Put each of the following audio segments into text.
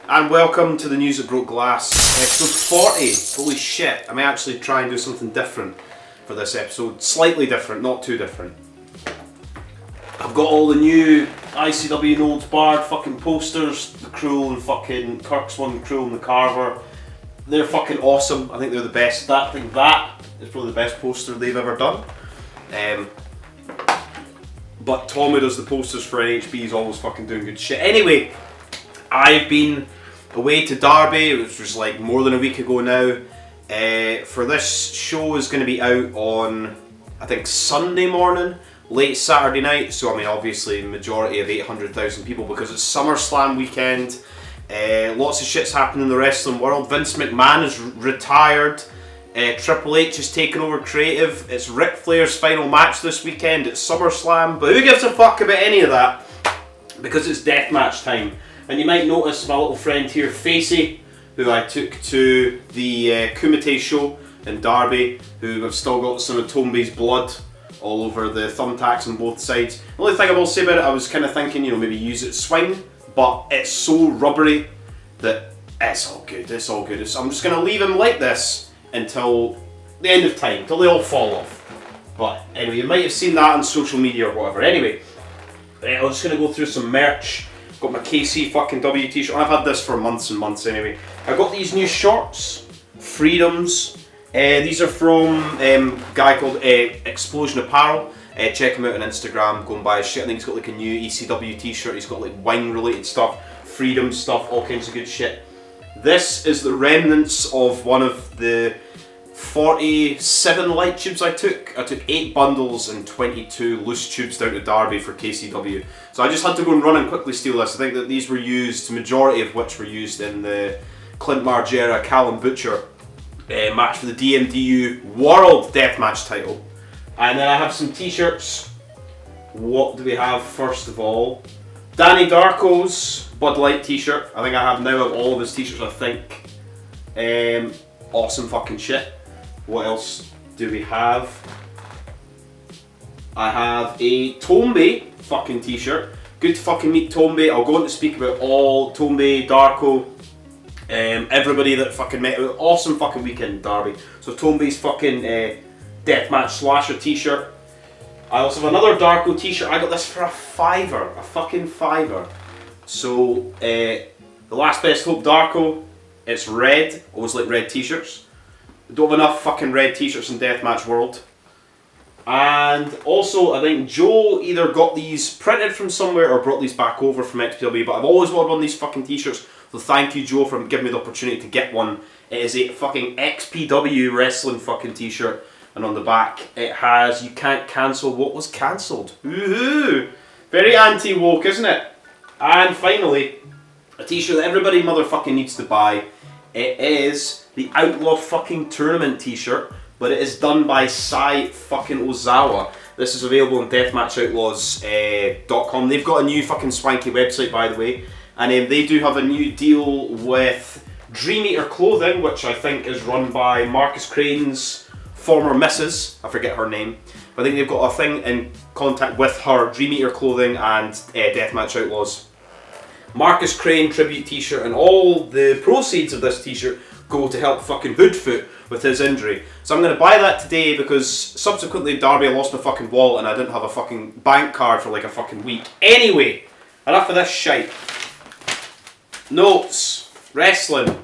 And welcome to the News That Broke Glass, episode 40. Holy shit, I may actually try and do something different for this episode. Slightly different, not too different. I've got all the new ICW No Holds Barred fucking posters, the Cruel and fucking Kirk's one, the Cruel and the Carver. They're fucking awesome. I think they're the best. That is probably the best poster they've ever done. But Tom, who does the posters for NHB, is always fucking doing good shit. Anyway, I've been away to Derby, which was like more than a week ago now. For this show is going to be out on, I think, Sunday morning, late Saturday night. So I mean, obviously, majority of 800,000 people because it's SummerSlam weekend. Lots of shit's happening in the wrestling world. Vince McMahon is retired. Triple H is taking over creative. It's Ric Flair's final match this weekend. It's SummerSlam, but who gives a fuck about any of that? Because it's Deathmatch time. And you might notice my little friend here, Facey, who I took to the Kumite show in Derby, who have still got some of Tomby's blood all over the thumbtacks on both sides. The only thing I will say about it, I was kind of thinking, maybe use it swing, but it's so rubbery that it's all good, it's all good. So I'm just going to leave him like this until the end of time, until they all fall off. But anyway, you might have seen that on social media or whatever. Anyway, I'm just going to go through some merch. Got my KC fucking W t-shirt. I've had this for months and months anyway. I got these new shorts, Freedoms. These are from a guy called Explosion Apparel. Check him out on Instagram, go and buy his shit. I think he's got like a new ECW t-shirt. He's got like wine related stuff, Freedom stuff, all kinds of good shit. This is the remnants of one of the 47 light tubes I took. I took 8 bundles and 22 loose tubes down to Derby for KCW. So I just had to go and run and quickly steal this. I think that these were used, majority of which were used in the Clint Margera, Callum Butcher match for the DMDU World Deathmatch title. And then I have some t-shirts. What do we have first of all? Danny Darko's Bud Light t-shirt. I think I have now all of his t-shirts, I think. Awesome fucking shit. What else do we have? I have a Tomby fucking t-shirt. Good to fucking meet Tomby. I'll go on to speak about all Tomby, Darko, everybody that fucking met. Awesome fucking weekend in Derby. So Tomby's fucking Deathmatch Slasher t-shirt. I also have another Darko t-shirt. I got this for a $5, a fucking $5. So the Last Best Hope Darko, it's red. Always like red t-shirts. Don't have enough fucking red t-shirts in Deathmatch World. And also, I think Joe either got these printed from somewhere or brought these back over from XPW, but I've always wanted one of these fucking t-shirts, so thank you, Joe, for giving me the opportunity to get one. It is a fucking XPW wrestling fucking t-shirt, and on the back it has, "You can't cancel what was cancelled." Woohoo! Very anti-woke, isn't it? And finally, a t-shirt that everybody motherfucking needs to buy. It is the Outlaw fucking Tournament t-shirt, but it is done by Sai fucking Ozawa. This is available on deathmatchoutlaws.com. They've got a new fucking swanky website, by the way, and they do have a new deal with Dream Eater Clothing, which I think is run by Marcus Crane's former missus. I forget her name, but I think they've got a thing in contact with her, Dream Eater Clothing and Deathmatch Outlaws. Marcus Crane tribute t-shirt, and all the proceeds of this t-shirt go to help fucking Hoodfoot with his injury. So I'm going to buy that today because subsequently in Derby I lost my fucking wallet and I didn't have a fucking bank card for like a fucking week. Anyway, enough of this shite. Notes. Wrestling.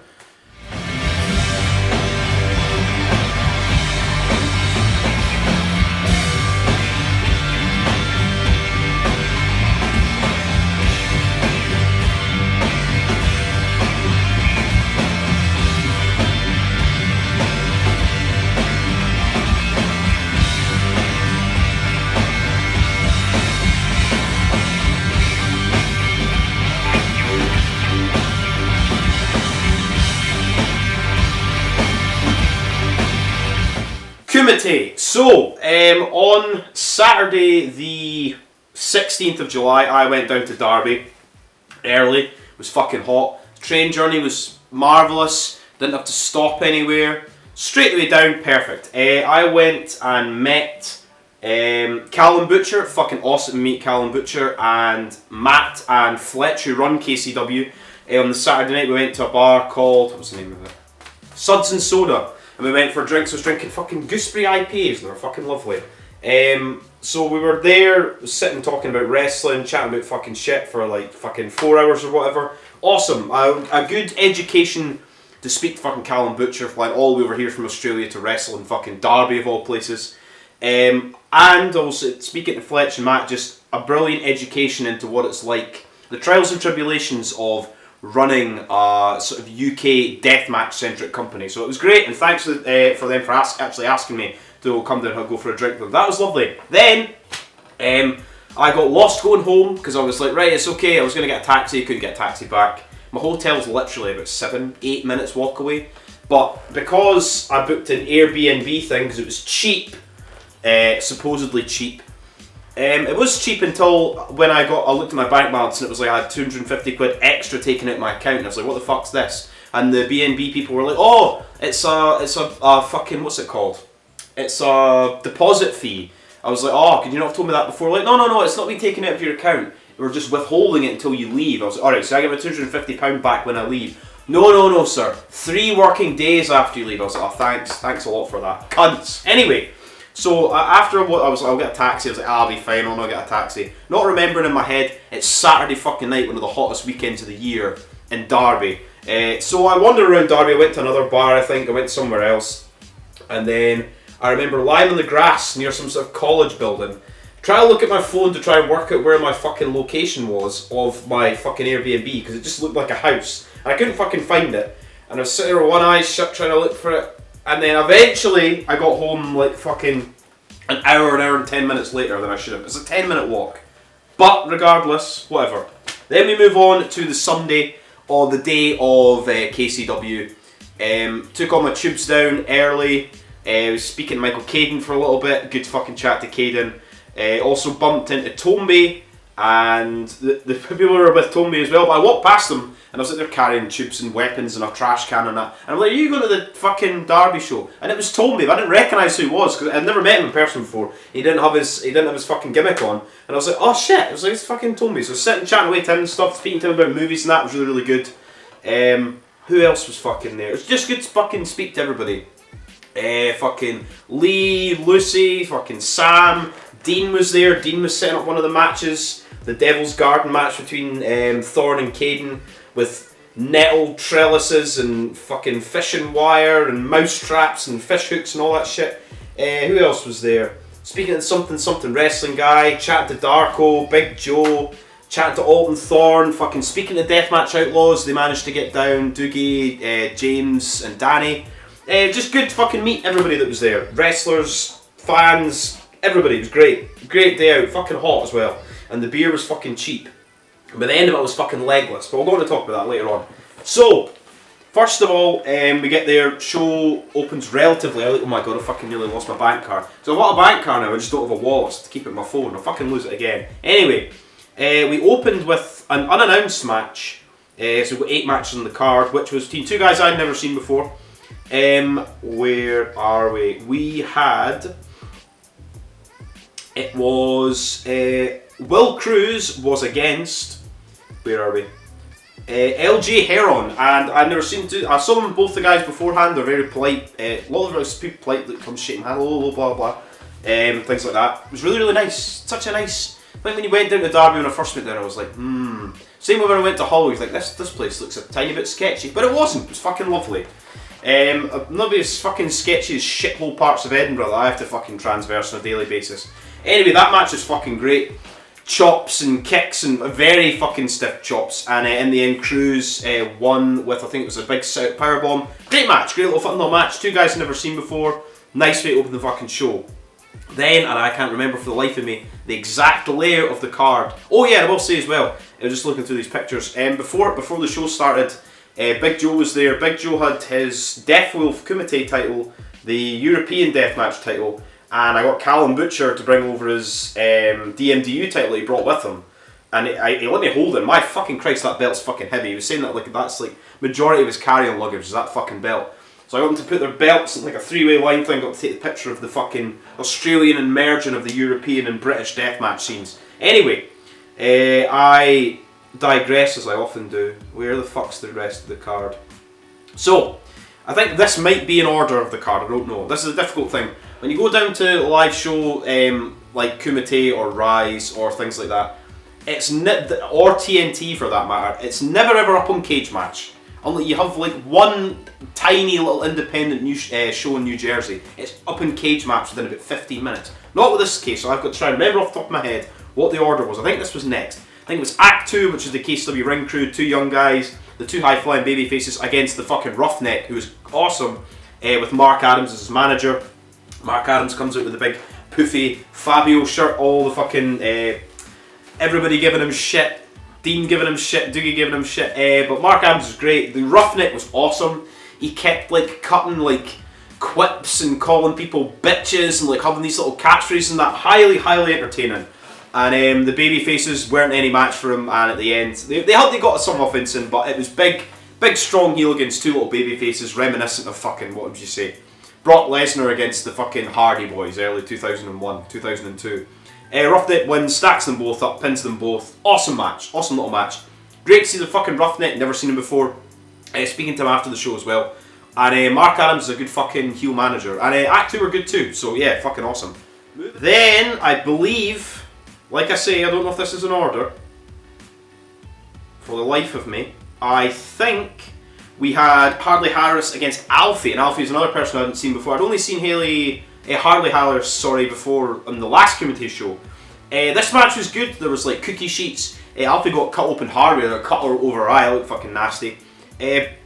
Kumite. So, on Saturday the 16th of July, I went down to Derby early. It was fucking hot. The train journey was marvellous. Didn't have to stop anywhere. Straight the way down, perfect. I went and met Callum Butcher, fucking awesome to meet Callum Butcher, and Matt and Fletch, who run KCW. On the Saturday night we went to a bar called, what's the name of it? Suds and Soda. And we went for drinks. I was drinking fucking gooseberry IPAs and they were fucking lovely. So we were there, sitting talking about wrestling, chatting about fucking shit for like fucking 4 hours or whatever. Awesome. A good education to speak to fucking Callum Butcher, flying all the way over here from Australia to wrestle in fucking Derby of all places. And also speaking to Fletch and Matt, just a brilliant education into what it's like, the trials and tribulations of running a sort of UK deathmatch centric company. So it was great, and thanks for them for actually asking me to come down and go for a drink with them. That was lovely. Then I got lost going home because I was like, right, it's okay. I was going to get a taxi, couldn't get a taxi back. My hotel's literally about 7-8 minutes walk away, but because I booked an Airbnb thing because it was cheap, supposedly cheap. It was cheap until when I looked at my bank balance and it was like I had 250 quid extra taken out of my account, and I was like, what the fuck's this? And the B&B people were like, oh, it's a fucking, what's it called? It's a deposit fee. I was like, oh, could you not have told me that before? Like, no, it's not being taken out of your account. We're just withholding it until you leave. I was like, alright, so I get my £250 back when I leave. No, sir. 3 working days after you leave. I was like, oh, thanks a lot for that. Cunts. Anyway, so after what I was like, I'll get a taxi. I was like, I'll be fine, I'll not get a taxi. Not remembering in my head, it's Saturday fucking night, one of the hottest weekends of the year in Derby. So I wandered around Derby, I went to another bar, I think, I went somewhere else. And then I remember lying on the grass near some sort of college building, trying to look at my phone to try and work out where my fucking location was of my fucking Airbnb, because it just looked like a house. And I couldn't fucking find it. And I was sitting there with one eye shut trying to look for it. And then eventually I got home like fucking an hour and 10 minutes later than I should have. It's a 10-minute walk. But regardless, whatever. Then we move on to the Sunday, or the day of KCW. Took all my tubes down early. Was speaking to Michael Caden for a little bit. Good fucking chat to Caden. Also bumped into Tomby, and the people were with Tomby as well, but I walked past them and I was like, they're carrying tubes and weapons and a trash can and that, and I'm like, are you going to the fucking Derby show? And it was Tomby, but I didn't recognise who he was because I'd never met him in person before. He didn't have his fucking gimmick on, and I was like, oh shit, I was like, it's fucking Tomby. So sitting chatting away to him and stuff, speaking to him about movies and that was really good. Who else was fucking there? It was just good to fucking speak to everybody. Fucking Lee, Lucy, fucking Sam, Dean was there. Dean was setting up one of the matches, the Devil's Garden match between Thorne and Caden, with nettle trellises and fucking fishing wire and mouse traps and fish hooks and all that shit. Who else was there? Speaking to something wrestling guy, chatting to Darko, Big Joe, chatting to Alton Thorne, fucking speaking to Deathmatch Outlaws. They managed to get down, Doogie, James and Danny. Just good to fucking meet everybody that was there. Wrestlers, fans, everybody. It was great. Great day out. Fucking hot as well. And the beer was fucking cheap. By the end of it, I was fucking legless. But we're going to talk about that later on. So, first of all, we get there. Show opens relatively early. Oh my god, I fucking nearly lost my bank card. So I've got a bank card now. I just don't have a wallet to keep it on my phone. I'll fucking lose it again. Anyway, we opened with an unannounced match. So we've got 8 matches on the card, which was between 2 guys I'd never seen before. Where are we? We had... It was... Will Cruz was against... Where are we? LJ Heron, and I've never seen... I saw them, both the guys beforehand. They're very polite. A lot of people polite that come shaking hand, hello, blah, blah, things like that. It was really, really nice. Such a nice... I think when you went down to Derby when I first went there, I was like, Same when I went to Hull, I was like, this place looks a tiny bit sketchy. But it wasn't. It was fucking lovely. Not as fucking sketchy as shithole parts of Edinburgh that I have to fucking transverse on a daily basis. Anyway, that match was fucking great. Chops and kicks and very fucking stiff chops, and in the end Cruz won with, I think it was a big set powerbomb. Great match, great little fun little match. 2 guys I've never seen before. Nice way to open the fucking show. Then, and I can't remember for the life of me, the exact layout of the card. Oh yeah, I will say as well, I was just looking through these pictures. Before the show started, Big Joe was there. Big Joe had his Death Wolf Kumite title, the European Deathmatch title, and I got Callum Butcher to bring over his DMDU title he brought with him. And he let me hold it. My fucking Christ, that belt's fucking heavy. He was saying that like that's like majority of his carry-on luggage is that fucking belt. So I got them to put their belts in like a three-way line thing, got to take the picture of the fucking Australian and merging of the European and British deathmatch scenes. Anyway, I digress as I often do. Where the fuck's the rest of the card? So, I think this might be an order of the card, I don't know. This is a difficult thing. When you go down to a live show like Kumite or Rise or things like that, it's or TNT for that matter, it's never ever up on Cage Match. Unless you have like one tiny little independent show in New Jersey, it's up in Cage Match within about 15 minutes. Not with this case, so I've got to try and remember off the top of my head what the order was. I think this was next. I think it was Act 2, which is the KCW Ring Crew, two young guys, the two high-flying baby faces against the fucking Roughneck, who was awesome, with Mark Adams as his manager. Mark Adams comes out with a big poofy Fabio shirt, all the fucking, everybody giving him shit. Dean giving him shit, Doogie giving him shit, but Mark Adams was great. The Roughneck was awesome. He kept like cutting like quips and calling people bitches and like having these little catchphrases and that. Highly, highly entertaining. And the baby faces weren't any match for him, and at the end they got some offense in, but it was big strong heel against two little baby faces, reminiscent of fucking, what would you say, Brock Lesnar against the fucking Hardy Boys, early 2001, 2002. Roughneck wins, stacks them both up, pins them both. Awesome match, awesome little match. Great to see the fucking Roughneck, never seen him before. Speaking to him after the show as well. And Mark Adams is a good fucking heel manager. And Act 2 were good too, so yeah, fucking awesome. Then, I believe, like I say, I don't know if this is in order. For the life of me, I think we had Harley Harris against Alfie. And Alfie is another person I hadn't seen before. I'd only seen Harley Harris, before on the last Kumite show. This match was good. There was like cookie sheets. Alfie got cut open hard with a cut over her eye. It looked fucking nasty.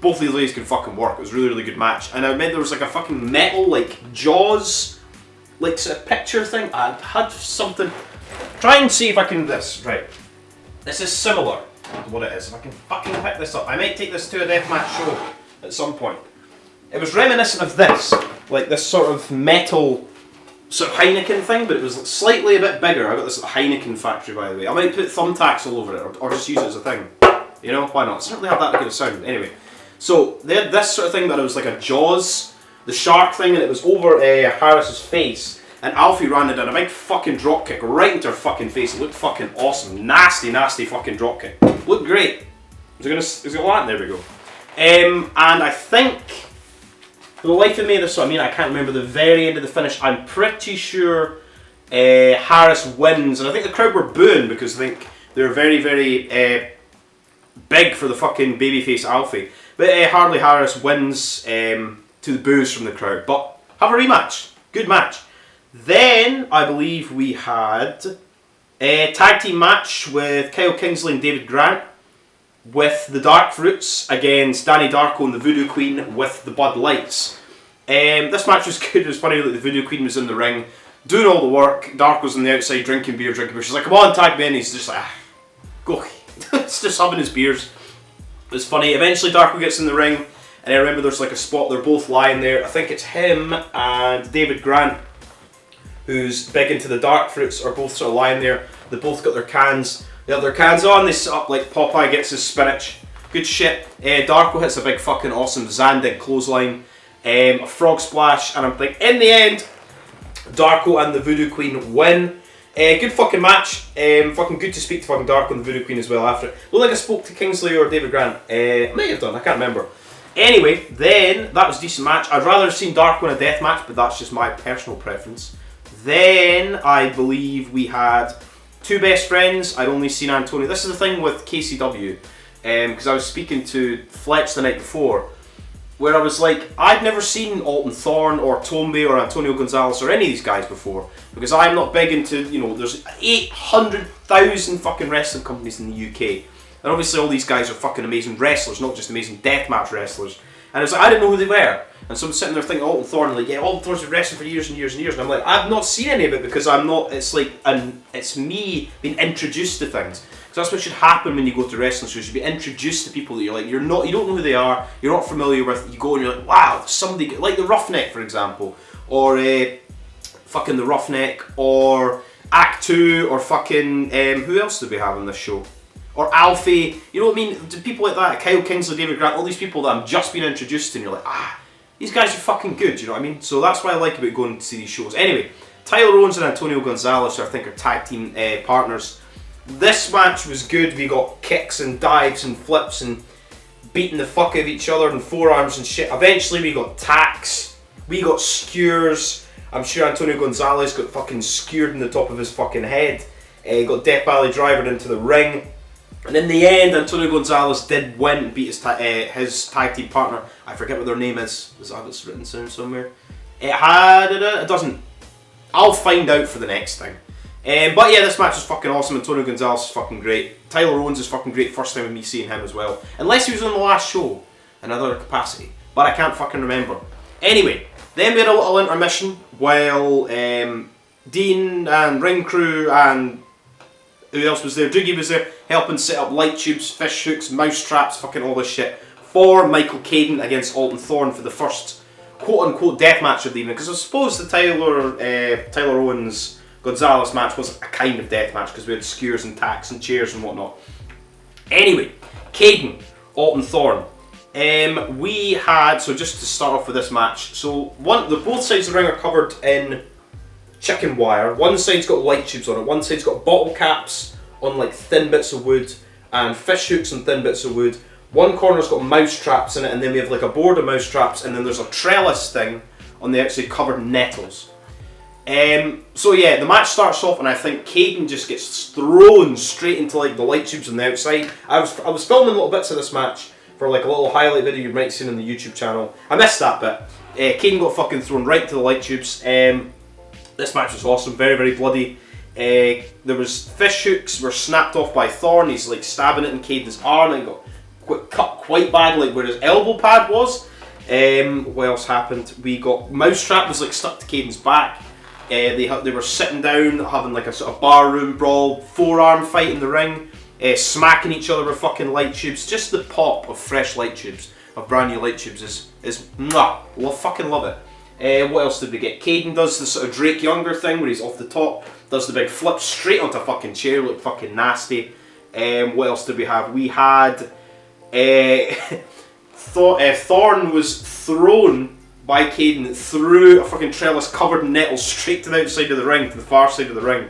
Both of these ladies can fucking work. It was a really, really good match. And I meant there was like a fucking metal like Jaws like sort of picture thing. I had something. Try and see if I can this. Right. This is similar to what it is. If I can fucking pick this up. I might take this to a deathmatch show at some point. It was reminiscent of this. Like this sort of metal sort of Heineken thing, but it was slightly a bit bigger. I got this Heineken factory, by the way. I might put thumbtacks all over it, or just use it as a thing. You know, why not? It certainly have that good a sound. Anyway, so they had this sort of thing, but it was like a Jaws, the shark thing, and it was over Harris's face. And Alfie ran it in a big fucking drop kick right into her fucking face. It looked fucking awesome. Nasty, nasty fucking drop kick. Looked great. Is it land? There we go. And I think, for the life of me, I can't remember the very end of the finish. I'm pretty sure Harris wins, and I think the crowd were booing because I think they were very, very big for the fucking babyface Alfie. But Harley Harris wins to the boos from the crowd. But have a rematch. Good match. Then I believe we had a tag team match with Kyle Kingsley and David Grant with the Dark Fruits against Danny Darko and the Voodoo Queen with the Bud Lights. This match was good. It was funny that the Voodoo Queen was in the ring doing all the work. Darko's on the outside drinking beer. She's like, come on, tag me in. He's just like, go. It's just having his beers. It was funny. Eventually Darko gets in the ring, and I remember there's like a spot, they're both lying there. I think it's him and David Grant, who's big into the Dark Fruits, are both sort of lying there. They both got their cans. They have their cans on, they sit up like Popeye gets his spinach. Good shit. Darko hits a big fucking awesome Zandig clothesline. A frog splash, and I'm like, in the end, Darko and the Voodoo Queen win. Good fucking match. Fucking good to speak to fucking Darko and the Voodoo Queen as well after it. Don't think I spoke to Kingsley or David Grant. I may have done, I can't remember. Anyway, then, that was a decent match. I'd rather have seen Darko in a death match, but that's just my personal preference. Then, I believe we had two best friends. I'd only seen Antonio. This is the thing with KCW, because I was speaking to Fletch the night before, where I was like, I'd never seen Alton Thorne or Tombe or Antonio Gonzalez or any of these guys before, because I'm not big into, you know, there's 800,000 fucking wrestling companies in the UK, and obviously all these guys are fucking amazing wrestlers, not just amazing deathmatch wrestlers, and I was like, I didn't know who they were, and so I'm sitting there thinking Alton Thorne, like, yeah, Alton Thorne's been wrestling for years and years and years, and I'm like, I've not seen any of it because I'm not, it's like, it's me being introduced to things. So that's what should happen when you go to wrestling shows. You should be introduced to people that you're like, you don't know who they are, you're not familiar with. You go and you're like, wow, somebody like the Roughneck, for example, or fucking the Roughneck, or Act 2, or fucking who else did we have on this show? Or Alfie, you know what I mean? People like that, Kyle Kingsley, David Grant, all these people that I'm just being introduced to, and you're like, these guys are fucking good, you know what I mean? So that's what I like about going to see these shows. Anyway, Tyler Owens and Antonio Gonzalez, who I think are tag team partners. This match was good. We got kicks and dives and flips and beating the fuck out of each other and forearms and shit. Eventually we got tacks, we got skewers. I'm sure Antonio Gonzalez got fucking skewered in the top of his fucking head. Got Death Valley drivered into the ring. And in the end, Antonio Gonzalez did win and beat his tag team partner. I forget what their name is. Does it have it written down somewhere? It doesn't. I'll find out for the next thing. But yeah, this match was fucking awesome. Antonio Gonzalez is fucking great. Tyler Owens is fucking great. First time with me seeing him as well. Unless he was on the last show in another capacity. But I can't fucking remember. Anyway, then we had a little intermission while Dean and ring crew and who else was there? Doogie was there helping set up light tubes, fish hooks, mouse traps, fucking all this shit for Michael Caden against Alton Thorne for the first quote-unquote death match of the evening. Because I suppose the Tyler Owens Gonzalez match was a kind of death match because we had skewers and tacks and chairs and whatnot. Anyway, Caden, Alton Thorne. We had, so just to start off with this match, so both sides of the ring are covered in chicken wire. One side's got light tubes on it, one side's got bottle caps on like thin bits of wood and fish hooks and thin bits of wood. One corner's got mouse traps in it, and then we have like a board of mouse traps, and then there's a trellis thing on the outside covered in nettles. So yeah, the match starts off and I think Caden just gets thrown straight into like the light tubes on the outside. I was filming little bits of this match for like a little highlight video you might have seen on the YouTube channel. I missed that bit. Caden got fucking thrown right to the light tubes. This match was awesome, very, very bloody. There was fish hooks were snapped off by Thorne. He's like stabbing it in Caden's arm and got cut quite bad, like where his elbow pad was. What else happened? We got Mousetrap was like stuck to Caden's back. They were sitting down having like a sort of barroom brawl, forearm fight in the ring, smacking each other with fucking light tubes. Just the pop of fresh light tubes, of brand new light tubes is mwah. We'll fucking love it. What else did we get? Caden does the sort of Drake Younger thing where he's off the top, does the big flip straight onto a fucking chair, looked fucking nasty. What else did we have? We had Thorne was thrown by Caden through a fucking trellis covered in nettles straight to the outside of the ring, to the far side of the ring.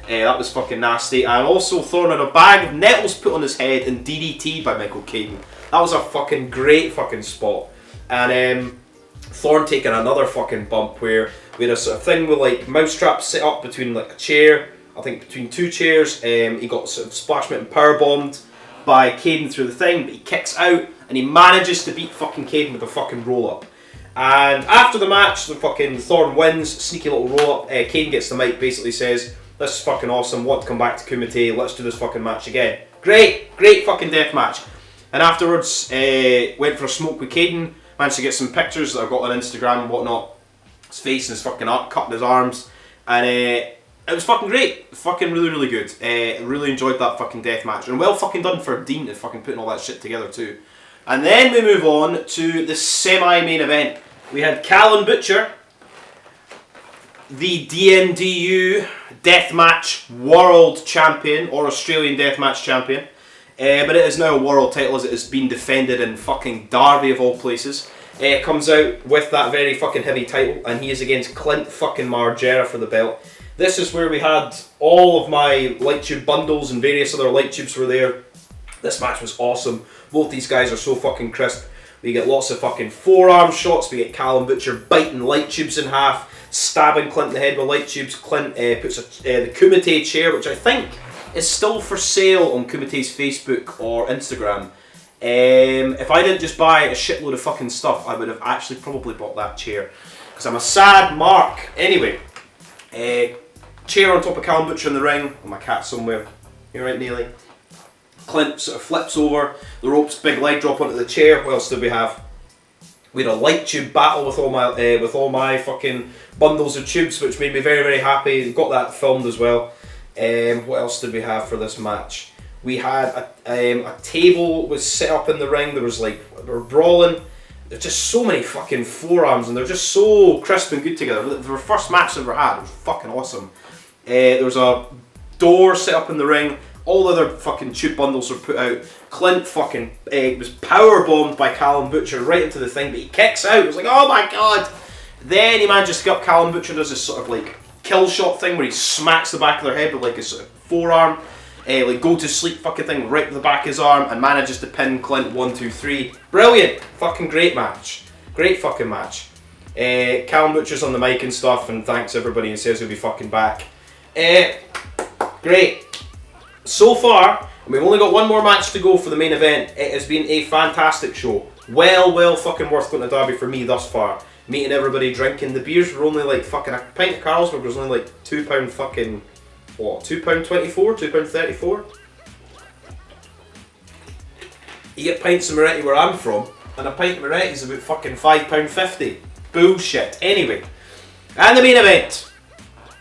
That was fucking nasty. And also Thorne had a bag of nettles put on his head and DDT'd by Michael Caden. That was a fucking great fucking spot. And Thorne taking another fucking bump where we had a sort of thing with like mousetraps set up between like a chair, I think between two chairs. He got sort of splashment and powerbombed by Caden through the thing, but he kicks out and he manages to beat fucking Caden with a fucking roll up. And after the match, the fucking Thorne wins, sneaky little roll up. Caden gets the mic, basically says, "This is fucking awesome, want to come back to Kumite, let's do this fucking match again." Great fucking death match. And afterwards, went for a smoke with Caden, managed to get some pictures that I've got on Instagram and whatnot. His face and his fucking cut in his arms. And it was fucking great. Fucking really, really good. Really enjoyed that fucking death match. And well fucking done for Dean to fucking putting all that shit together too. And then we move on to the semi-main event. We had Callan Butcher, the DMDU Deathmatch World Champion, or Australian Deathmatch Champion. But it is now a world title as it has been defended in fucking Derby of all places. Comes out with that very fucking heavy title, and he is against Clint fucking Margera for the belt. This is where we had all of my light tube bundles and various other light tubes were there. This match was awesome. Both these guys are so fucking crisp. We get lots of fucking forearm shots. We get Callan Butcher biting light tubes in half, stabbing Clint in the head with light tubes. Clint puts the Kumite chair, which I think is still for sale on Kumite's Facebook or Instagram. If I didn't just buy a shitload of fucking stuff, I would have actually probably bought that chair. Because I'm a sad mark. Anyway, chair on top of Callan Butcher in the ring. Oh, my cat's somewhere. You alright, Nellie? Clint sort of flips over the ropes, big leg drop onto the chair. What else did we have? We had a light tube battle with all my fucking bundles of tubes, which made me very, very happy. Got that filmed as well. What else did we have for this match? We had a table was set up in the ring. There was like, we were brawling. There's just so many fucking forearms, and they're just so crisp and good together. The first match I've ever had, it was fucking awesome. There was a door set up in the ring. All the other fucking tube bundles were put out. Clint fucking was power bombed by Callum Butcher right into the thing, but he kicks out. It was like, oh my god. Then he manages to get up. Callum Butcher does this sort of like kill shot thing where he smacks the back of their head with like a sort of forearm, like go to sleep fucking thing right to the back of his arm, and manages to pin Clint 1, 2, 3. Brilliant, fucking great match, great fucking match. Callum Butcher's on the mic and stuff, and thanks everybody and says he'll be fucking back. Great. So far, we've only got one more match to go for the main event. It has been a fantastic show. Well fucking worth going to Derby for me thus far. Meeting everybody, drinking. The beers were only like fucking a pint of Carlsberg was only like £2 fucking, what, £2.24, £2.34? You get pints of Moretti where I'm from, and a pint of Moretti is about fucking £5.50. Bullshit. Anyway, and the main event.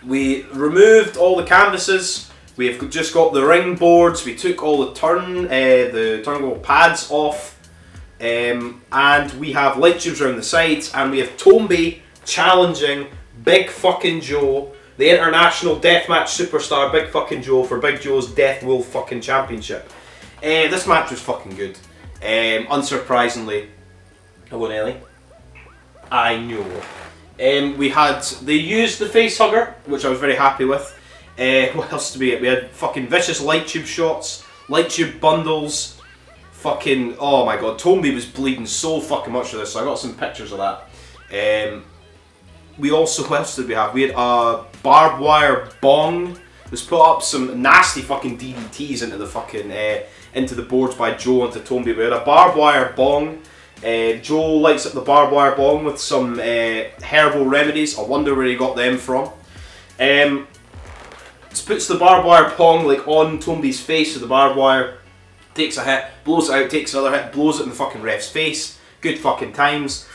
We removed all the canvases. We've just got the ring boards. We took all the turnbuckle pads off. And we have light tubes around the sides, and we have Tomby challenging Big fucking Joe, the international deathmatch superstar Big fucking Joe, for Big Joe's Death Wolf fucking championship. This match was fucking good. Unsurprisingly. Hello, Nellie. I know. They used the face hugger, which I was very happy with. What else did we get? We had fucking vicious light tube shots, light tube bundles. Fucking, oh my god, Tomby was bleeding so fucking much for this, so I got some pictures of that. We also, what else did we have? We had a barbed wire bong. Let's put up some nasty fucking DDTs into the fucking, into the boards by Joe and to Tomby. We had a barbed wire bong. Joe lights up the barbed wire bong with some herbal remedies. I wonder where he got them from. Puts the barbed wire bong like on Tomby's face with the barbed wire. Takes a hit, blows it out, takes another hit, blows it in the fucking ref's face. Good fucking times.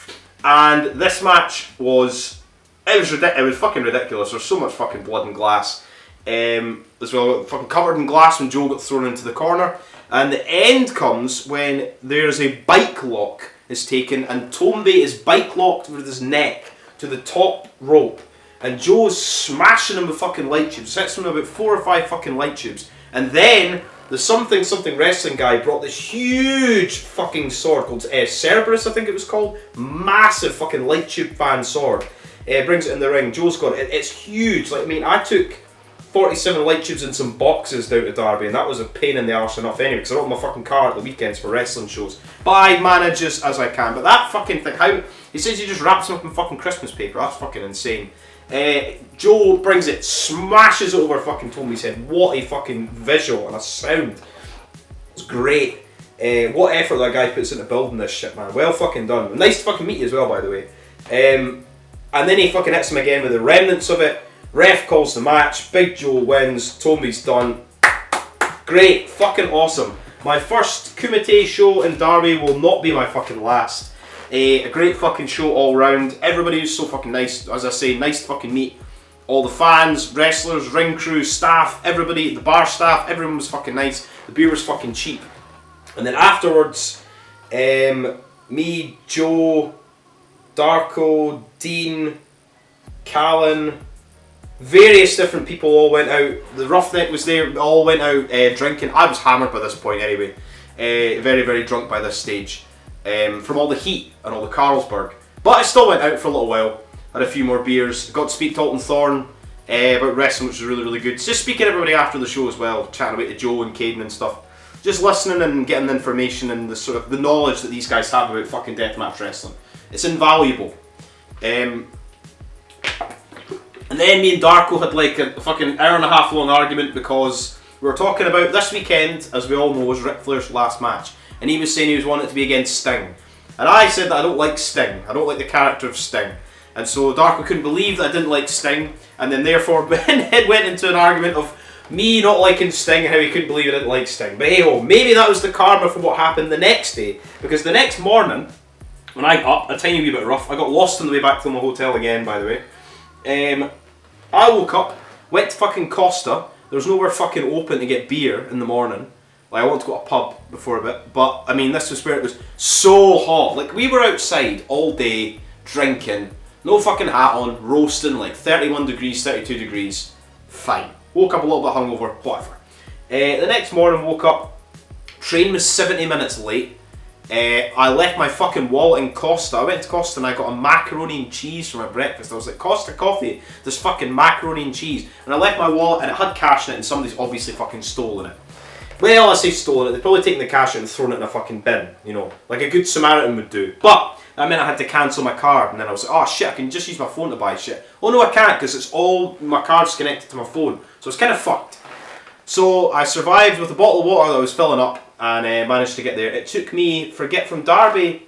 And this match was, it was fucking ridiculous. There's so much fucking blood and glass. As well, fucking covered in glass when Joe got thrown into the corner. And the end comes when there's a bike lock is taken, and Tomby is bike locked with his neck to the top rope. And Joe's smashing him with fucking light tubes. Hits him with about 4 or 5 fucking light tubes. And then the something wrestling guy brought this huge fucking sword called Cerberus, I think it was called. Massive fucking light tube fan sword. Brings it in the ring. Joe's got it. It's huge. Like, I mean, I took 47 light tubes and some boxes down to Derby, and that was a pain in the arse enough anyway, because I don't have my fucking car at the weekends for wrestling shows. But I manage as I can. But that fucking thing, how he says he just wraps them up in fucking Christmas paper. That's fucking insane. Joe brings it, smashes it over fucking Tomby's head. What a fucking visual and a sound. It's great. What effort that guy puts into building this shit, man. Well fucking done. Nice to fucking meet you as well, by the way. And then he fucking hits him again with the remnants of it. Ref calls the match. Big Joe wins. Tomby's done. Great. Fucking awesome. My first Kumite show in Derby will not be my fucking last. A great fucking show all round. Everybody was so fucking nice. As I say, nice to fucking meet all the fans, wrestlers, ring crew, staff, everybody, the bar staff. Everyone was fucking nice. The beer was fucking cheap. And then afterwards, me, Joe, Darko, Dean, Callan, various different people all went out. The Roughneck was there. We all went out drinking. I was hammered by this point anyway. Very drunk by this stage. From all the heat and all the Carlsberg. But I still went out for a little while, had a few more beers, got to speak to Alton Thorne about wrestling, which was really good. Just speaking to everybody after the show as well, chatting about to Joe and Caden and stuff. Just listening and getting the information and the sort of the knowledge that these guys have about fucking deathmatch wrestling. It's invaluable. And then me and Darko had like a fucking hour and a half long argument because we were talking about this weekend, as we all know, was Ric Flair's last match. And he was saying he was wanting it to be against Sting. And I said that I don't like Sting. I don't like the character of Sting. And so Darko couldn't believe that I didn't like Sting. And then therefore it went into an argument of me not liking Sting and how he couldn't believe I didn't like Sting. But hey ho, maybe that was the karma for what happened the next day. Because the next morning, when I got up, a tiny wee bit rough, I got lost on the way back to my hotel again, by the way. I woke up, went to fucking Costa. There was nowhere fucking open to get beer in the morning. Like, I wanted to go to a pub before a bit, but I mean, this was where it was so hot. Like, we were outside all day, drinking, no fucking hat on, roasting, like 31 degrees, 32 degrees, fine. Woke up a little bit hungover, whatever. The next morning, woke up, Train was 70 minutes late. I left my fucking wallet in Costa. I went to Costa and I got a macaroni and cheese for my breakfast. I was like, Costa coffee, there's fucking macaroni and cheese. And I left my wallet and it had cash in it and somebody's obviously fucking stolen it. Well, I say stolen it, they've probably taken the cash out and thrown it in a fucking bin, you know, like a good Samaritan would do. But that meant I had to cancel my card, and then I was like, oh shit, I can just use my phone to buy shit. Oh no, I can't, because it's all, my card's connected to my phone, so it's kind of fucked. So I survived with a bottle of water that I was filling up, and managed to get there. It took me, from Derby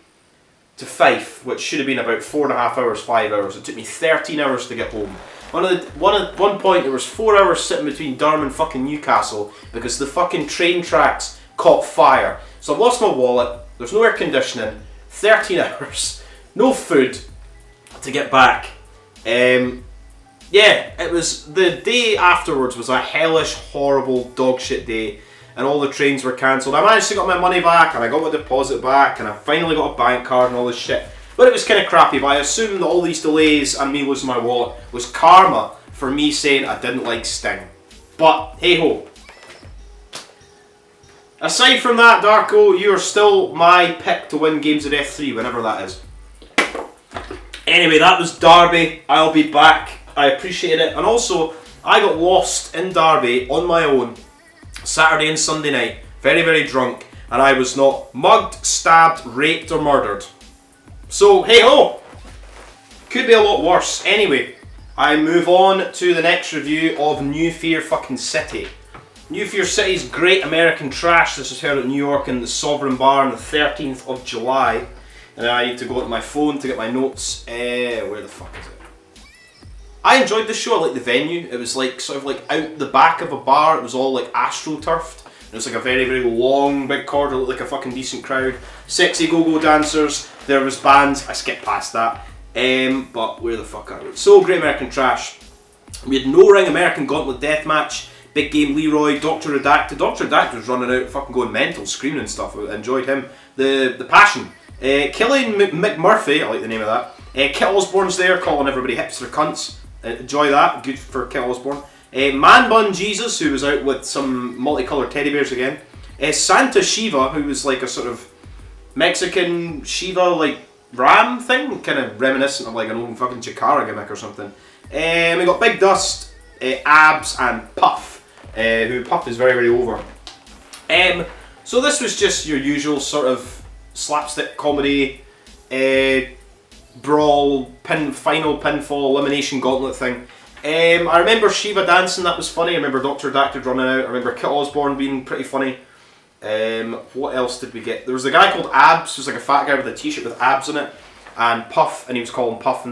to Fife, which should have been about 4.5 hours, 5 hours, it took me 13 hours to get home. One point there was 4 hours sitting between Durham and fucking Newcastle because the fucking train tracks caught fire. So I've lost my wallet, there's no air conditioning, 13 hours, no food to get back. Yeah, it was, the day afterwards was a hellish, horrible, dog shit day, and all the trains were cancelled. I managed to get my money back, and I got my deposit back, and I finally got a bank card and all this shit. But it was kind of crappy, but I assumed that all these delays and me losing my wallet was karma for me saying I didn't like Sting. But, hey ho. Aside from that, Darko, you are still my pick to win Games of Death 3, whenever that is. Anyway, that was Derby. I'll be back. I appreciate it. And also, I got lost in Derby on my own Saturday and Sunday night, very, very drunk, and I was not mugged, stabbed, raped or murdered. So, hey ho! Could be a lot worse. Anyway, I move on to the next review of New Fear fucking City. New Fear City's great American trash. This was held at New York in the Sovereign Bar on the 13th of July. And I need to go to my phone to get my notes. Where the fuck is it? I enjoyed this show. I liked the venue. It was like sort of like out the back of a bar. It was all like astroturfed. It was like a very, very long, big corridor. It looked like a fucking decent crowd. Sexy go-go dancers. There was bands. I skipped past that. But where the fuck are we? So, Great American Trash. We had No Ring American Gauntlet Deathmatch. Big Game Leroy. Dr. Redacted. Dr. Redacted was running out, fucking going mental, screaming and stuff. I enjoyed him. The Passion. Killian McMurphy. I like the name of that. Kit Osborne's there, calling everybody hipster cunts. Enjoy that. Good for Kit Osborne. Man Bun Jesus, who was out with some multicoloured teddy bears again. Santa Shiva, who was like a sort of Mexican Shiva like ram thing, kind of reminiscent of like an old fucking Chikara gimmick or something. We got Big Dust, Abs and Puff, who Puff is very, very over. So this was just your usual sort of slapstick comedy, brawl, final pinfall, elimination gauntlet thing. I remember Shiva dancing, that was funny. I remember Dr. Dacted running out. I remember Kit Osborne being pretty funny. What else did we get? There was a guy called Abs, who was like a fat guy with a t-shirt with abs on it. And Puff, and he was calling Puff,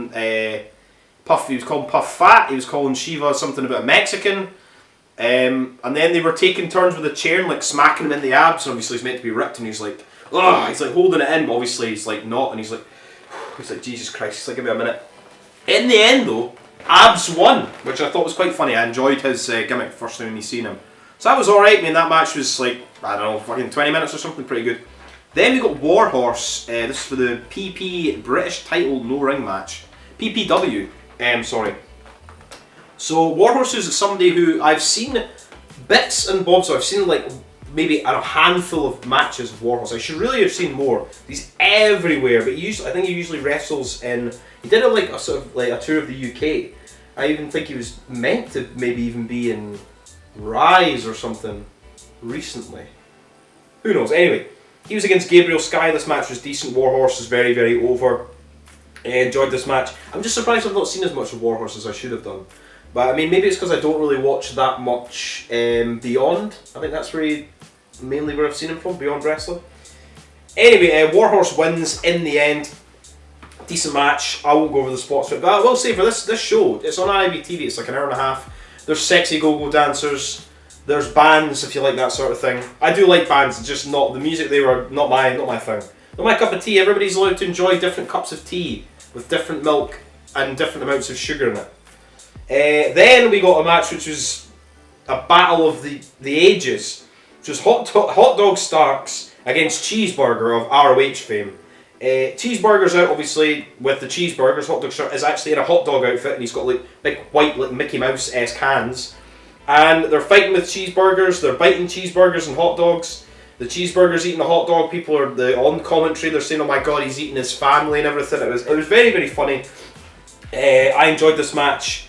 he was calling Puff fat. He was calling Shiva something about a Mexican. And then they were taking turns with a chair and like smacking him in the abs. And obviously he's meant to be ripped, and he's like, ugh, he's like holding it in, but obviously he's like not. And he's like, Jesus Christ, he's like, give me a minute. In the end though, Abs won, which I thought was quite funny. I enjoyed his gimmick the first time we seen him. So that was alright. I mean, that match was like, I don't know, fucking 20 minutes or something, pretty good. Then we got Warhorse. This is for the PP British title no ring match. PPW, sorry. So Warhorse is somebody who I've seen bits and bobs, so I've seen like maybe a handful of matches of Warhorse. I should really have seen more. He's everywhere, but I think he usually wrestles in. He did like a sort of like a tour of the UK. I even think he was meant to maybe even be in Rise or something recently. Who knows? Anyway, he was against Gabriel Sky. This match was decent. Warhorse is very, very over. I enjoyed this match. I'm just surprised I've not seen as much of Warhorse as I should have done. But I mean, maybe it's because I don't really watch that much Beyond. I think that's mainly where I've seen him from, Beyond Wrestling. Anyway, Warhorse wins in the end. Decent match. I won't go over the spots for it, but I will say for this show, it's on IBTV. It's like an hour and a half. There's sexy go-go dancers. There's bands if you like that sort of thing. I do like bands, just not the music. They were not my thing. Not my cup of tea. Everybody's allowed to enjoy different cups of tea with different milk and different amounts of sugar in it. Then we got a match which was a battle of the ages, which was Hot Dog Starks against Cheeseburger of ROH fame. Cheeseburger's out obviously with the cheeseburgers. Hot Dog Stark is actually in a hot dog outfit and he's got like big white like Mickey Mouse-esque hands. And they're fighting with cheeseburgers, they're biting cheeseburgers and hot dogs. the cheeseburger's eating the hot dog. People are on commentary. They're saying, "Oh my god, he's eating his family and everything." It was very, very funny. I enjoyed this match.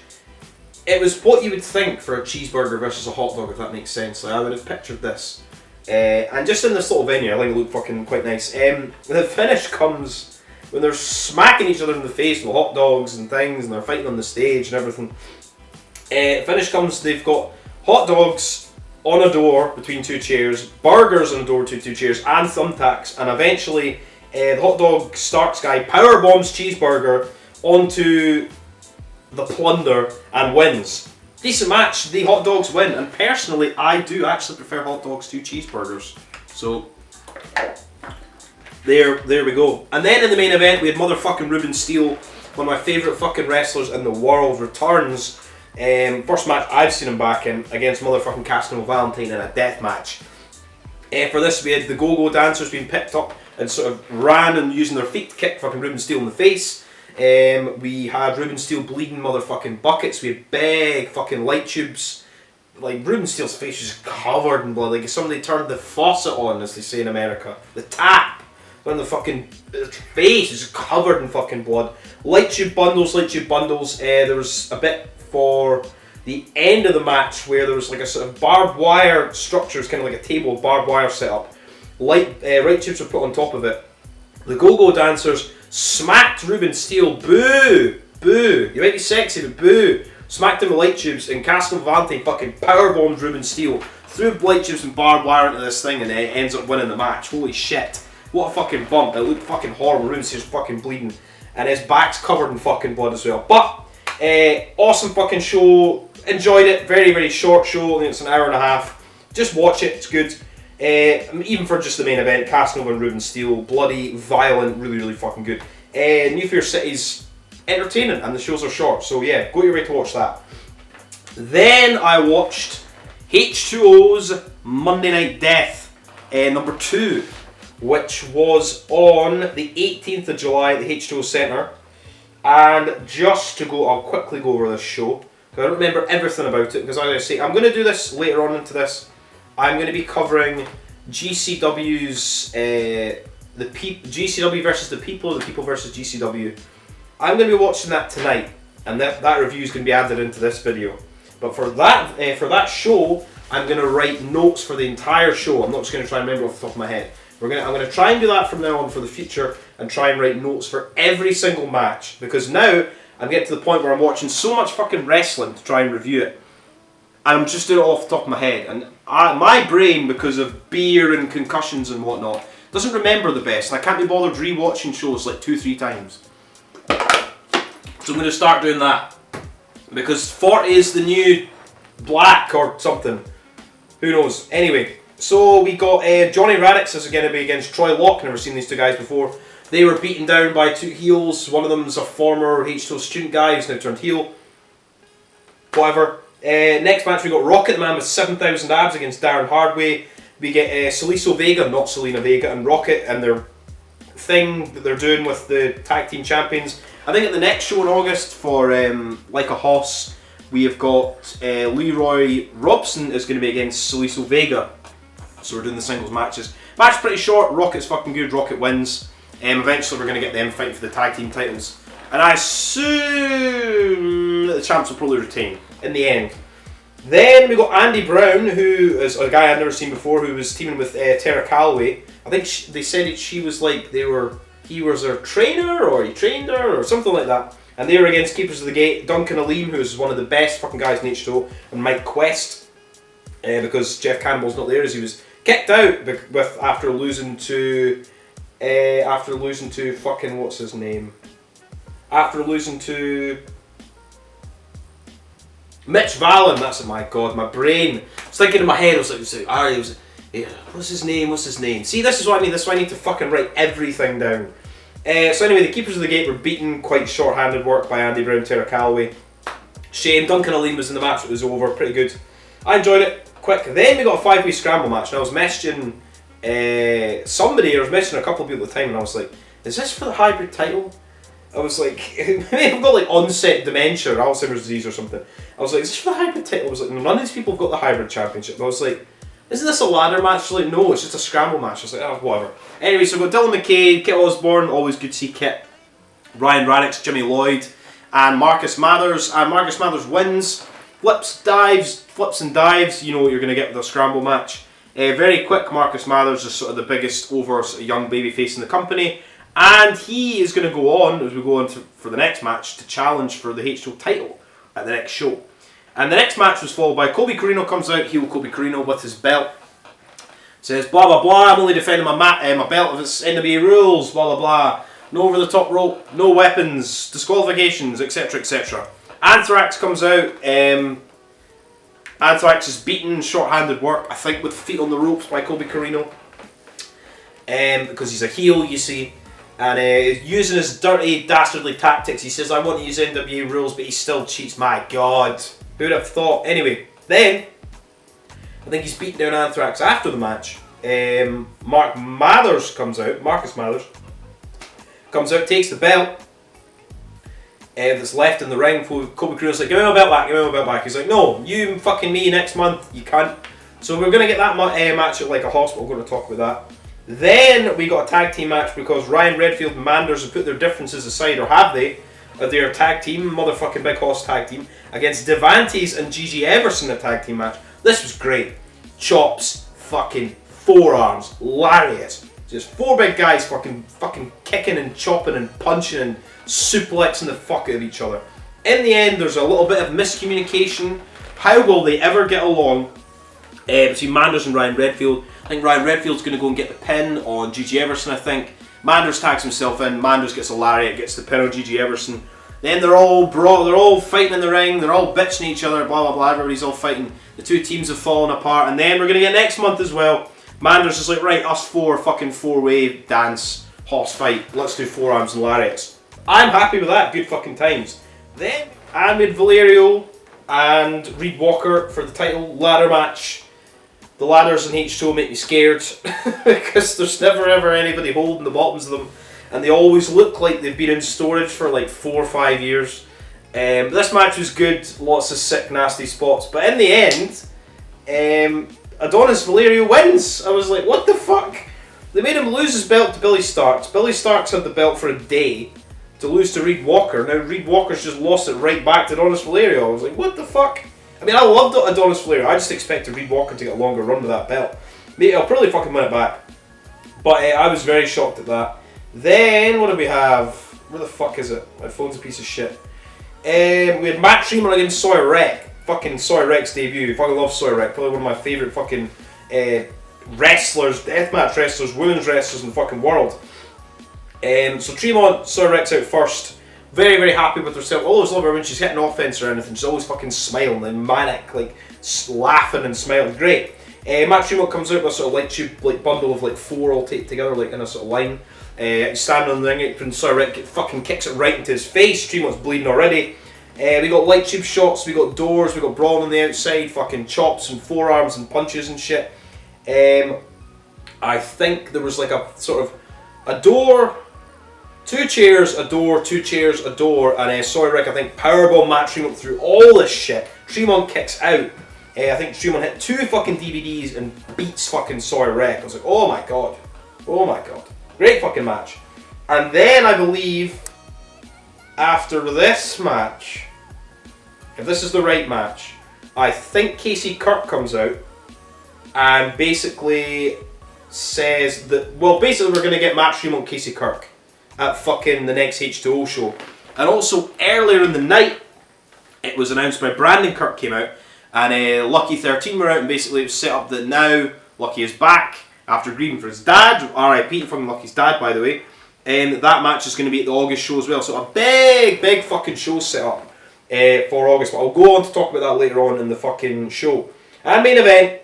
It was what you would think for a cheeseburger versus a hot dog, if that makes sense. Like, I would have pictured this. And just in this little venue, I think it looked fucking quite nice. The finish comes when they're smacking each other in the face with hot dogs and things, and they're fighting on the stage and everything. Finish comes, they've got hot dogs on a door between two chairs, burgers on a door between two chairs, and thumbtacks, and eventually the hot dog Starks guy power bombs cheeseburger onto the plunder and wins. Decent match, the hot dogs win, and personally I do actually prefer hot dogs to cheeseburgers. So there we go. And then in the main event we had motherfucking Ruben Steele, one of my favourite fucking wrestlers in the world, returns. First match I've seen him back in against motherfucking Casanova Valentine in a death match. For this we had the go-go dancers being picked up and sort of ran and using their feet to kick fucking Ruben Steele in the face. We had Ruben Steele bleeding motherfucking buckets. We had big fucking light tubes. Like, Ruben Steele's face was covered in blood. Like, if somebody turned the faucet on, as they say in America. The tap. On the fucking face is covered in fucking blood. Light tube bundles. There was a bit for the end of the match where there was like a sort of barbed wire structure. It's kind of like a table, barbed wire set up. Light tubes were put on top of it. The go-go dancers smacked Ruben Steele. Boo! Boo! You might be sexy, but boo! Smacked him with light tubes, and Casanova Valentine fucking powerbombed Ruben Steele. Threw light tubes and barbed wire into this thing and ends up winning the match. Holy shit. What a fucking bump. It looked fucking horrible. Ruben Steele's fucking bleeding. And his back's covered in fucking blood as well. But, awesome fucking show. Enjoyed it. Very, very short show. I think it's an hour and a half. Just watch it. It's good. Even for just the main event, Casanova and Ruben Steele, bloody, violent, really, really fucking good. New Fear City's entertaining, and the shows are short, so yeah, go your way to watch that. Then I watched H2O's Monday Night Death, number 2, which was on the 18th of July at the H2O Centre. And just to go, I'll quickly go over this show, because I don't remember everything about it, because as I say, I'm going to do this later on into this. I'm going to be covering GCW's GCW versus the People, or the People versus GCW. I'm going to be watching that tonight, and that review is going to be added into this video. But for that show, I'm going to write notes for the entire show. I'm not just going to try and remember off the top of my head. I'm going to try and do that from now on for the future, and try and write notes for every single match, because now I'm getting to the point where I'm watching so much fucking wrestling to try and review it. And I'm just doing it off the top of my head. And my brain, because of beer and concussions and whatnot, doesn't remember the best. And I can't be bothered rewatching shows like 2-3 times. So I'm going to start doing that. Because 40 is the new black or something. Who knows? Anyway, so we got Johnny Radix is going to be against Troy Locke. Never seen these two guys before. They were beaten down by two heels. One of them is a former H2O student guy who's now turned heel. Whatever. Next match we got Rocket the Man with 7,000 abs against Darren Hardway. We get Saliso Vega, not Selena Vega, and Rocket and their thing that they're doing with the tag team champions. I think at the next show in August for Like a Hoss, we have got Leroy Robson is going to be against Saliso Vega. So we're doing the singles matches. Match pretty short. Rocket's fucking good. Rocket wins. Eventually we're going to get them fighting for the tag team titles. And I assume that the champs will probably retain in the end. Then we got Andy Brown, who is a guy I've never seen before, who was teaming with Tara Calloway. I think they said she was like, he was her trainer, or he trained her, or something like that. And they were against Keepers of the Gate, Duncan Aleem, who is one of the best fucking guys in H2O, and Mike Quest, because Jeff Campbell's not there, as he was kicked out after losing to fucking, what's his name? After losing to Mitch Vallon. That's it. My God, my brain. I was thinking in my head. I was like, what's his name? See, this is what I mean. This is why I need to fucking write everything down. So anyway, the Keepers of the Gate were beaten, quite short-handed work by Andy Brown, Tara Calloway. Shame. Duncan Aleem was in the match. It was over. Pretty good. I enjoyed it. Quick. Then we got a 5-way scramble match, and I was messaging somebody. I was messaging a couple of people at the time, and I was like, "Is this for the hybrid title?" I was like, I've got like onset dementia or Alzheimer's disease or something. I was like, is this for the hybrid title? I was like, none of these people have got the hybrid championship. I was like, isn't this a ladder match? Like, no, it's just a scramble match. I was like, oh, whatever. Anyway, so we've got Dylan McKay, Kit Osborne, always good to see Kit, Ryan Radix, Jimmy Lloyd, and Marcus Mathers. And Marcus Mathers wins, flips and dives. You know what you're going to get with a scramble match. Very quick, Marcus Mathers is sort of the biggest over sort of young babyface in the company. And he is going to go on, as we go on for the next match, to challenge for the H2O title at the next show. And the next match was followed by Colby Corino comes out, heel Colby Corino with his belt. Says, blah, blah, blah, I'm only defending my belt if it's NWA rules, blah, blah, blah. No over the top rope, no weapons, disqualifications, etc., etc. Anthrax comes out. Anthrax is beaten, short-handed work, I think with feet on the ropes by Colby Corino. Because he's a heel, you see. And using his dirty, dastardly tactics, he says, I want to use NWA rules, but he still cheats. My God. Who'd have thought? Anyway, then, I think he's beaten down Anthrax after the match. Marcus Mathers comes out, takes the belt that's left in the ring. Colby Corino's like, give me my belt back, He's like, no, you fucking me next month, you can't. So we're going to get that match at like a hospital, we're going to talk about that. Then we got a tag team match because Ryan Redfield and Manders have put their differences aside, or have they? Their tag team, motherfucking Big Hoss tag team, against Devantes and Gigi Everson, a tag team match. This was great. Chops, fucking forearms, lariats. Just four big guys fucking kicking and chopping and punching and suplexing the fuck out of each other. In the end, there's a little bit of miscommunication. How will they ever get along between Manders and Ryan Redfield? I think Ryan Redfield's going to go and get the pin on Gigi Everson, I think. Manders tags himself in, Manders gets a lariat, gets the pin on Gigi Everson. Then they're all fighting in the ring, they're all bitching each other, blah blah blah, everybody's all fighting. The two teams have fallen apart, and then we're going to get next month as well. Manders is like, right, us four, fucking four-way dance, horse fight, let's do forearms and lariats. I'm happy with that, good fucking times. Then, Ahmed Valerio and Reed Walker for the title ladder match. The ladders in H2O make me scared because there's never ever anybody holding the bottoms of them, and they always look like they've been in storage for like 4 or 5 years. This match was good, lots of sick nasty spots, but in the end, Adonis Valerio wins. I was like, what the fuck? They made him lose his belt to Billy Starks. Billy Starks had the belt for a day to lose to Reed Walker. Now Reed Walker's just lost it right back to Adonis Valerio. I was like, what the fuck? I mean, I loved Adonis Valerio. I just expected Reed Walker to get a longer run with that belt. Maybe I'll probably fucking win it back. But I was very shocked at that. Then, what do we have? Where the fuck is it? My phone's a piece of shit. We had Matt Tremont against Sawyer Wreck. Fucking Sawyer Wreck's debut. Fucking love Sawyer Wreck. Probably one of my favourite fucking wrestlers, deathmatch wrestlers, women's wrestlers in the fucking world. So Tremont, Sawyer Wreck's out first. Very, very happy with herself. Always love her when she's hitting offense or anything. She's always fucking smiling and manic, like laughing and smiling. Great. Matt Tremont comes out with a sort of light tube, like bundle of like 4 all taped together, like in a sort of line. He's standing on the ring apron. Sawyer Wreck fucking kicks it right into his face. Tremont's bleeding already. We got light tube shots. We got doors. We got brawl on the outside. Fucking chops and forearms and punches and shit. I think there was like a sort of a door. 2 chairs, a door, 2 chairs, a door, and Sawyer Wreck, I think, powerbomb Matt Tremont through all this shit. Tremont kicks out. I think Tremont hit 2 fucking DVDs and beats fucking Sawyer Wreck. I was like, oh my god. Oh my god. Great fucking match. And then I believe, after this match, if this is the right match, I think Casey Kirk comes out and basically says that, well, basically we're going to get Matt Tremont, Casey Kirk at fucking the next H2O show. And also earlier in the night, it was announced by Brandon Kirk came out, and Lucky 13 were out, and basically it was set up that now Lucky is back after grieving for his dad. R.I.P. to fucking Lucky's dad, by the way. And that match is going to be at the August show as well. So a big fucking show set up for August. But I'll go on to talk about that later on in the fucking show. And main event,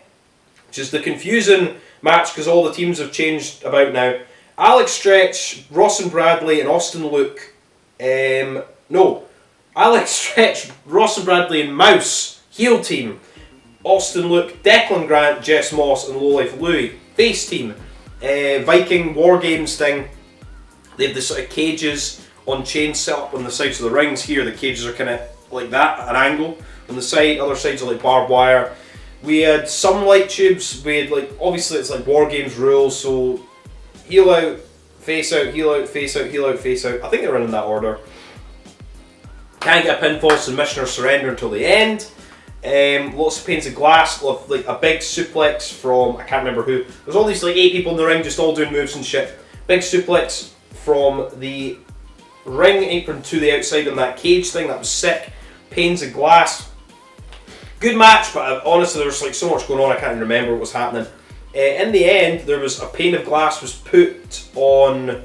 which is the confusing match because all the teams have changed about now. Alex Stretch, Ross and Bradley, and Austin Luke. Alex Stretch, Ross and Bradley, and Mouse, heel team. Austin Luke, Declan Grant, Jess Moss, and Lowlife Louie, face team. Viking War Games thing. They have the sort of cages on chains set up on the sides of the rings. Here the cages are kind of like that, at an angle. On the side, other sides are like barbed wire. We had some light tubes. We had like, obviously it's like War Games rules, so heel out, face out, heel out, face out, heel out, face out. I think they're in that order. Can't get a pinfall, submission or surrender until the end. Lots of panes of glass, like a big suplex from, I can't remember who. There's all these like 8 people in the ring just all doing moves and shit. Big suplex from the ring apron to the outside on that cage thing, that was sick. Panes of glass. Good match, but honestly there was like so much going on I can't even remember what was happening. In the end, there was a pane of glass was put on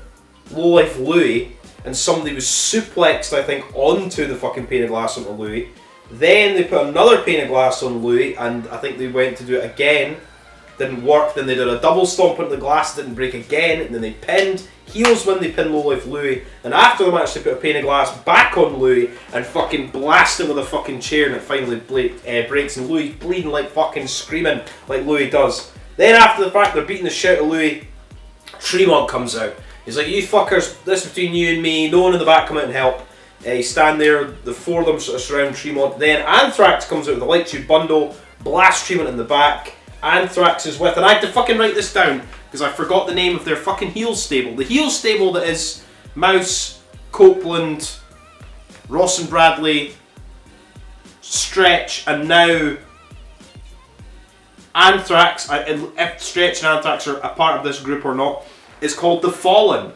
Lowlife Louie, and somebody was suplexed, I think, onto the fucking pane of glass onto Louie. Then they put another pane of glass on Louie, and I think they went to do it again. Didn't work. Then they did a double stomp into the glass, didn't break again, and then they pinned. Heels when they pinned Lowlife Louie, and after the match they put a pane of glass back on Louie and fucking blast him with a fucking chair, and it finally breaks, and Louie's bleeding like fucking screaming like Louie does. Then after the fact they're beating the shit out of Louie, Tremont comes out. He's like, you fuckers, this is between you and me, no one in the back come out and help. He's standing there, the 4 of them sort of surround Tremont. Then Anthrax comes out with a light tube bundle, blasts Tremont in the back. Anthrax is with, and I had to fucking write this down because I forgot the name of their fucking heel stable. The heel stable that is Mouse, Copeland, Ross and Bradley, Stretch, and now Anthrax. If Stretch and Anthrax are a part of this group or not, is called The Fallen.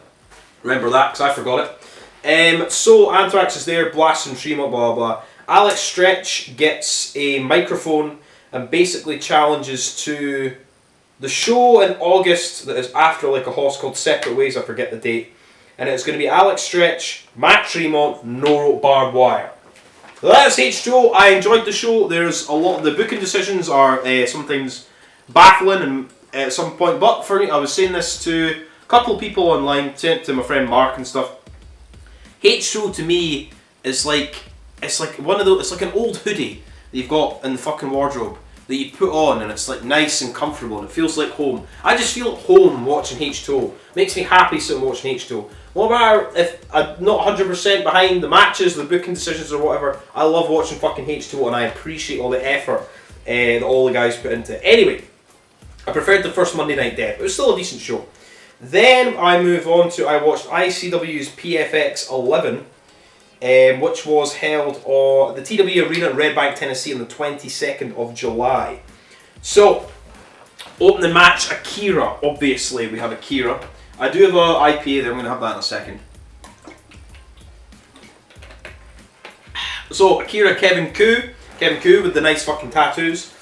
Remember that because I forgot it. So Anthrax is there, blasting Tremont, blah blah blah. Alex Stretch gets a microphone and basically challenges to the show in August that is after like a host called Separate Ways, I forget the date. And it's going to be Alex Stretch, Matt Tremont, no rope barbed wire. So that's H2O. I enjoyed the show. There's a lot of the booking decisions are sometimes baffling and at some point, but for me, I was saying this to a couple of people online, sent to my friend Mark and stuff. H2O to me is like, it's like one of those, it's like an old hoodie that you've got in the fucking wardrobe that you put on, and it's like nice and comfortable and it feels like home. I just feel at home watching H2O. Makes me happy sitting watching H2O. What about if I'm not 100% behind the matches, the booking decisions or whatever? I love watching fucking H2O and I appreciate all the effort that all the guys put into it. Anyway, I preferred the first Monday Night Death. It was still a decent show. Then I move on to, I watched ICW's PFX 11. Which was held on the TW Arena in Red Bank, Tennessee on the 22nd of July. So, opening match, Akira. Obviously, we have Akira. I do have an IPA there, I'm going to have that in a second. So, Akira Kevin Koo with the nice fucking tattoos.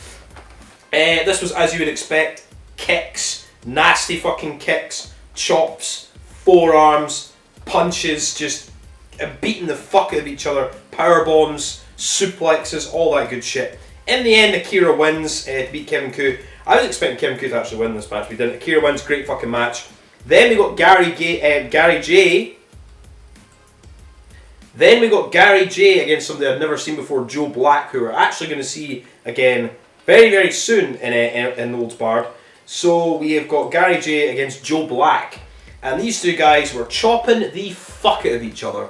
This was, as you would expect, kicks, nasty fucking kicks, chops, forearms, punches, just beating the fuck out of each other, power bombs, suplexes, all that good shit. In the end, Akira wins to beat Kevin Koo. I was expecting Kevin Koo to actually win this match, but he didn't. Akira wins, great fucking match. Then we got Gary J. Then we got Gary J against somebody I've never seen before, Joe Black, who we're actually going to see again very, very soon in Olds Bard. So we have got Gary J against Joe Black. And these two guys were chopping the fuck out of each other.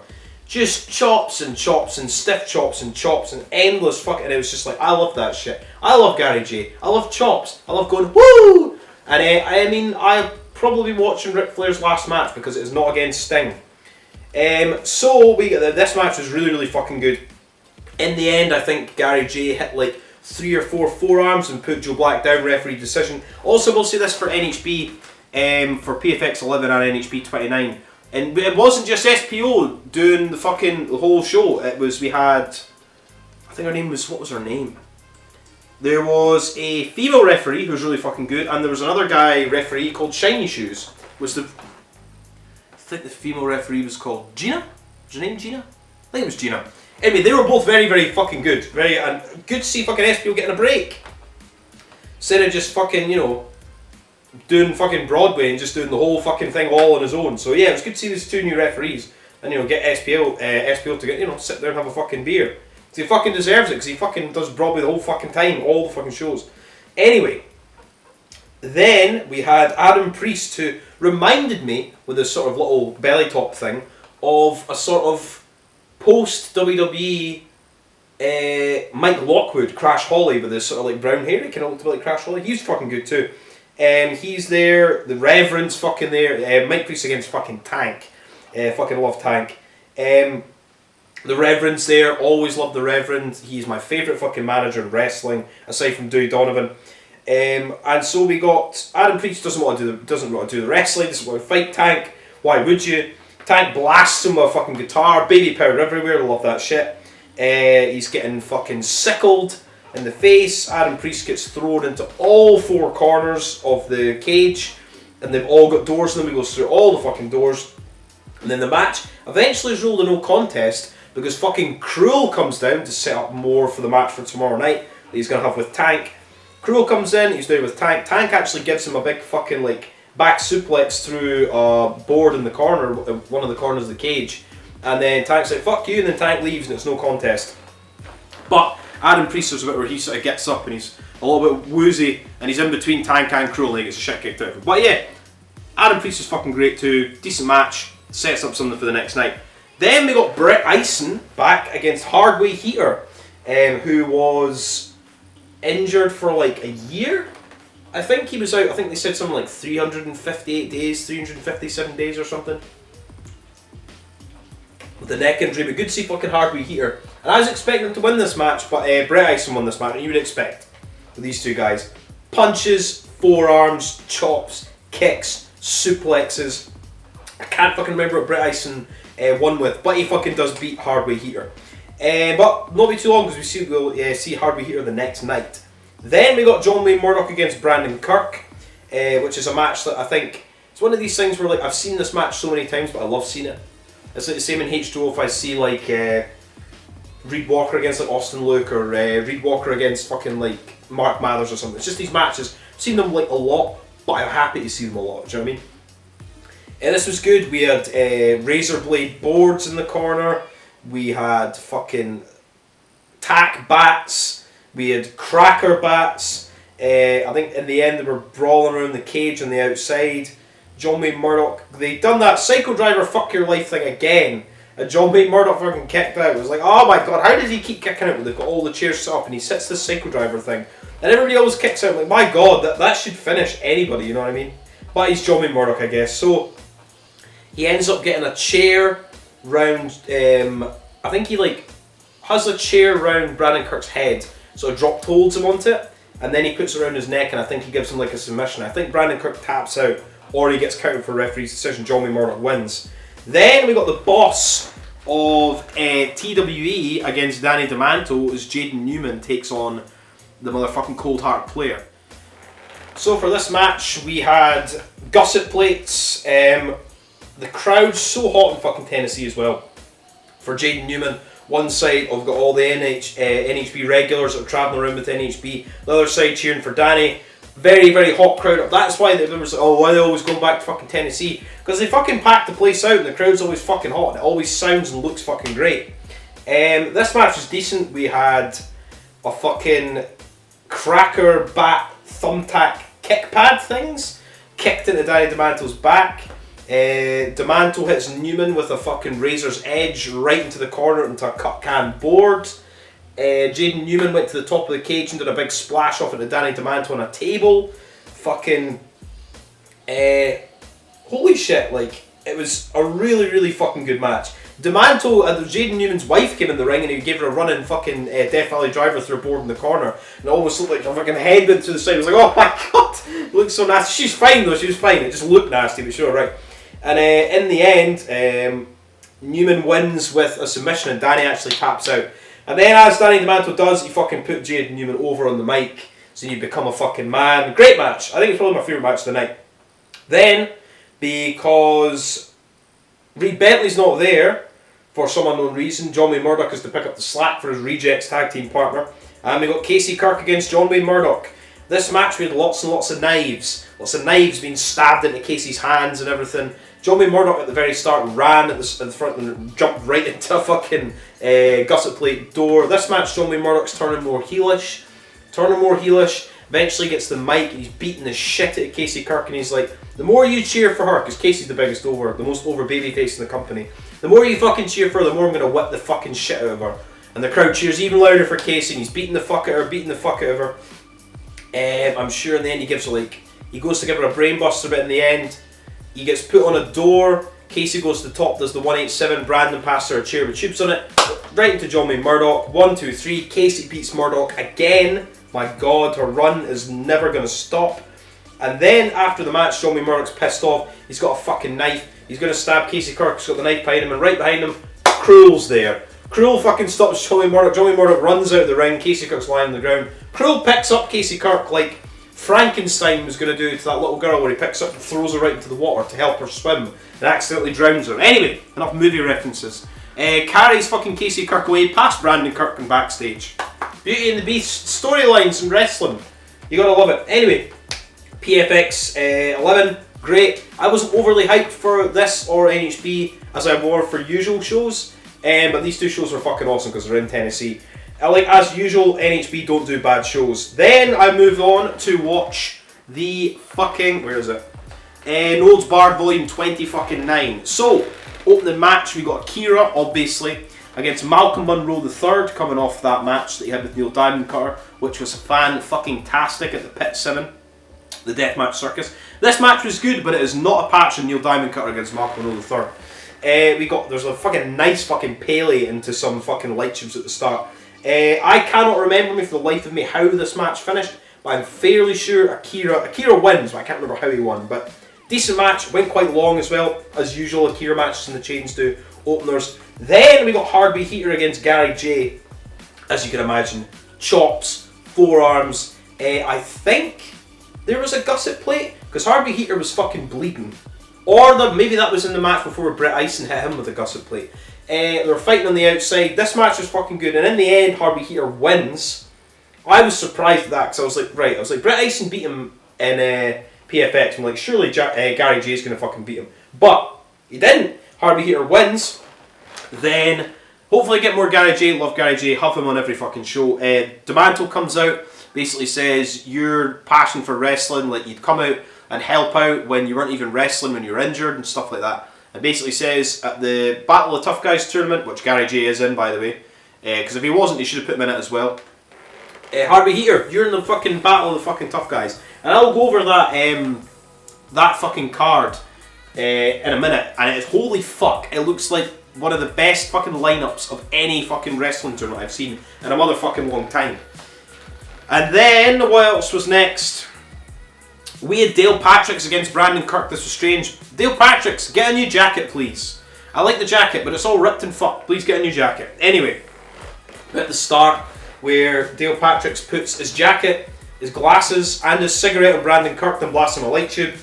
Just chops and chops and stiff chops and chops and endless fucking. And it was just like, I love that shit. I love Gary J. I love chops. I love going woo. And I mean, I'll probably be watching Ric Flair's last match because it is not against Sting. So this match was really, really fucking good. In the end, I think Gary J hit like 3 or 4 forearms and put Joe Black down. Referee decision. Also, we'll say this for NHB, for PFX 11 and NHB 29. And it wasn't just SPO doing the whole show. It was, we had, I think her name was, what was her name? There was a female referee who was really fucking good, and there was another guy referee called Shiny Shoes. I think the female referee was called Gina? Was her name Gina? I think it was Gina. Anyway, they were both very, very fucking good. And good to see fucking SPO getting a break. Instead of just fucking, you know, doing fucking Broadway and just doing the whole fucking thing all on his own. So yeah, it was good to see these 2 new referees and, you know, get SPO to get, you know, sit there and have a fucking beer. Because he fucking deserves it, because he fucking does Broadway the whole fucking time, all the fucking shows. Anyway, then we had Adam Priest, who reminded me, with this sort of little belly top thing, of a sort of post-WWE Mike Lockwood, Crash Holly, with this sort of like brown hair, he kind of looked a bit like Crash Holly. He's fucking good too. He's there. The Reverend's fucking there. Mike Priest against fucking Tank. Fucking love Tank. The Reverend's there. Always love the Reverend. He's my favourite fucking manager in wrestling, aside from Dewey Donovan. And so we got Adam Priest doesn't want to do the wrestling. Doesn't want to fight Tank. Why would you? Tank blasts him with a fucking guitar. Baby powder everywhere. I love that shit. He's getting fucking sickled in the face. Adam Priest gets thrown into all four corners of the cage, and they've all got doors in them. He goes through all the fucking doors, and then the match eventually is ruled a no contest because fucking Cruel comes down to set up more for the match for tomorrow night that he's gonna have with Tank. Cruel comes in, he's there with Tank. Tank actually gives him a big fucking like back suplex through a board in the corner, one of the corners of the cage. And then Tank's like, fuck you, and then Tank leaves and it's no contest. But Adam Priest is a bit where he sort of gets up and he's a little bit woozy and he's in between Tank and Cruel and he gets a shit kicked out of him. But yeah, Adam Priest is fucking great too. Decent match, sets up something for the next night. Then we got Brett Ison back against Hardway Heater, who was injured for like a year. I think he was out, I think they said something like 358 days, 357 days or something. With the neck injury, but good to see fucking Hardway Heater. And I was expecting him to win this match, but Brett Ison won this match, and you would expect with these two guys. Punches, forearms, chops, kicks, suplexes. I can't fucking remember what Brett Ison won with, but he fucking does beat Hardway Heater. But not be too long because we'll see Hardway Heater the next night. Then we got John Wayne Murdoch against Brandon Kirk, which is a match that I think it's one of these things where like I've seen this match so many times, but I love seeing it. It's like the same in H2O if I see like Reed Walker against like Austin Luke or Reed Walker against fucking like Mark Mathers or something. It's just these matches. I've seen them like a lot, but I'm happy to see them a lot. Do you know what I mean? And this was good. We had razor blade boards in the corner. We had fucking tack bats. We had cracker bats. I think in the end they were brawling around the cage on the outside. John Wayne Murdoch, they done that Psycho Driver fuck your life thing again. And John Wayne Murdoch fucking kicked out. It was like, oh my god, how does he keep kicking out when they've got all the chairs set up and he sits this Psycho Driver thing? And everybody always kicks out. Like, my god, that should finish anybody, you know what I mean? But he's John Wayne Murdoch, I guess. So he ends up getting a chair round, I think he like has a chair round Brandon Kirk's head. So Drop holds him onto it. And then he puts it around his neck and I think he gives him like a submission. I think Brandon Kirk taps out. Or he gets counted for referee's decision. John Wayne Murdoch wins. Then we got the boss of TWE against Danny DeManto as Jaden Newman takes on the motherfucking Cold Heart Player. So for this match we had gusset plates. The crowd's so hot in fucking Tennessee as well. For Jaden Newman, one side I've got all the NHB regulars that are travelling around with NHB. The other side cheering for Danny. Very, very hot crowd. That's why they was like, oh, why are they always going back to fucking Tennessee? Because they fucking pack the place out and the crowd's always fucking hot. And it always sounds and looks fucking great. This match was decent. We had a fucking cracker bat thumbtack kick pad things kicked into Danny DeManto's back. DeManto hits Newman with a fucking razor's edge right into the corner into a cut can board. Jaden Newman went to the top of the cage and did a big splash off into Danny DeManto on a table. Fucking holy shit, like it was a really, really fucking good match. DeManto, Jaden Newman's wife came in the ring and he gave her a running fucking Death Valley Driver through a board in the corner and it almost looked like a fucking head went to the side. I was like, oh my god, it looks so nasty. She's fine though, she was fine. It just looked nasty, but sure, right. And in the end, Newman wins with a submission and Danny actually taps out. And then as Danny DeManto does, he fucking put Jaden Newman over on the mic. So you become a fucking man. Great match. I think it's probably my favourite match of the night. Then, because Reed Bentley's not there, for some unknown reason, John Wayne Murdoch is to pick up the slack for his Rejects tag team partner. And we got Casey Kirk against John Wayne Murdoch. This match we had lots and lots of knives. Lots of knives being stabbed into Casey's hands and everything. John Wayne Murdoch at the very start ran at the front and jumped right into a fucking gusset plate door. This match, John Wayne Murdoch's turning more heelish. Eventually gets the mic and he's beating the shit out of Casey Kirk and he's like, the more you cheer for her, because Casey's the biggest over, the most over babyface in the company, the more you fucking cheer for her, the more I'm going to whip the fucking shit out of her. And the crowd cheers even louder for Casey, and he's beating the fuck out of her, I'm sure in the end he gives her like, he goes to give her a brainbuster, but in the end, he gets put on a door. Casey goes to the top, does the 187, Brandon passes her a chair with tubes on it, right into John Wayne Murdoch. 1, 2, 3, Casey beats Murdoch again. My god, her run is never going to stop. And then after the match, John Wayne Murdoch's pissed off, he's got a fucking knife, he's going to stab Casey Kirk, he's got the knife behind him, and right behind him, Cruel's there. Cruel fucking stops John Wayne Murdoch, John Wayne Murdoch runs out of the ring, Casey Kirk's lying on the ground. Cruel picks up Casey Kirk like Frankenstein was going to do to that little girl, where he picks up and throws her right into the water to help her swim and accidentally drowns her. Anyway, enough movie references. Carries fucking Casey Kirk away past Brandon Kirk and backstage. Beauty and the Beast storylines and wrestling. You gotta love it. Anyway, PFX 11, great. I wasn't overly hyped for this or NHB as I were for usual shows, but these two shows were fucking awesome because they're in Tennessee. Like, as usual, NHB don't do bad shows. Then I move on to watch the fucking, where is it? Nodes Barred Volume 20 So, opening match, we got Akira, obviously, against Malcolm Monroe III, coming off that match that he had with Neil Diamond Cutter, which was fan-fucking-tastic at the Pit 7, the Deathmatch Circus. This match was good, but it is not a patch in Neil Diamond Cutter against Malcolm Monroe III. There's a fucking nice fucking Pele into some fucking light tubes at the start. I cannot remember me for the life of me how this match finished, but I'm fairly sure Akira wins, but I can't remember how he won. But decent match, went quite long as well, as usual Akira matches in the chains do, openers. Then we got Hardby Heater against Gary J, as you can imagine. Chops, forearms, I think there was a gusset plate, because Hardby Heater was fucking bleeding. Or maybe that was in the match before Brett Ison hit him with a gusset plate. They were fighting on the outside. This match was fucking good, and in the end, Hardby Heater wins. I was surprised at that, because I was like, Brett Ison beat him in PFX. I'm like, surely Gary J is going to fucking beat him. But he didn't. Hardby Heater wins. Then, hopefully get more Gary J. Love Gary J. Have him on every fucking show. Demanto comes out, basically says, your passion for wrestling, like you'd come out and help out when you weren't even wrestling, when you were injured and stuff like that. And basically says, at the Battle of the Tough Guys tournament, which Gary J is in, by the way, because if he wasn't, he should have put him in it as well. Hardby Heater, you're in the fucking Battle of the fucking Tough Guys. And I'll go over that fucking card in a minute, and it's holy fuck, it looks like one of the best fucking lineups of any fucking wrestling tournament I've seen in a motherfucking long time. And then, what else was next? We had Dale Patricks against Brandon Kirk. This was strange. Dale Patricks, get a new jacket, please. I like the jacket, but it's all ripped and fucked. Please get a new jacket. Anyway, at the start, where Dale Patricks puts his jacket, his glasses, and his cigarette on Brandon Kirk, then blasts him a light tube.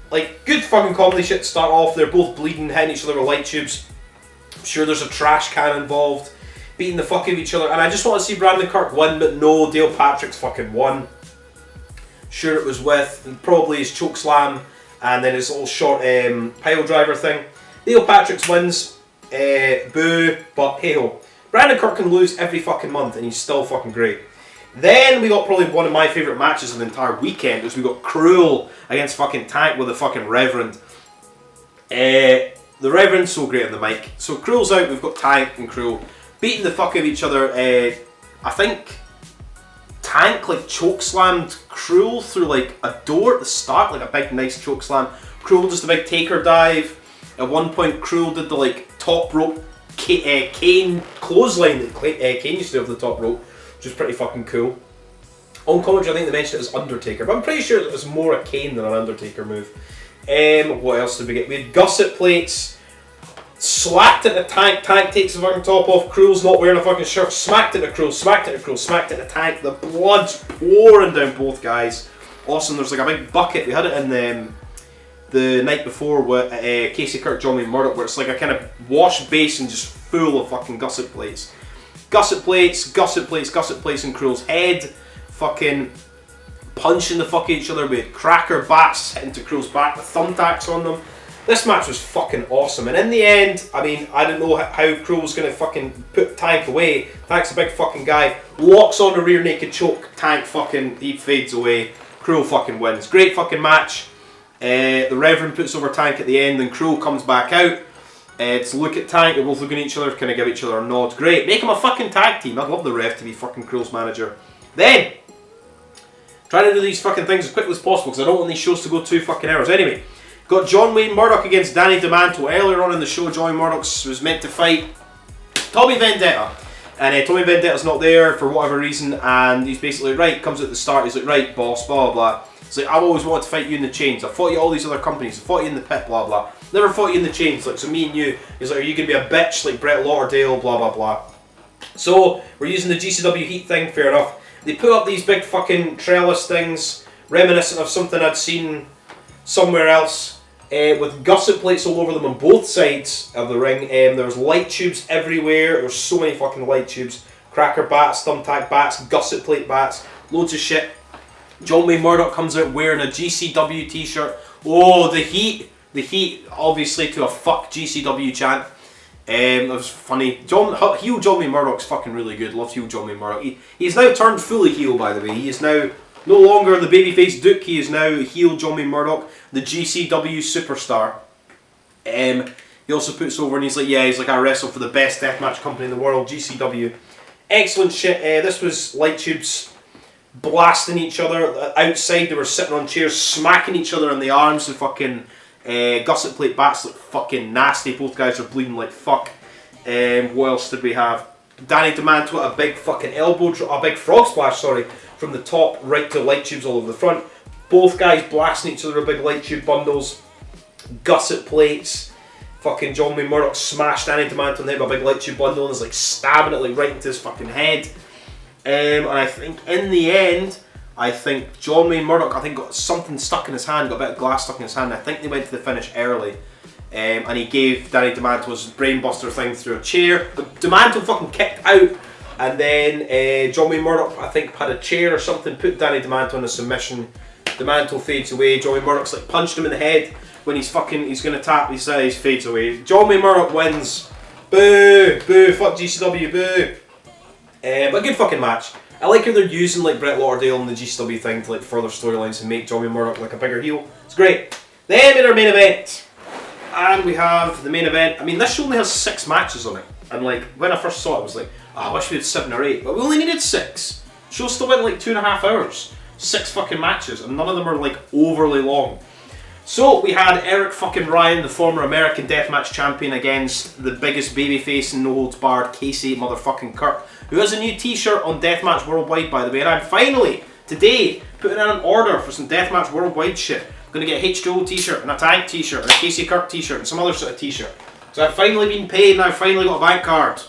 Like, good fucking comedy shit to start off. They're both bleeding, hitting each other with light tubes. I'm sure there's a trash can involved, beating the fuck out of each other. And I just want to see Brandon Kirk win, but no, Dale Patricks fucking won. Sure, it was with probably his choke slam and then his little short pile driver thing. Dale Patricks wins, boo, but hey ho. Brandon Kirk can lose every fucking month and he's still fucking great. Then we got probably one of my favourite matches of the entire weekend, is we got Cruel against fucking Tank with the fucking Reverend. The Reverend's so great on the mic. So Cruel's out, we've got Tank and Cruel beating the fuck out of each other. I think Tank like choke slammed Cruel through like a door at the start, like a big nice choke slam. Cruel does the big taker dive. At one point Cruel did the like top rope Kane clothesline that Kane used to do over the top rope, which was pretty fucking cool. On commentary I think they mentioned it as Undertaker, but I'm pretty sure it was more a Kane than an Undertaker move. What else did we get? We had gusset plates. Slapped at the Tank, Tank takes the fucking top off, Cruel's not wearing a fucking shirt, smacked at the Cruel, smacked at the Cruel, smacked at the Tank, the blood's pouring down both guys. Awesome, there's like a big bucket, we had it in the night before with Casey Kirk, John Wayne Murdoch, where it's like a kind of wash basin just full of fucking gusset plates. Gusset plates, gusset plates, gusset plates in Cruel's head, fucking punching the fuck at each other with cracker bats hitting to Cruel's back with thumbtacks on them. This match was fucking awesome, and in the end, I mean, I didn't know how Cruel was going to fucking put Tank away. Tank's a big fucking guy, locks on the rear naked choke, Tank fucking, he fades away, Cruel fucking wins. Great fucking match. The Reverend puts over Tank at the end, then Cruel comes back out, to look at tag, they're both looking at each other, kind of give each other a nod. Great, make them a fucking tag team. I'd love the ref to be fucking Krill's manager. Then, trying to do these fucking things as quickly as possible because I don't want these shows to go 2 fucking hours. Anyway, got John Wayne Murdoch against Danny DeManto. Earlier on in the show, Johnny Murdoch was meant to fight Tommy Vendetta. And Tommy Vendetta's not there for whatever reason, and he's basically, right, comes at the start, he's like, right, boss, blah, blah, blah. He's like, I've always wanted to fight you in the chains. I fought you at all these other companies. I fought you in the pit, blah, blah. Never fought you in the chains, like, so me and you. He's like, are you going to be a bitch like Brett Lauderdale, blah, blah, blah. So, we're using the GCW heat thing, fair enough. They put up these big fucking trellis things, reminiscent of something I'd seen somewhere else. With gusset plates all over them on both sides of the ring. There was light tubes everywhere. There were so many fucking light tubes. Cracker bats, thumbtack bats, gusset plate bats, loads of shit. John Wayne Murdoch comes out wearing a GCW t-shirt. Oh, the heat, obviously to a fuck GCW chant. That was funny. Heel John Wayne Murdoch's fucking really good. Love heel John Wayne Murdoch. He's now turned fully heel, by the way. He is now no longer the babyface Duke. He is now heel John Wayne Murdoch, the GCW superstar. He also puts over and he's like, yeah, he's like, I wrestle for the best deathmatch company in the world, GCW. Excellent shit. This was light tubes blasting each other. Outside they were sitting on chairs, smacking each other in the arms. The fucking gusset plate bats look fucking nasty. Both guys are bleeding like fuck. What else did we have? Danny DeManto a big fucking a big frog splash, sorry, from the top right to light tubes all over the front. Both guys blasting each other with big light tube bundles, gusset plates. Fucking John Wayne Murdoch smashed Danny DeManto in the head with a big light tube bundle and is like stabbing it like right into his fucking head. And I think in the end, John Wayne Murdoch got something stuck in his hand, got a bit of glass stuck in his hand. I think they went to the finish early. And he gave Danny DeManto's brainbuster thing through a chair. But DeManto fucking kicked out. And then John Wayne Murdoch, I think, had a chair or something, put Danny DeManto in a submission. DeManto fades away. John Wayne Murdoch's like punched him in the head when he's gonna tap. He fades away. John Wayne Murdoch wins. Boo, boo, fuck GCW, boo. But a good fucking match. I like how they're using like Brett Lauderdale and the GCW thing to like further storylines and make John Wayne Murdoch like a bigger heel. It's great. Then in our main event, and we have the main event. I mean, this show only has 6 matches on it, and like when I first saw it, I was like, oh, I wish we had 7 or 8, but we only needed 6. The show still went like 2.5 hours. 6 fucking matches, and none of them are like overly long. So we had Eric fucking Ryan, the former American Deathmatch champion, against the biggest babyface in No Holds Barred, Casey motherfucking Kirk, who has a new t-shirt on Deathmatch Worldwide, by the way, and I'm finally, today, putting in an order for some Deathmatch Worldwide shit. I'm going to get a H2O t-shirt, and a Tank t-shirt, and a Casey Kirk t-shirt, and some other sort of t-shirt. So I've finally been paid, and I've finally got a bank card.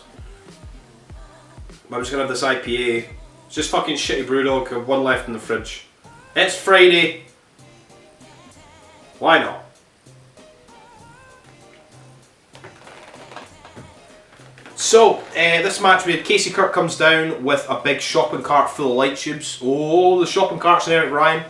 I'm just going to have this IPA. It's just fucking shitty Brewdog, I've one left in the fridge. It's Friday. Why not? So, this match we had Casey Kirk comes down with a big shopping cart full of light tubes. Oh, the shopping cart's in Eric Ryan.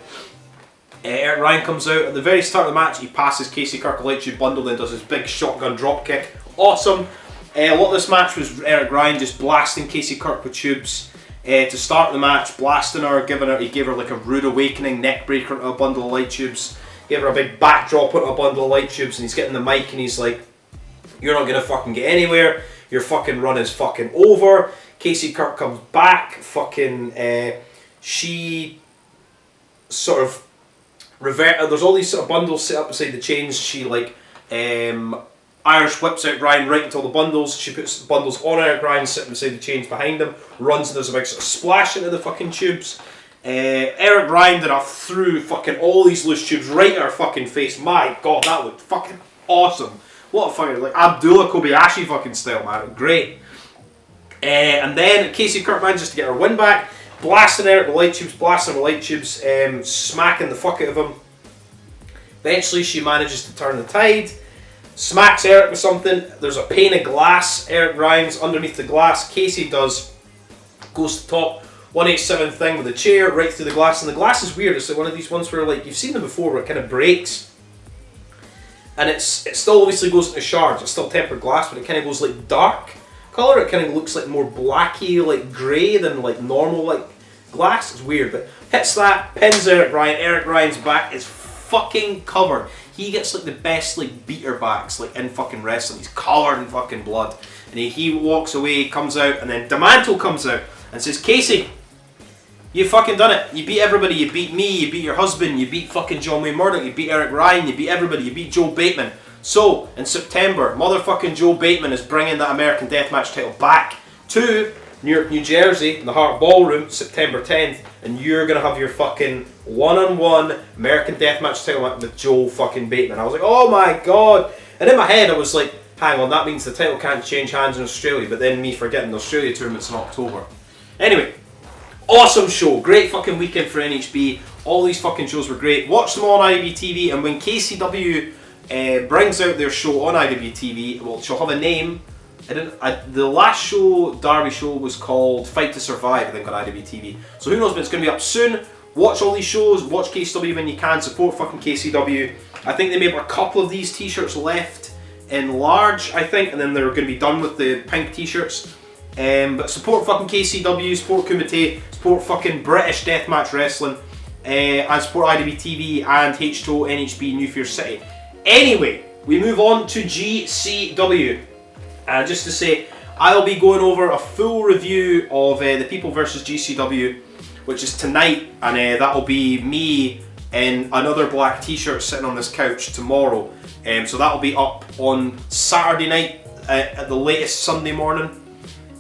Eric Ryan comes out at the very start of the match. He passes Casey Kirk a light tube bundle, then does his big shotgun drop kick. Awesome. A lot of this match was Eric Ryan just blasting Casey Kirk with tubes. To start the match, blasting her, he gave her like a rude awakening neck breaker into a bundle of light tubes. Gave her a big backdrop into a bundle of light tubes, and he's getting the mic and he's like, you're not gonna fucking get anywhere. Your fucking run is fucking over. Casey Kirk comes back. Fucking, she sort of there's all these sort of bundles set up beside the chains. She like Irish whips out Ryan right until the bundles. She puts the bundles on Eric Ryan, sitting beside the chains behind him. Runs and there's a big sort of splash into the fucking tubes. Eric Ryan did threw fucking all these loose tubes right in her fucking face. My god, that looked fucking awesome. What a fucking, like, Abdullah Kobayashi fucking style, man. Great. And then Casey Kirk manages to get her win back. Blasting Eric with light tubes, smacking the fuck out of him. Eventually she manages to turn the tide. Smacks Eric with something. There's a pane of glass. Eric Ryan's underneath the glass. Casey goes to the top. 187 thing with a chair right through the glass. And the glass is weird. It's like one of these ones where, like, you've seen them before where it kind of breaks. And it still obviously goes into shards. It's still tempered glass, but it kind of goes like dark colour. It kind of looks like more blacky, like grey than like normal like glass. It's weird, but hits that, pins Eric Ryan. Eric Ryan's back is fucking covered. he gets like the best like beater backs like in fucking wrestling. He's covered in fucking blood, and he walks away, comes out, and then Demanto comes out and says, Casey, you fucking done it. You beat everybody. You beat me. You beat your husband. You beat fucking John Wayne Murdoch. You beat Eric Ryan. You beat everybody. You beat Joe Bateman. So, in September, motherfucking Joe Bateman is bringing that American Deathmatch title back to New York, New Jersey, in the Hart Ballroom, September 10th, and you're going to have your fucking one-on-one American Deathmatch title with Joe fucking Bateman. I was like, oh my god. And in my head, I was like, hang on, that means the title can't change hands in Australia, but then me forgetting the Australia tournament's in October. Anyway. Awesome show, great fucking weekend for NHB. All these fucking shows were great. Watch them on IWTV, and when KCW brings out their show on IWTV, well, she'll have a name. The last show, Derby show, was called Fight to Survive, I think, on IWTV. So who knows, but it's going to be up soon. Watch all these shows, watch KCW when you can, support fucking KCW. I think they may have a couple of these t-shirts left in large, I think, and then they're going to be done with the pink t-shirts. But support fucking KCW, support Kumite, support fucking British Deathmatch Wrestling, and support IWTV and H2O NHB New Fear City. Anyway, we move on to GCW. And just to say, I'll be going over a full review of the People vs GCW, which is tonight, and that will be me in another black t-shirt sitting on this couch tomorrow. So that will be up on Saturday night at the latest Sunday morning.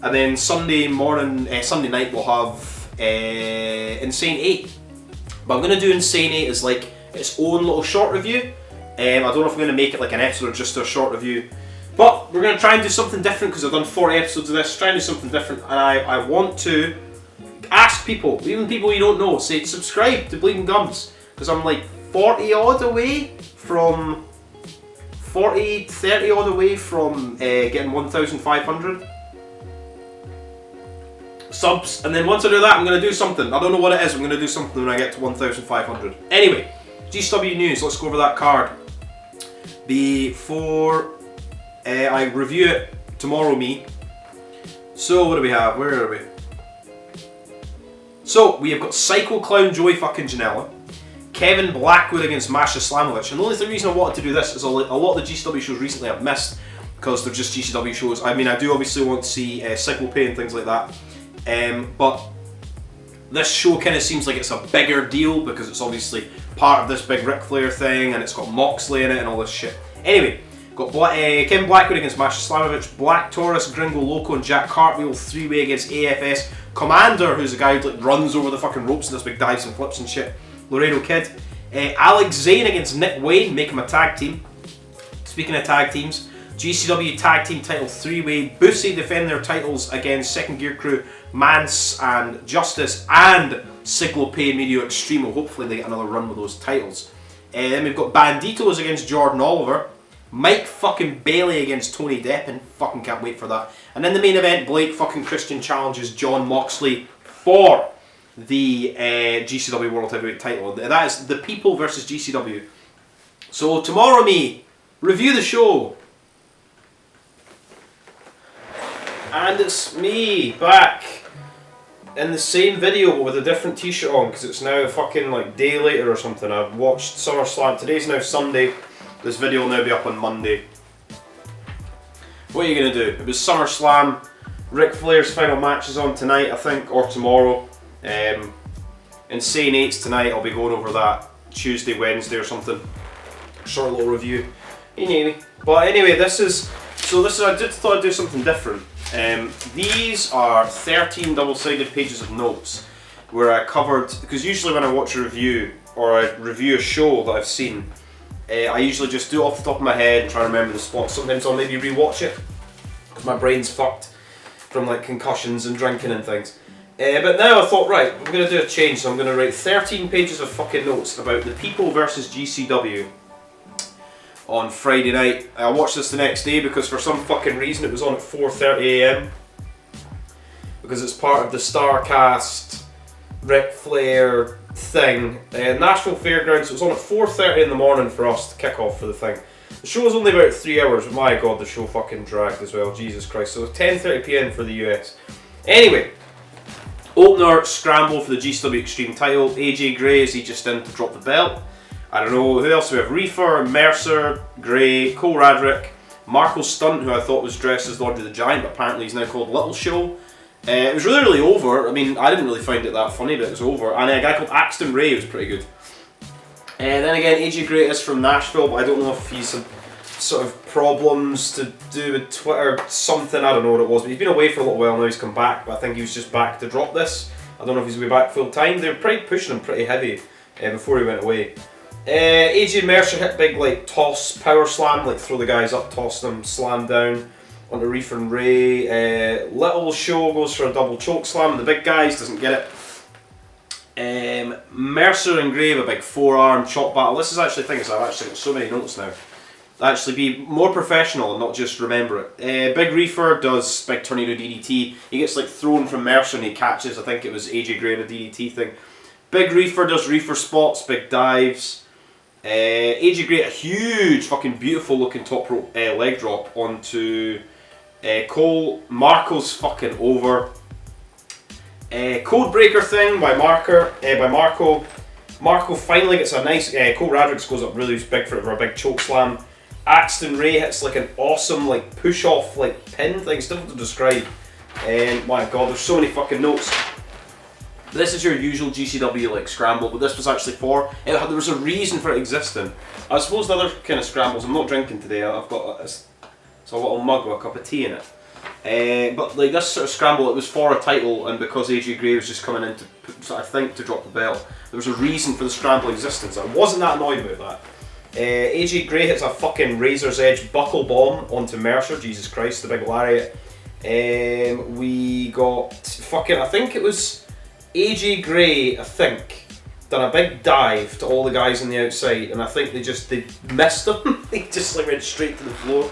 And then Sunday night we'll have Insane 8. But I'm going to do Insane 8 as like its own little short review. I don't know if I'm going to make it like an episode or just a short review. But we're going to try and do something different because I've done 40 episodes of this. Try and do something different. And I want to ask people, even people you don't know, say subscribe to Bleeding Gums. Because I'm like 30 odd away from getting 1,500. Subs, and then once I do that, I'm going to do something. I don't know what it is. I'm going to do something when I get to 1,500. Anyway, GCW news. Let's go over that card before I review it tomorrow. Me. So what do we have? Where are we? So we have got Psycho Clown Joey fucking Janela, Kevin Blackwood against Masha Slamovich. And the only reason I wanted to do this is a lot of the GCW shows recently I've missed because they're just GCW shows. I mean, I do obviously want to see Cyclopay and things like that. But this show kind of seems like it's a bigger deal because it's obviously part of this big Ric Flair thing, and it's got Moxley in it and all this shit. Anyway, got Kevin Blackwood against Masha Slamovich, Black Taurus, Gringo Loco, and Jack Cartwheel 3-way against AFS Commander, who's a guy who like runs over the fucking ropes and does big dives and flips and shit. Laredo Kid, Alex Zane against Nick Wayne, make him a tag team. Speaking of tag teams, GCW Tag Team Title 3-way, Bussy defend their titles against Second Gear Crew, Mance and Justice, and Cyclopay Medio Extreme. Well, hopefully they get another run with those titles. Then we've got Banditos against Jordan Oliver, Mike fucking Bailey against Tony Deppen, fucking can't wait for that. And in the main event, Blake fucking Christian challenges John Moxley for the GCW World Heavyweight title. That is the People versus GCW. So tomorrow, me, review the show. And it's me, back in the same video but with a different t-shirt on because it's now a fucking like day later or something. I've watched SummerSlam. Today's now Sunday. This video will now be up on Monday. What are you going to do? It was SummerSlam. Ric Flair's final match is on tonight, I think, or tomorrow. Insane 8's tonight. I'll be going over that Tuesday, Wednesday or something. Short little review. But anyway, I just thought I'd do something different. These are 13 double-sided pages of notes where I covered, because usually when I watch a review or I review a show that I've seen, I usually just do it off the top of my head and try to remember the spots. Sometimes I'll maybe rewatch it because my brain's fucked from like concussions and drinking and things. But now I thought, right, I'm going to do a change, so I'm going to write 13 pages of fucking notes about the People versus GCW on Friday night. I watched this the next day because for some fucking reason it was on at 4:30 AM because it's part of the Starcast Ric Flair thing. Nashville Fairgrounds, it was on at 4:30 in the morning for us to kick off for the thing. The show was only about 3 hours, but my god, the show fucking dragged as well, Jesus Christ. So 10:30 PM for the US. Anyway, opener scramble for the GCW Extreme title. AJ Gray, is he just in to drop the belt? I don't know, who else do we have? Reefer, Mercer, Gray, Cole Radrick, Marco Stunt, who I thought was dressed as Lord of the Giant, but apparently he's now called Little Show. It was really over. I mean, I didn't really find it that funny, but it was over. And a guy called Axton Ray was pretty good. Then again, AJ Gray is from Nashville, but I don't know if he's had sort of problems to do with Twitter, something, I don't know what it was. But he's been away for a little while now, he's come back, but I think he was just back to drop this. I don't know if he's going to be back full time. They were pretty pushing him pretty heavy before he went away. AJ Mercer hit big like toss, power slam, like throw the guys up, toss them, slam down onto Reefer and Ray. Little Show goes for a double choke slam. The big guys doesn't get it. Mercer and Gray have a big forearm chop battle. This is actually things I've actually got so many notes now. Actually be more professional and not just remember it. Big Reefer does big tornado DDT. He gets like thrown from Mercer and he catches. I think it was AJ Gray in a DDT thing. Big Reefer does Reefer spots, big dives. AJ Gray, a huge fucking beautiful looking top rope leg drop onto Cole. Marco's fucking over. Code breaker thing by Marco. Marco finally gets a nice. Cole Radrick goes up really big for a big choke slam. Axton Ray hits like an awesome like push off like pin thing. It's difficult to describe. My god, there's so many fucking notes. This is your usual GCW like scramble, but this was actually there was a reason for it existing. I suppose the other kind of scrambles, I'm not drinking today, I've got it's a little mug with a cup of tea in it. But like this sort of scramble, it was for a title, and because AJ Gray was just coming in to drop the belt, there was a reason for the scramble existence. I wasn't that annoyed about that. AJ Gray hits a fucking razor's edge buckle bomb onto Mercer, Jesus Christ, the big lariat. We got fucking, I think it was AJ Gray, I think, done a big dive to all the guys on the outside, and I think they missed him. They just like went straight to the floor.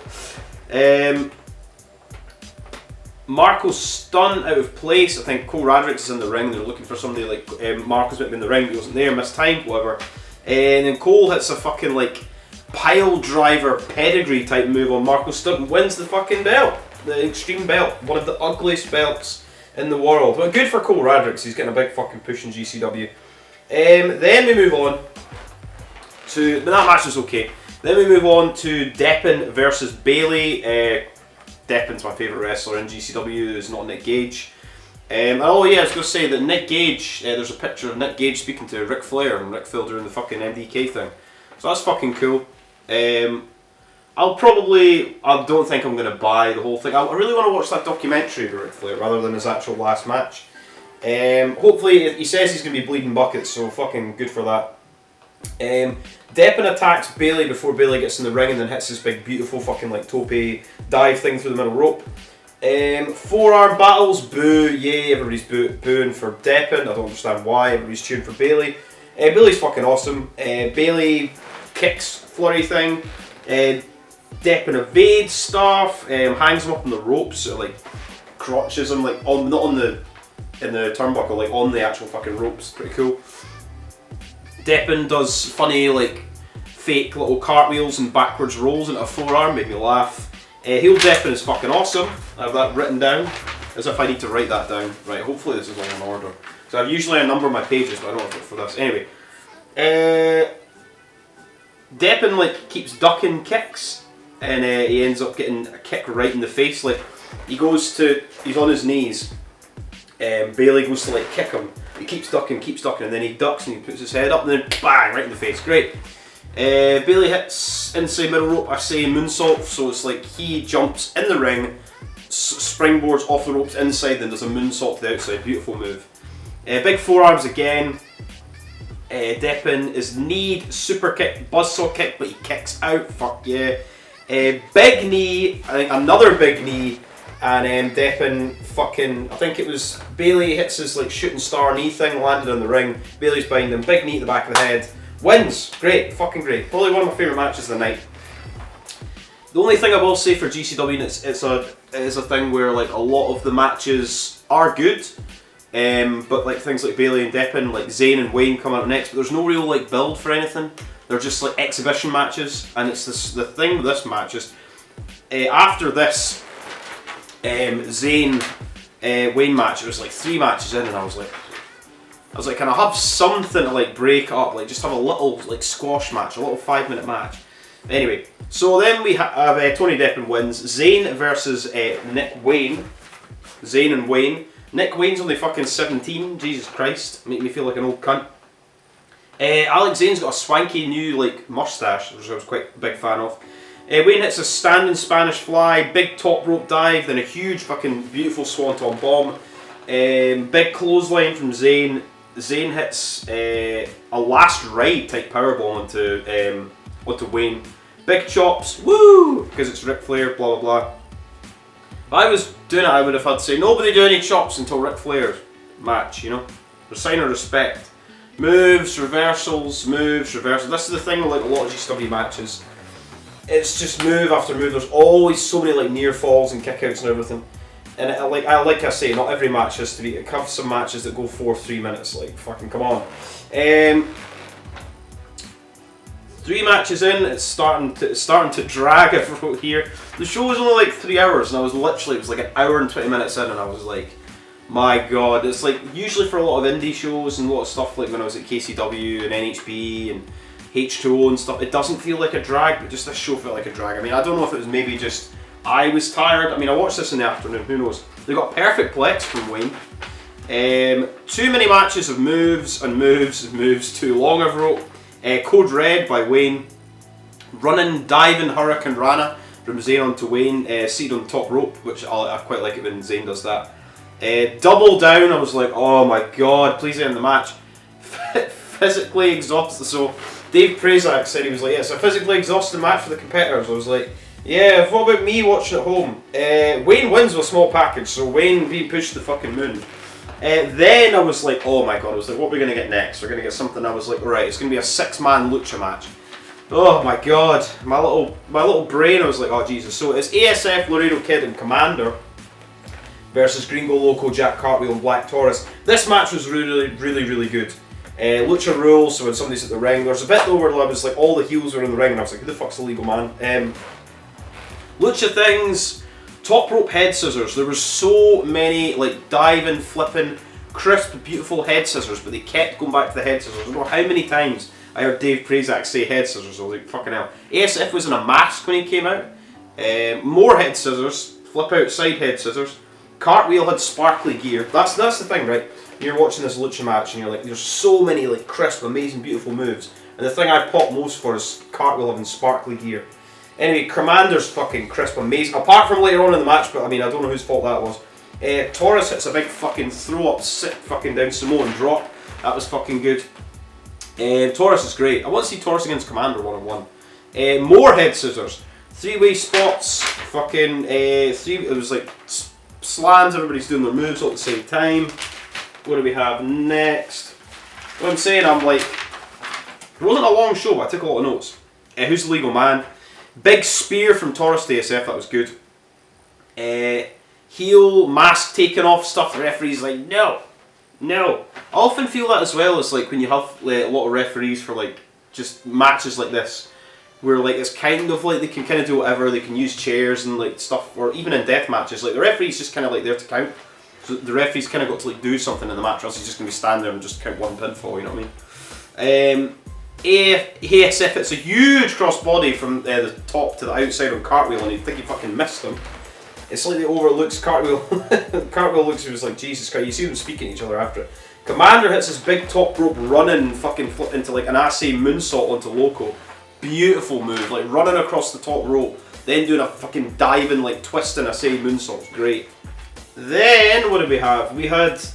Marco's stunned out of place. I think Cole Radrick is in the ring. They're looking for somebody like Marco's might be in the ring, but he wasn't there, missed time, whatever. And then Cole hits a fucking like pile driver pedigree type move on Marco Stunt and wins the fucking belt, the Extreme belt, one of the ugliest belts in the world. But good for Cole Radrick, because he's getting a big fucking push in GCW. Then we move on to, but that match was okay. Then we move on to Deppen versus Bailey. Deppen's my favourite wrestler in GCW, is not Nick Gage. And oh yeah, I was going to say that Nick Gage, there's a picture of Nick Gage speaking to Ric Flair and Ric Flair doing the fucking MDK thing. So that's fucking cool. I don't think I'm going to buy the whole thing. I really want to watch that documentary about Ric Flair rather than his actual last match. Hopefully, he says he's going to be bleeding buckets, so fucking good for that. Deppen attacks Bailey before Bailey gets in the ring and then hits his big beautiful fucking like tope dive thing through the middle rope. Forearm battles, boo, yay, everybody's booing for Deppen. I don't understand why, everybody's cheering for Bailey. Bailey's fucking awesome. Bailey kicks flurry thing. Deppen evades stuff, hangs him up on the ropes, sort of like crotches him, like not in the turnbuckle, like on the actual fucking ropes. Pretty cool. Deppen does funny like fake little cartwheels and backwards rolls into a forearm, made me laugh. Heel Deppen is fucking awesome. I have that written down, as if I need to write that down. Right, hopefully this is all in order. So I've usually a number of my pages, but I don't have it for this. Anyway, Deppen like keeps ducking kicks, and he ends up getting a kick right in the face. Like he's on his knees. Bailey goes to like kick him. He keeps ducking, and then he ducks and he puts his head up, and then bang, right in the face. Great. Bailey hits inside middle rope, I say moonsault, so it's like he jumps in the ring, springboards off the ropes inside, then does a moonsault to the outside. Beautiful move. Big forearms again. Deppen is kneed, super kick, buzzsaw kick, but he kicks out. Fuck yeah. Big knee, I think another big knee, and Deppen fucking, I think it was Bailey hits his like shooting star knee thing, landed on the ring. Bailey's behind him, big knee to the back of the head. Wins! Great, fucking great. Probably one of my favourite matches of the night. The only thing I will say for GCW, and it's a thing where like a lot of the matches are good, but like things like Bailey and Deppen, like Zayn and Wayne come out next, but there's no real like build for anything. They're just like exhibition matches, and it's the thing with this match is after this Zayn Wayne match, it was like 3 matches in, and I was like, I was like, can I have something to like break up, like just have a little like squash match, a little 5-minute match. Anyway, so then we have Tony Deppen wins. Zayn versus Nick Wayne. Zayn and Wayne. Nick Wayne's only fucking 17. Jesus Christ, make me feel like an old cunt. Alex Zayn's got a swanky new like mustache, which I was quite a big fan of. Wayne hits a standing Spanish fly, big top rope dive, then a huge fucking beautiful swanton bomb. Big clothesline from Zayn. Zayn hits a last ride type powerbomb onto Wayne. Big chops, woo! Because it's Ric Flair, blah blah blah. If I was doing it, I would have had to say, nobody do any chops until Ric Flair's match, you know? For sign of respect. Moves, reversals, moves, reversals. This is the thing with like a lot of GCW matches. It's just move after move. There's always so many like near falls and kickouts and everything. And like I say, not every match has to be. I have some matches that go 4 or 3 minutes. Like fucking come on. 3 matches in, it's starting to drag everyone here. The show was only like 3 hours, and I was literally, it was like an hour and 20 minutes in, and I was like, my god. It's like usually for a lot of indie shows and a lot of stuff, like when I was at KCW and NHB and H2O and stuff, it doesn't feel like a drag, but just this show felt like a drag. I mean, I don't know if it was maybe just I was tired. I mean, I watched this in the afternoon, who knows. They got perfect plex from Wayne. Too many matches of moves and moves and moves, too long of rope. Code Red by Wayne. Running, diving Hurricane Rana from Zayn onto Wayne. Seed on top rope, which I quite like it when Zayn does that. Double down, I was like, oh my god, please end the match. Physically exhausted. So Dave Prazak said, he was like, yeah, it's a physically exhausting match for the competitors. I was like, yeah, what about me watching at home? Wayne wins with a small package, so Wayne being pushed to the fucking moon. Then I was like, oh my god, I was like, what are we going to get next? We're going to get something. I was like, alright, it's going to be a 6-man lucha match. Oh my god, my little brain, I was like, oh Jesus. So it's ASF, Laredo Kid and Commander versus Gringo Loco, Jack Cartwheel and Black Taurus. This match was really good. Lucha rules, so when somebody's at the ring, there's a bit though where I was like, all the heels were in the ring and I was like, who the fuck's the legal man? Lucha things, top rope head scissors. There was so many like diving, flipping, crisp, beautiful head scissors, but they kept going back to the head scissors. I don't know how many times I heard Dave Prazak say head scissors. I was like, fucking hell. ASF was in a mask when he came out. More head scissors, flip out side head scissors. Cartwheel had sparkly gear. That's the thing, right? You're watching this lucha match and you're like, there's so many like crisp, amazing, beautiful moves. And the thing I pop most for is Cartwheel having sparkly gear. Anyway, Commander's fucking crisp, amazing. Apart from later on in the match, but I mean, I don't know whose fault that was. Taurus hits a big fucking throw up, sit fucking down Samoan drop. That was fucking good. Taurus is great. I want to see Taurus against Commander 1-on-1. More head scissors. 3-way spots. Fucking it was like slams. Everybody's doing their moves all at the same time. What do we have next? What I'm saying, I'm like, it wasn't a long show, but I took a lot of notes. Who's the legal man? Big spear from Taurus to ASF, that was good. Heel, mask taken off stuff, the referee's like, no. I often feel that as well, as like when you have a lot of referees for like just matches like this, where like it's kind of like they can kind of do whatever, they can use chairs and like stuff, or even in death matches, like the referee's just kind of like there to count. So the referee's kind of got to like do something in the match, or else he's just going to be standing there and just count one pinfall, you know what I mean? ASF, it's a huge crossbody from the top to the outside on Cartwheel, and you think he fucking missed him. It's like he overlooks Cartwheel. Cartwheel looks, he was like, Jesus Christ, you see them speaking to each other after it. Commander hits his big top rope running fucking flip into like an assay moonsault onto Loco. Beautiful move, like running across the top rope, then doing a fucking diving, like twisting assay moonsault. Great. Then, what did we have?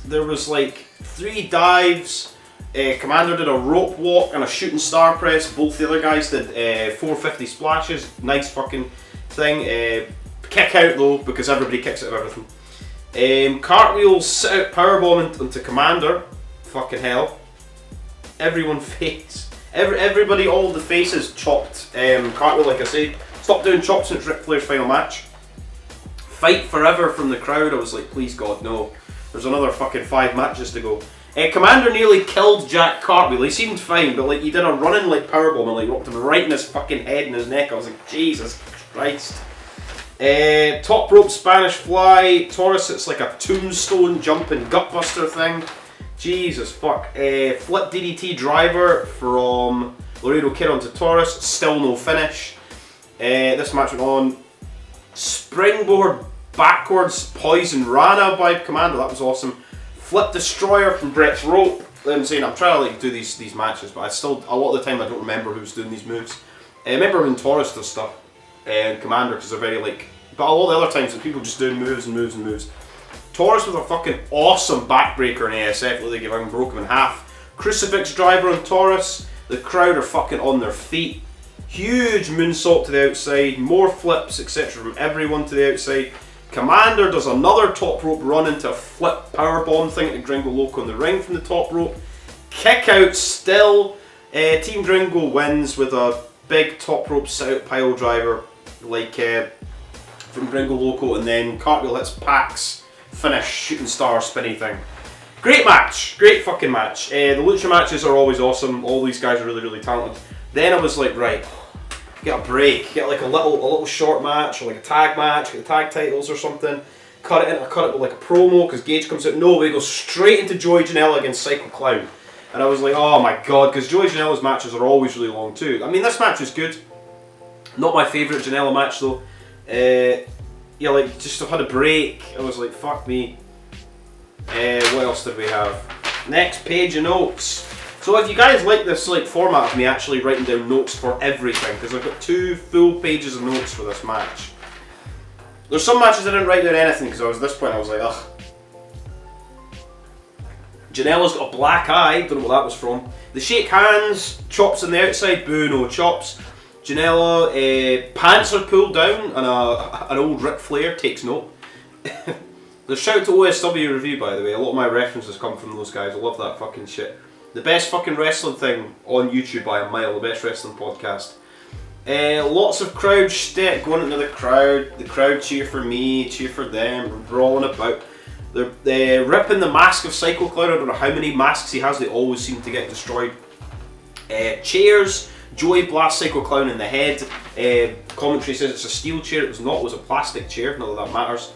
There was like 3 dives. Commander did a rope walk and a shooting star press. Both the other guys did 450 splashes. Nice fucking thing. Kick out though, because everybody kicks out of everything. Cartwheel sit out powerbomb into Commander. Fucking hell. Everyone face. Everybody, all the faces chopped. Cartwheel, like I said, stopped doing chops since Ric Flair's final match. Fight forever from the crowd. I was like, please God, no. There's another fucking 5 matches to go. Commander nearly killed Jack Cartwheel. He seemed fine, but like he did a running like powerbomb and like rocked him right in his fucking head and his neck. I was like, Jesus Christ. Top rope Spanish fly. Taurus, it's like a tombstone jumping gutbuster thing. Jesus fuck. Flip DDT driver from Laredo Kid onto Taurus. Still no finish. This match went on. Springboard backwards Poison Rana by Commander. That was awesome. Flip Destroyer from Brett's Rope. I'm saying I'm trying to like do these matches, but I still a lot of the time I don't remember who's doing these moves. I remember when Taurus does stuff and Commander because they're very like. But a lot of the other times, people just doing moves and moves and moves. Taurus with a fucking awesome backbreaker in ASF, like if I broke him in half. Crucifix driver on Taurus. The crowd are fucking on their feet. Huge moonsault to the outside. More flips, etc. from everyone to the outside. Commander does another top rope run into a flip powerbomb thing to Gringo Loco in the ring from the top rope. Kick out still. Team Gringo wins with a big top rope sit out pile driver like from Gringo Loco, and then cartwheel hits Pax, finish, shooting star spinny thing. Great match, great fucking match. The lucha matches are always awesome. All these guys are really, really talented. Then I was like, right, get a break, get like a little short match or like a tag match, get the tag titles or something. Cut it with like a promo because Gage comes out. No, we go straight into Joey Janela against Psycho Clown, and I was like, oh my god, because Joey Janela's matches are always really long too. I mean, this match is good. Not my favourite Janela match though. Yeah, like just had a break. I was like, fuck me. What else did we have? Next page of notes. So if you guys like this like format of me actually writing down notes for everything, because I've got 2 full pages of notes for this match. There's some matches I didn't write down anything because I was at this point I was like, ugh. Janela's got a black eye, don't know what that was from. They shake hands, chops on the outside, boo, no chops. Janela, pants are pulled down, and an old Ric Flair takes note. The shout to OSW review, by the way. A lot of my references come from those guys. I love that fucking shit. The best fucking wrestling thing on YouTube by a mile. The best wrestling podcast. Lots of crowd shtick going into the crowd. The crowd cheer for me, cheer for them, brawling about. They're ripping the mask of Psycho Clown. I don't know how many masks he has. They always seem to get destroyed. Chairs. Joey blasts Psycho Clown in the head. Commentary says it's a steel chair. It was not. It was a plastic chair. Not that that matters.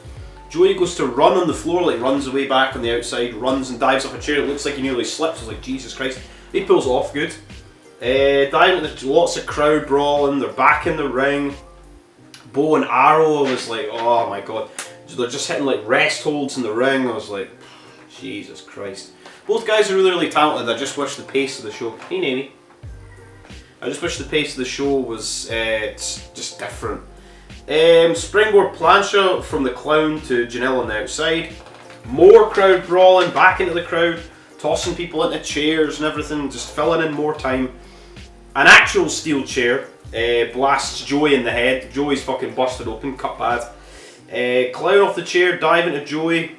Joey goes to run on the floor, like runs away back on the outside, runs and dives off a chair. It looks like he nearly slips. I was like, Jesus Christ. He pulls it off good. Diving, there's lots of crowd brawling. They're back in the ring. Bow and arrow. I was like, oh my god. They're just hitting like rest holds in the ring. I was like, Jesus Christ. Both guys are really, really talented. I just wish the pace of the show. Hey, Navy. I just wish the pace of the show was just different. Springboard plancha from the clown to Janela on the outside. More crowd brawling, back into the crowd, tossing people into chairs and everything, just filling in more time. An actual steel chair blasts Joey in the head. Joey's fucking busted open, cut bad. Clown off the chair, diving to Joey.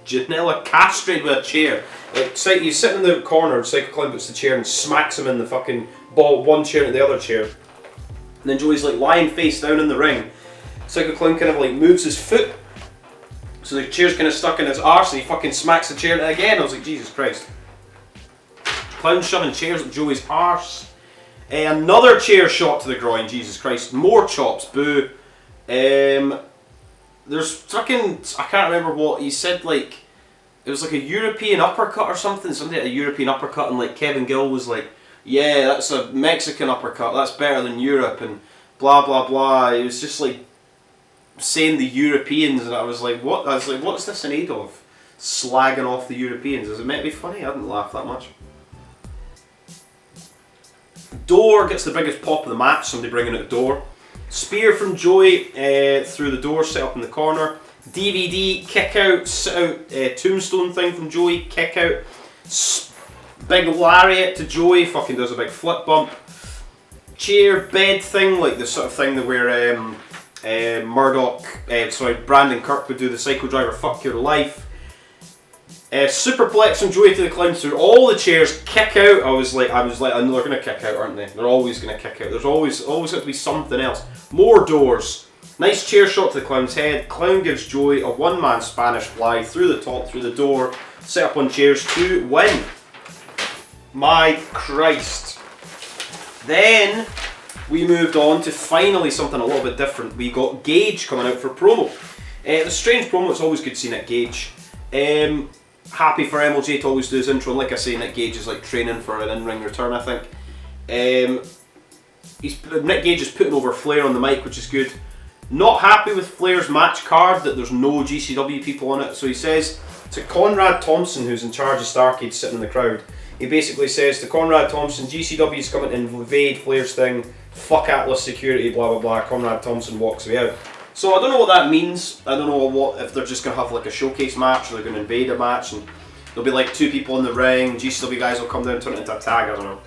Janela castrated with a chair. He's sitting in the corner, Psycho Clown puts the chair and smacks him in the fucking ball, one chair to the other chair. And then Joey's like lying face down in the ring. Psycho Clown kind of like moves his foot, so the chair's kind of stuck in his arse, and he fucking smacks the chair again. I was like, Jesus Christ. Clown shoving chairs up Joey's arse. Another chair shot to the groin, Jesus Christ. More chops, boo. There's fucking, I can't remember what he said, like, it was like a European uppercut or something. Somebody had a European uppercut, and like Kevin Gill was like, yeah, that's a Mexican uppercut, that's better than Europe, and blah blah blah. It was just like saying the Europeans, and I was like, what? I was like, what's this in aid of? Slagging off the Europeans. Is it meant to be funny? I didn't laugh that much. Door gets the biggest pop of the match, somebody bringing out the door. Spear from Joey through the door, set up in the corner. DVD, kick out, sit out, tombstone thing from Joey, kick out. Big lariat to Joey, fucking does a big flip bump. Chair, bed thing, like the sort of thing that where Brandon Kirk would do the Psycho Driver, fuck your life. Superplex from Joey to the clown through all the chairs, kick out. I was like, I know they're gonna kick out, aren't they? They're always gonna kick out. There's always got to be something else. More doors. Nice chair shot to the clown's head. Clown gives Joey a one-man Spanish fly through the top, through the door, set up on chairs to win. My Christ. Then we moved on to finally something a little bit different. We got Gage coming out for promo. The strange promo, it's always good seeing it, Gage. Happy for MLJ to always do his intro, and like I say, Nick Gage is like training for an in-ring return, I think. Nick Gage is putting over Flair on the mic, which is good. Not happy with Flair's match card, that there's no GCW people on it, so he says to Conrad Thompson, who's in charge of Starrcade, sitting in the crowd, he basically says to Conrad Thompson, GCW is coming to invade Flair's thing, fuck Atlas security, blah blah blah. Conrad Thompson walks away out. So I don't know what that means. I don't know what, if they're just going to have like a showcase match, or they're going to invade a match, and there'll be like 2 people in the ring, GCW guys will come down and turn it into a tag, I don't know.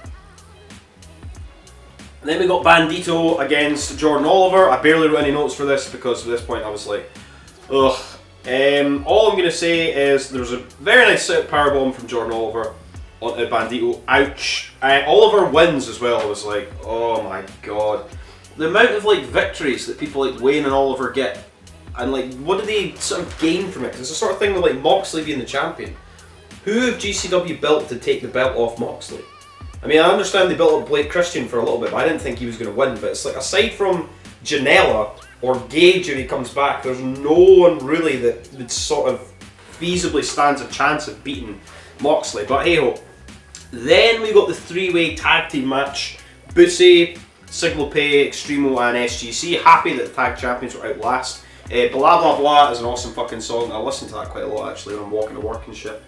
And then we got Bandito against Jordan Oliver. I barely wrote any notes for this because at this point I was like, ugh. All I'm going to say is there's a very nice set powerbomb from Jordan Oliver onto Bandito. Ouch. Oliver wins as well. I was like, oh my god. The amount of like victories that people like Wayne and Oliver get, and like what do they sort of gain from it? Because it's the sort of thing with like Moxley being the champion. Who have GCW built to take the belt off Moxley? I mean, I understand they built up Blake Christian for a little bit, but I didn't think he was going to win. But it's like, aside from Janela or Gage if he comes back, there's no one really that would sort of feasibly stands a chance of beating Moxley. But hey ho. Then we got the 3-way tag team match. Bussy, Signal Pay, Extremo and SGC. Happy that the tag champions were out last. Blah Blah Blah is an awesome fucking song. I listen to that quite a lot actually when I'm walking to work and shit.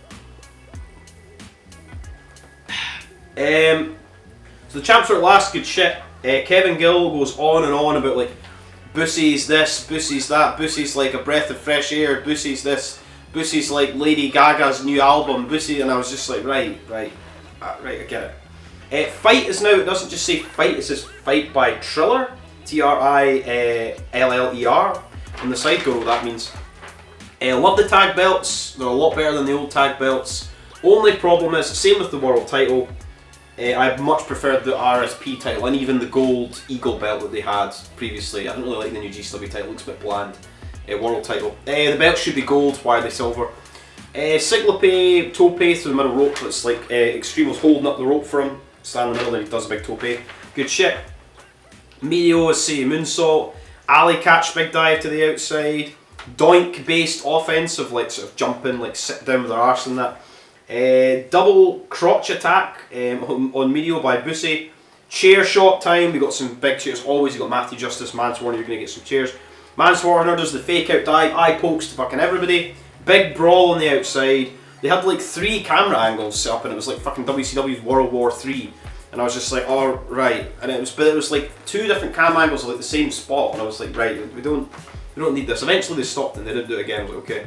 So the champs are at last, good shit. Kevin Gill goes on and on about like Bussy's this, Bussy's that, Bussy's like a breath of fresh air, Bussy's this, Bussy's like Lady Gaga's new album, Bussy, and I was just like, right, I get it. Fight is now, it doesn't just say fight, it says fight by Triller, T-R-I-L-L-E-R, on the side, go, that means. Love the tag belts, they're a lot better than the old tag belts. Only problem is, same with the world title, I much preferred the RSP title and even the gold Eagle belt that they had previously. I don't really like the new GCW title, it looks a bit bland. World title. The belts should be gold, why are they silver? Cyclope, tope through the middle rope, it's like Extremo's holding up the rope for him, stand in the middle and he does a big tope. Good shit. Medio is say moonsault, alley catch, big dive to the outside, doink based offensive, like sort of jumping, like sit down with their arse and that. Double crotch attack on Medio by Bussy. Chair shot time, we got some big chairs, always you got Matthew Justice, Manswarner, you're going to get some chairs. Manswarner does the fake out dive, eye pokes to fucking everybody. Big brawl on the outside. They had like 3 camera angles set up and it was like fucking WCW's World War 3. And I was just like, oh right. And it was like 2 different cam angles of like the same spot and I was like, right, we don't need this. Eventually they stopped and they didn't do it again. I was like, okay.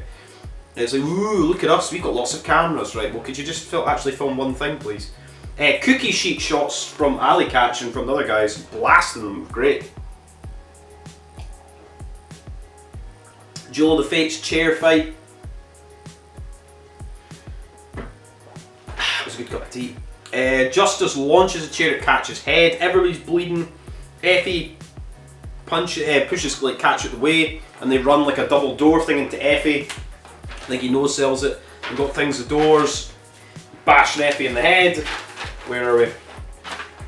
And it's like, ooh, look at us, we've got lots of cameras, right? Well, could you just actually film one thing, please? Cookie sheet shots from Alley Catch and from the other guys, blasting them, great. Duel of the Fates chair fight. It was a good cup of tea. Justice launches a chair at Catch's head, everybody's bleeding. Effie pushes like Catch out the way, and they run like a double door thing into Effie. I think he no-sells it. We've got things, the doors, bashing Effie in the head. Where are we?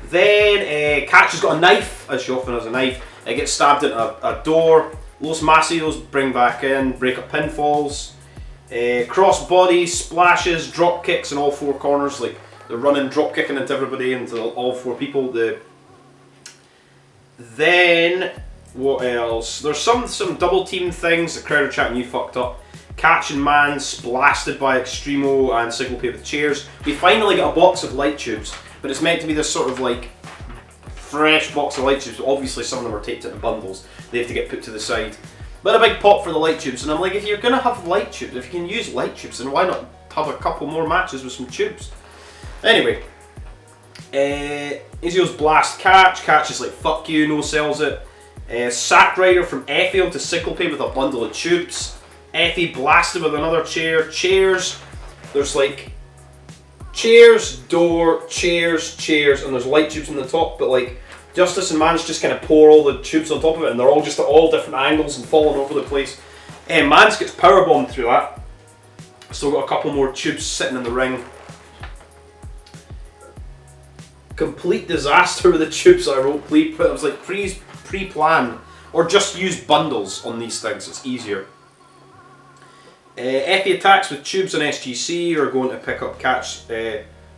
Then Catch has got a knife, as she often has a knife. It gets stabbed into a door. Los Macios bring back in, break up pinfalls. Cross bodies, splashes, drop kicks in all 4 corners. Like they're running, drop kicking into everybody, into all 4 people. Then what else? There's some double team things. The crowd are chatting, you fucked up. Catch and Mans blasted by Extremo and Signal Pay with chairs. We finally got a box of light tubes, but it's meant to be this sort of like fresh box of light tubes. Obviously some of them are taped into bundles. They have to get put to the side. But a big pop for the light tubes, and I'm like, if you're going to have light tubes, if you can use light tubes, then why not have a couple more matches with some tubes? Anyway, Izio's blast Catch. Catch is like, fuck you, no sells it. Sack Rider from Effie onto Signal Pay with a bundle of tubes. Effie blasted with another chair. Chairs. There's like chairs, door, chairs, and there's light tubes on the top, but like Justice and Mans just kind of pour all the tubes on top of it and they're all just at all different angles and falling over the place. Mans gets powerbombed through that. Still got a couple more tubes sitting in the ring. Complete disaster with the tubes, I wrote. I was like, pre-plan. Or just use bundles on these things, it's easier. Effie attacks with tubes on SGC are going to pick up catch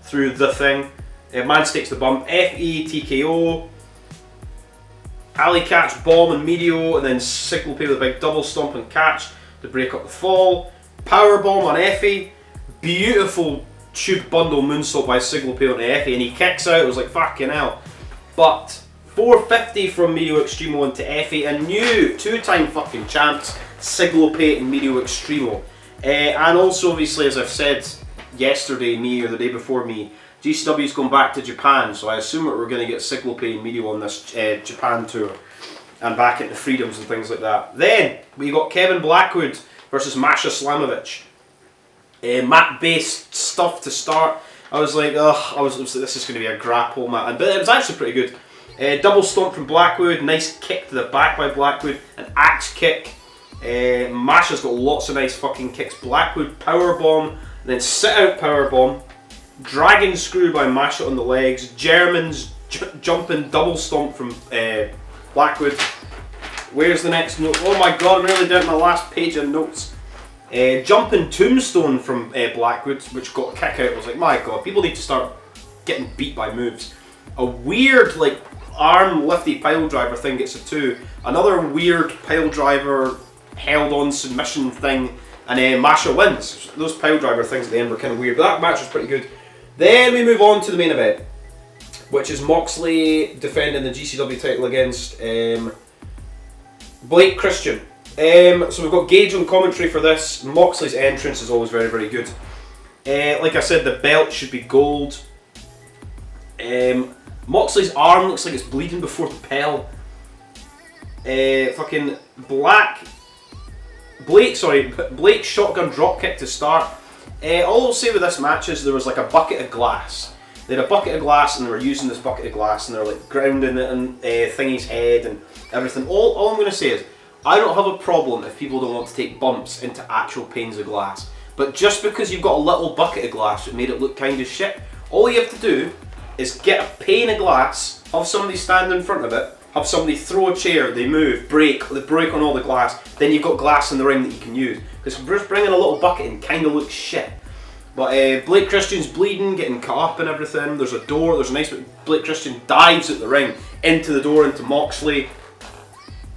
through the thing. Man takes the bump. FE TKO. Ali catch bomb and Medio, and then Signal Pay with a big double stomp and catch to break up the fall. Power bomb on Effie. Beautiful tube bundle moonsault by Signal Pay on Effie, and he kicks out. It was like fucking hell. But 450 from Medio Extremo into Effie, and new two-time fucking champs Signal Pay and Medio Extremo. And also, obviously, as I've said yesterday, me, or the day before me, GCW's going back to Japan, so I assume that we're going to get Signal Pay and Medio on this Japan tour and back into Freedoms and things like that. Then we got Kevin Blackwood versus Masha Slamovich. Mat-based stuff to start. I was like, ugh, this is going to be a grapple mat, but it was actually pretty good. Double stomp from Blackwood, nice kick to the back by Blackwood, an axe kick. Masha's got lots of nice fucking kicks. Blackwood powerbomb, then sit out powerbomb. Dragon screw by Masha on the legs. Germans jumping double stomp from Blackwood. Where's the next note? Oh my god, I'm really down my last page of notes. Jumping tombstone from Blackwood, which got a kick out. I was like, my god, people need to start getting beat by moves. A weird, like, arm lifty pile driver thing gets a 2. Another weird pile driver held on submission thing, and Masha wins. Those pile driver things at the end were kind of weird, but that match was pretty good. Then we move on to the main event, which is Moxley defending the GCW title against Blake Christian. So we've got Gage on commentary for this. Moxley's entrance is always very, very good. Like I said, the belt should be gold. Moxley's arm looks like it's bleeding before the bell. Fucking Blake shotgun dropkick to start. All I'll say with this match is there was like a bucket of glass. They had a bucket of glass and they were using this bucket of glass and they were like grounding it in Thingy's head and everything. All I'm going to say is, I don't have a problem if people don't want to take bumps into actual panes of glass. But just because you've got a little bucket of glass that made it look kind of shit, all you have to do is get a pane of glass, have somebody stand in front of it, have somebody throw a chair, they move, they break on all the glass, then you've got glass in the ring that you can use. Because just bringing a little bucket in kind of looks shit. But Blake Christian's bleeding, getting cut up and everything. There's a door, there's a nice bit. Blake Christian dives at the ring, into the door, into Moxley.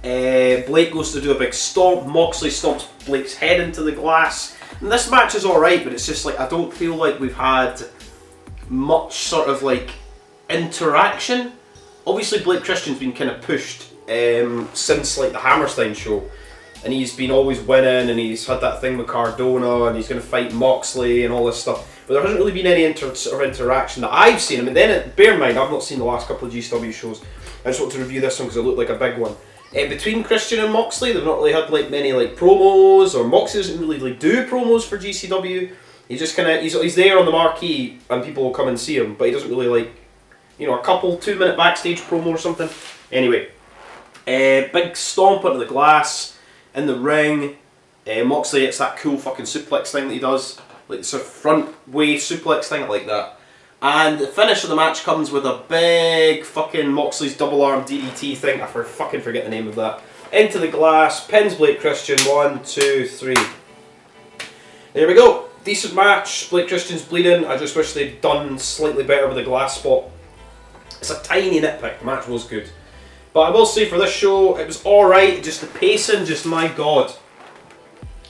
Blake goes to do a big stomp, Moxley stomps Blake's head into the glass. And this match is alright, but it's just like, I don't feel like we've had much sort of like interaction. Obviously Blake Christian's been kind of pushed since like the Hammerstein show, and he's been always winning, and he's had that thing with Cardona, and he's going to fight Moxley and all this stuff, but there hasn't really been any sort of interaction that I've seen. I mean, then bear in mind, I've not seen the last couple of GCW shows. I just want to review this one because it looked like a big one. Between Christian and Moxley, they've not really had like many like promos, or Moxley doesn't really like do promos for GCW. He just kind of he's there on the marquee and people will come and see him, but he doesn't really like, you know, a couple 2-minute backstage promo or something. Anyway, big stomp into the glass in the ring. Moxley hits that cool fucking suplex thing that he does, like sort of front way suplex thing, I like that. And the finish of the match comes with a big fucking Moxley's double arm DDT thing. I fucking forget the name of that. Into the glass, pins Blake Christian. 1, 2, 3. There we go. Decent match. Blake Christian's bleeding. I just wish they'd done slightly better with the glass spot. It's a tiny nitpick. The match was good. But I will say for this show, it was alright. Just the pacing, just my god.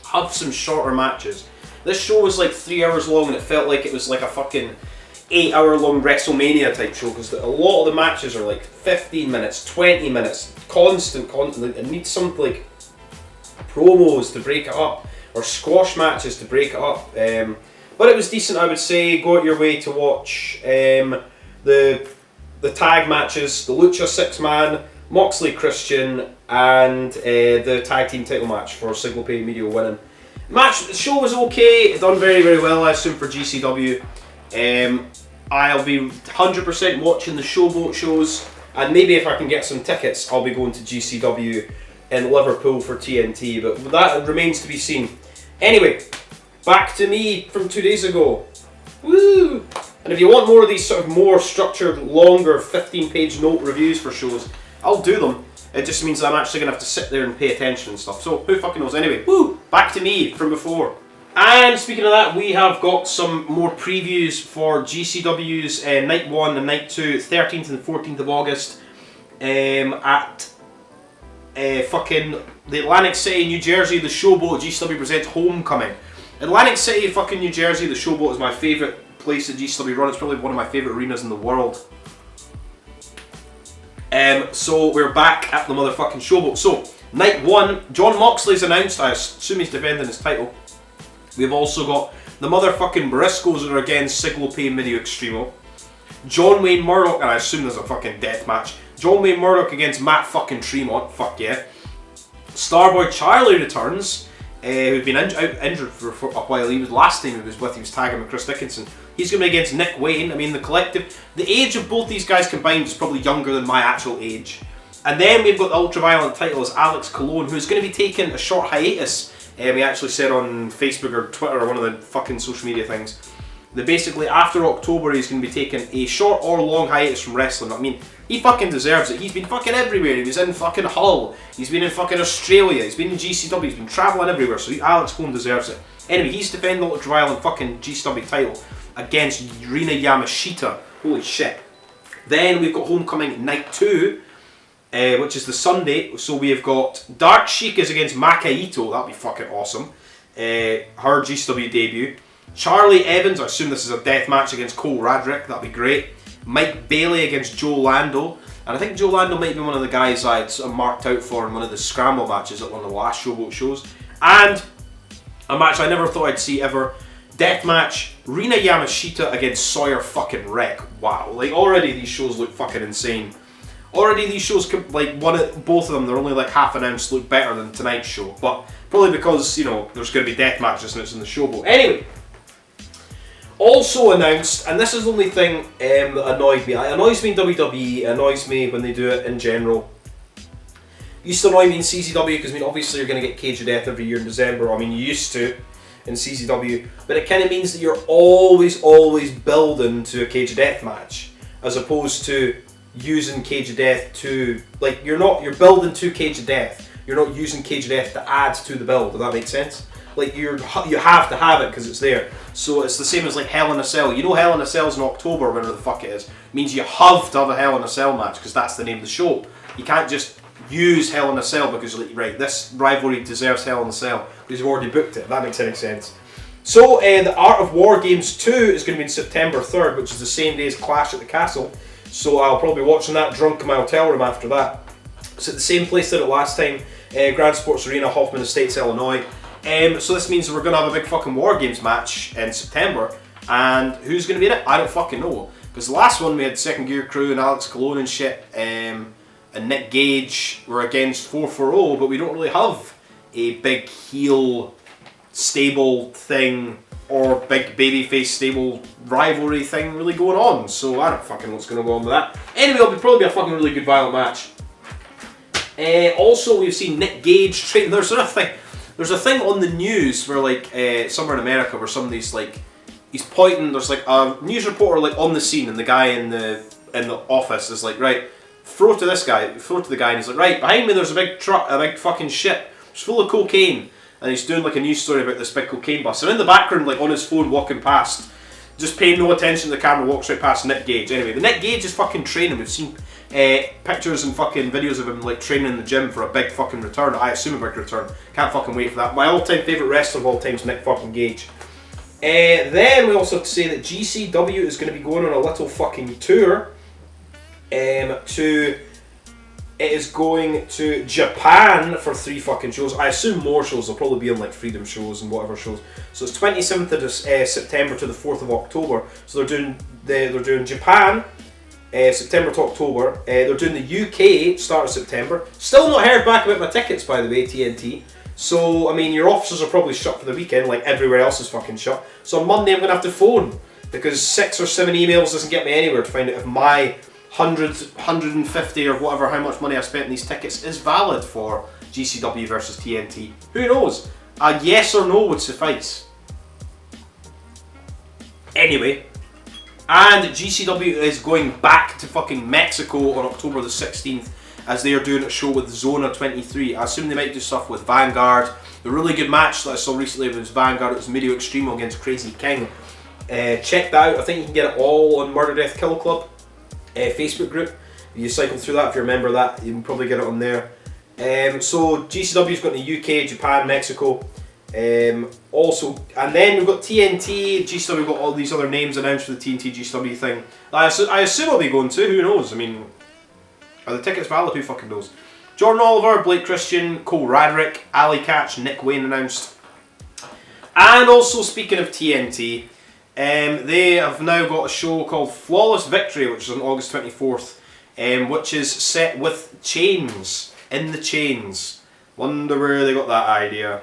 Have some shorter matches. This show was like 3 hours long and it felt like it was like a fucking 8-hour-long WrestleMania type show, because a lot of the matches are like 15 minutes, 20 minutes, constant. It needs some like promos to break it up, or squash matches to break it up. But it was decent, I would say. Go out your way to watch the tag matches, the Lucha 6-man, Moxley Christian, and the tag team title match for Signal Pay Media winning. The show was okay. It's done very, very well, I assume, for GCW. I'll be 100% watching the Showboat shows, and maybe if I can get some tickets, I'll be going to GCW in Liverpool for TNT, but that remains to be seen. Anyway, back to me from 2 days ago. Woo! And if you want more of these sort of more structured, longer 15-page note reviews for shows, I'll do them. It just means that I'm actually going to have to sit there and pay attention and stuff. So, who fucking knows? Anyway, woo! Back to me from before. And speaking of that, we have got some more previews for GCW's Night 1 and Night 2, 13th and 14th of August at fucking the Atlantic City, New Jersey, the Showboat. GCW presents Homecoming. Atlantic City, fucking New Jersey, the Showboat is my favourite place that GCW run. It's probably one of my favourite arenas in the world. So we're back at the motherfucking Showboat. So, Night 1, John Moxley's announced. I assume he's defending his title. We've also got the motherfucking Briscoes that are against Siglo Pay and Video Extremo. John Wayne Murdoch, and I assume there's a fucking death match. John Wayne Murdoch against Matt fucking Tremont. Fuck yeah. Starboy Charlie returns. Who's been injured for a while. He was last time he was tagging with Chris Dickinson. He's going to be against Nick Wayne. I mean, the collective, the age of both these guys combined is probably younger than my actual age. And then we've got the Ultraviolent title as Alex Colon, who's going to be taking a short hiatus. He actually said on Facebook or Twitter or one of the fucking social media things that basically after October he's going to be taking a short or long hiatus from wrestling. I mean, he fucking deserves it. He's been fucking everywhere. He was in fucking Hull. He's been in fucking Australia. He's been in GCW. He's been travelling everywhere. So Alex Colon deserves it. Anyway, he's defending the Ultraviolent fucking GCW title against Rina Yamashita. Holy shit. Then we've got Homecoming Night 2. Which is the Sunday, so we have got Dark Sheik is against Maka Ito, that'd be fucking awesome. Her GCW debut. Charlie Evans, I assume this is a death match against Cole Radrick, that'd be great. Mike Bailey against Joe Lando, and I think Joe Lando might be one of the guys I'd sort of marked out for in one of the scramble matches at one of the last Showboat shows. And a match I never thought I'd see ever, death match, Rina Yamashita against Sawyer fucking Wreck. Wow, like already these shows look fucking insane. Already these shows, like both of them, they're only like half an ounce, look better than tonight's show. But probably because, you know, there's going to be death matches and it's in the Showboat. Anyway, also announced, and this is the only thing that annoyed me. It annoys me in WWE, it annoys me when they do it in general. It used to annoy me in CZW because, I mean, obviously you're going to get Cage of Death every year in December. I mean, you used to in CZW. But it kind of means that you're always building to a Cage of Death match. As opposed to using Cage of Death to, like, you're building to Cage of Death. You're not using Cage of Death to add to the build. Does that make sense? Like, you have to have it because it's there. So it's the same as like Hell in a Cell. You know Hell in a Cell's in October, whenever the fuck it is. It means you have to have a Hell in a Cell match because that's the name of the show. You can't just use Hell in a Cell because you're like, right, this rivalry deserves Hell in a Cell because you've already booked it. If that makes any sense. So the Art of War Games 2 is going to be in September 3rd, which is the same day as Clash at the Castle. So I'll probably be watching that drunk in my hotel room after that. It's at the same place that it last time, Grand Sports Arena, Hoffman Estates, Illinois. So this means we're going to have a big fucking War Games match in September. And who's going to be in it? I don't fucking know. Because the last one we had Second Gear Crew and Alex Colon and shit. And Nick Gage were against 440, but we don't really have a big heel stable thing or big babyface stable rivalry thing really going on, so I don't fucking know what's going to go on with that. Anyway, it'll probably be a fucking really good violent match. Also, we've seen Nick Gage train. There's a thing on the news where, like, somewhere in America where somebody's like, he's pointing. There's like a news reporter like on the scene, and the guy in the office is like, right, throw to the guy, and he's like, right, behind me there's a big truck, a big fucking ship, it's full of cocaine. And he's doing like a news story about this big cocaine bus. And in the background, like on his phone walking past, just paying no attention to the camera, walks right past Nick Gage. Anyway, the Nick Gage is fucking training. We've seen pictures and fucking videos of him like training in the gym for a big fucking return. I assume a big return. Can't fucking wait for that. My all-time favourite wrestler of all time is Nick fucking Gage. Then we also have to say that GCW is going to be going on a little fucking tour It is going to Japan for 3 fucking shows. I assume more shows. They'll probably be on like Freedom shows and whatever shows. So it's 27th of September to the 4th of October. So they're doing Japan, September to October. They're doing the UK start of September. Still not heard back about my tickets, by the way, TNT. So I mean, your offices are probably shut for the weekend, like everywhere else is fucking shut. So on Monday I'm gonna have to phone because 6 or 7 emails doesn't get me anywhere to find out if my 150 or whatever, how much money I've spent on these tickets is valid for GCW versus TNT. Who knows? A yes or no would suffice. Anyway, and GCW is going back to fucking Mexico on October the 16th as they are doing a show with Zona 23. I assume they might do stuff with Vanguard. The really good match that I saw recently was Vanguard. It was Medio Extremo against Crazy King. Check that out. I think you can get it all on Murder Death Kill Club Facebook group. If you cycle through that, if you remember that, you can probably get it on there. So GCW's got in the UK, Japan, Mexico. Also, and then we've got TNT, GCW got all these other names announced for the TNT GCW thing. I assume I'll be going to, who knows? I mean, are the tickets valid? Who fucking knows? Jordan Oliver, Blake Christian, Cole Radrick, Ali Catch, Nick Wayne announced. And also, speaking of TNT, they have now got a show called Flawless Victory, which is on August 24th, which is set with chains, in the chains. Wonder where they got that idea.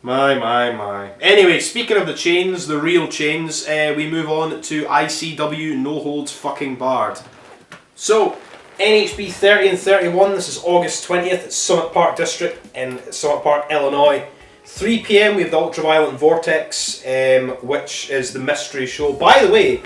My. Anyway, speaking of the chains, the real chains, we move on to ICW No Holds Fucking Barred. So, NHB 30 and 31, this is August 20th at Summit Park District in Summit Park, Illinois. 3 PM we have the Ultraviolent Vortex, which is the mystery show. By the way,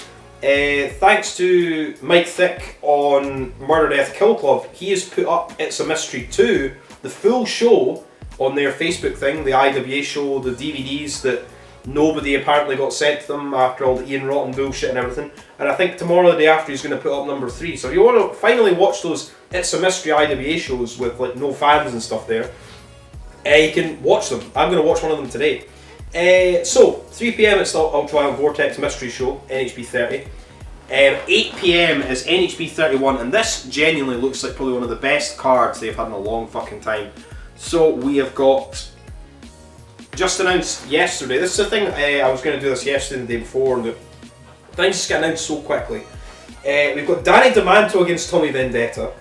thanks to Mike Thick on Murder Death Kill Club, he has put up It's a Mystery 2, the full show, on their Facebook thing, the IWA show, the DVDs that nobody apparently got sent to them after all the Ian Rotten bullshit and everything. And I think tomorrow, the day after, he's going to put up number 3. So if you want to finally watch those It's a Mystery IWA shows with like no fans and stuff there, you can watch them. I'm going to watch one of them today. So, 3 PM it's the Ultraviolent Vortex Mystery Show, NHB 30. 8 PM is NHB 31, and this genuinely looks like probably one of the best cards they've had in a long fucking time. So we have got, just announced yesterday, this is the thing, I was going to do this yesterday and the day before, and things just get announced so quickly. We've got Danny DeManto against Tommy Vendetta.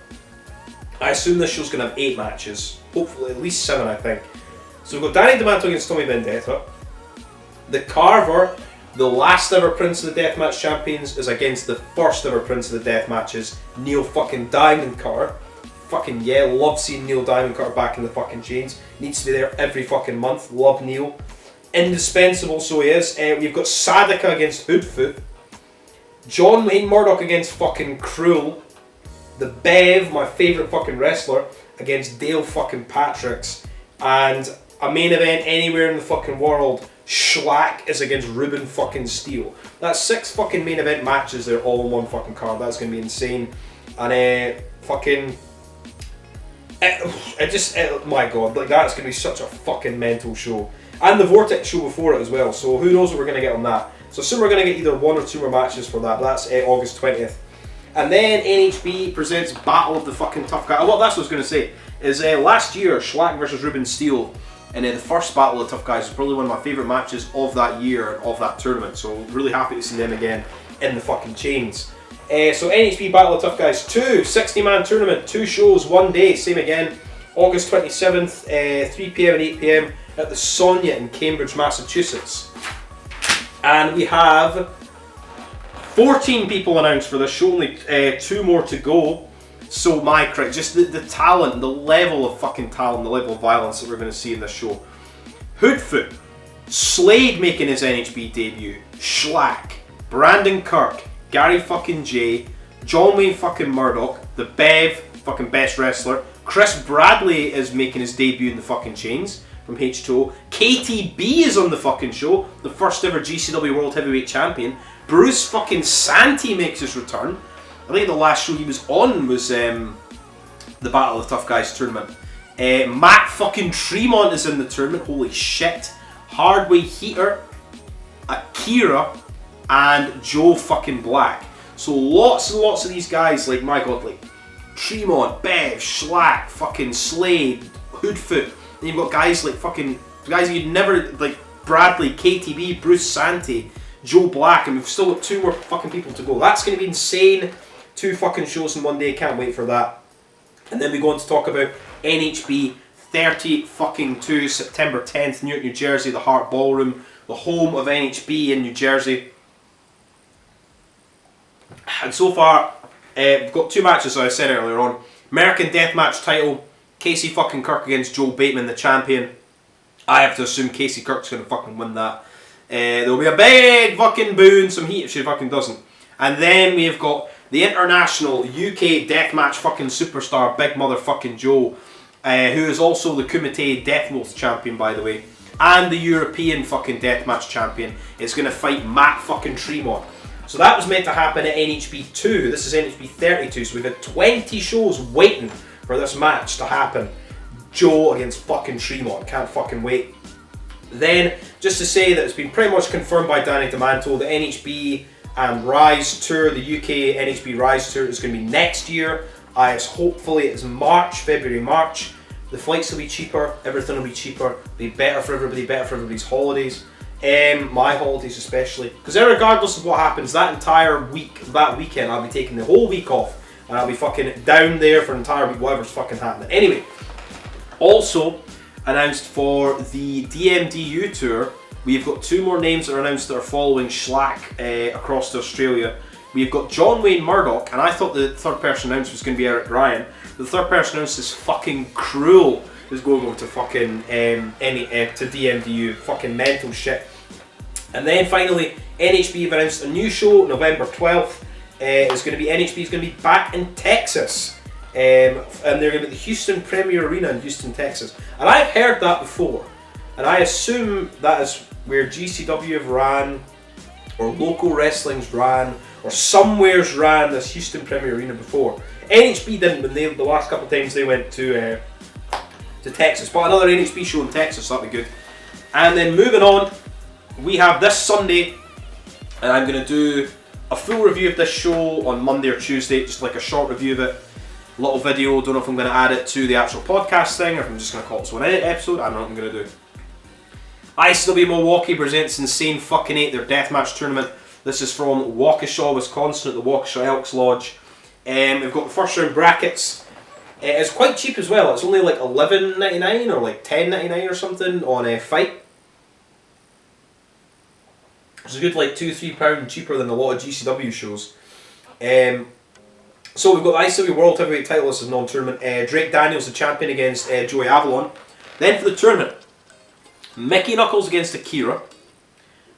I assume this show's going to have 8 matches, hopefully at least 7 I think. So we've got Danny DeManto against Tommy Vendetta. The Carver, the last ever Prince of the Deathmatch champions, is against the first ever Prince of the Deathmatches, Neil fucking Diamond Cutter. Fucking yeah, love seeing Neil Diamond Cutter back in the fucking chains. Needs to be there every fucking month. Love Neil. Indispensable, so he is. We've got Sadika against Hoodfoot. John Wayne Murdoch against fucking Cruel. The Bev, my favourite fucking wrestler, against Dale fucking Patricks. And a main event anywhere in the fucking world, Schlack is against Ruben fucking Steele. That's 6 fucking main event matches there all in one fucking card. That's going to be insane. And fucking... my god, like that's going to be such a fucking mental show. And the Vortex show before it as well, so who knows what we're going to get on that. So soon we're going to get either 1 or 2 more matches for that, but that's August 20th. And then NHB presents Battle of the fucking Tough Guys. Well, that's what I was going to say, is last year, Schlack versus Ruben Steele, and the first Battle of the Tough Guys was probably one of my favourite matches of that year, of that tournament, so really happy to see them again in the fucking chains. So NHB Battle of Tough Guys 2, 60-man tournament, 2 shows, 1 day, same again, August 27th, 3 PM and 8 PM at the Sonia in Cambridge, Massachusetts. And we have 14 people announced for this show, only 2 more to go. So my critic, just the talent, the level of fucking talent, the level of violence that we're going to see in this show. Hoodfoot, Slade making his NHB debut, Schlack, Brandon Kirk, Gary fucking J, John Wayne fucking Murdoch, the Bev, fucking best wrestler, Chris Bradley is making his debut in the fucking chains from H2O, KTB is on the fucking show, the first ever GCW World Heavyweight Champion, Bruce fucking Santee makes his return. I think the last show he was on was the Battle of the Tough Guys tournament. Matt fucking Tremont is in the tournament, holy shit. Hardway Heater, Akira, and Joe fucking Black. So lots and lots of these guys, like my god, like Tremont, Bev, Schlack, fucking Slade, Hoodfoot. Then you've got guys like fucking guys you'd never, like Bradley, KTB, Bruce Santee, Joe Black, and we've still got 2 more fucking people to go. That's going to be insane. 2 fucking shows in 1 day. Can't wait for that. And then we go on to talk about NHB 30 fucking 2, September 10th, Newark, New Jersey, the Hart Ballroom, the home of NHB in New Jersey. And so far, we've got 2 matches, as I said earlier on. American Deathmatch title, Casey fucking Kirk against Joel Bateman, the champion. I have to assume Casey Kirk's going to fucking win that. There'll be a big fucking boo and some heat if she fucking doesn't. And then we've got the international UK deathmatch fucking superstar, Big Motherfucking Joe, who is also the Kumite Deathmatch champion, by the way, and the European fucking deathmatch champion, is going to fight Matt fucking Tremont. So that was meant to happen at NHB 2. This is NHB 32, so we've had 20 shows waiting for this match to happen. Joe against fucking Tremont. Can't fucking wait. Then, just to say that it's been pretty much confirmed by Danny DeManto, the NHB and Rise Tour, the UK NHB Rise Tour, is going to be next year. Hopefully it's March, February, March. The flights will be cheaper, everything will be cheaper, be better for everybody, better for everybody's holidays. My holidays especially. Because regardless of what happens, that entire week, that weekend, I'll be taking the whole week off. And I'll be fucking down there for an entire week, whatever's fucking happening. Anyway, also announced for the DMDU tour, we've got 2 more names that are announced that are following Schlack across to Australia. We've got John Wayne Murdoch, and I thought the third person announced was going to be Eric Ryan. The third person announced is fucking Cruel, who's going over to fucking to DMDU, fucking mental shit. And then finally, NHB have announced a new show, November 12th. It's going to be NHB is going to be back in Texas, and they're going to be at the Houston Premier Arena in Houston, Texas. And I've heard that before, and I assume that is where GCW have ran, or local wrestling's ran, or somewhere's ran this Houston Premier Arena before. NHB didn't, but the last couple of times they went to Texas. But another NHB show in Texas, so that'd be good. And then moving on, we have this Sunday, and I'm going to do a full review of this show on Monday or Tuesday, just like a short review of it. Little video, don't know if I'm going to add it to the actual podcast thing, or if I'm just going to call it one episode, I don't know what I'm going to do. ICW Milwaukee presents Insane Fucking 8, their deathmatch tournament. This is from Waukesha, Wisconsin, at the Waukesha Elks Lodge. We've got the first round brackets. It's quite cheap as well. It's only like $11.99 or like $10.99 or something on a Fight. It's a good like £2-3 cheaper than a lot of GCW shows. So we've got the ICW World Heavyweight title. This is non-tournament. Drake Daniels, the champion, against Joey Avalon. Then for the tournament, Mickey Knuckles against Akira.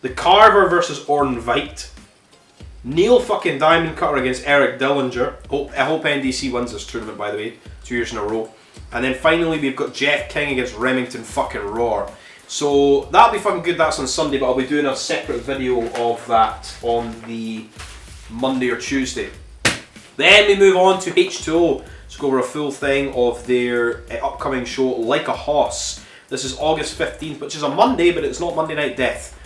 The Carver versus Orton Veit. Neil fucking Diamond Cutter against Eric Dillinger. I hope NDC wins this tournament, by the way, 2 years in a row. And then finally we've got Jeff King against Remington fucking Roar. So that'll be fucking good. That's on Sunday, but I'll be doing a separate video of that on the Monday or Tuesday. Then we move on to H2O to go over a full thing of their upcoming show, Like a Hoss. This is August 15th, which is a Monday, but it's not Monday Night Death.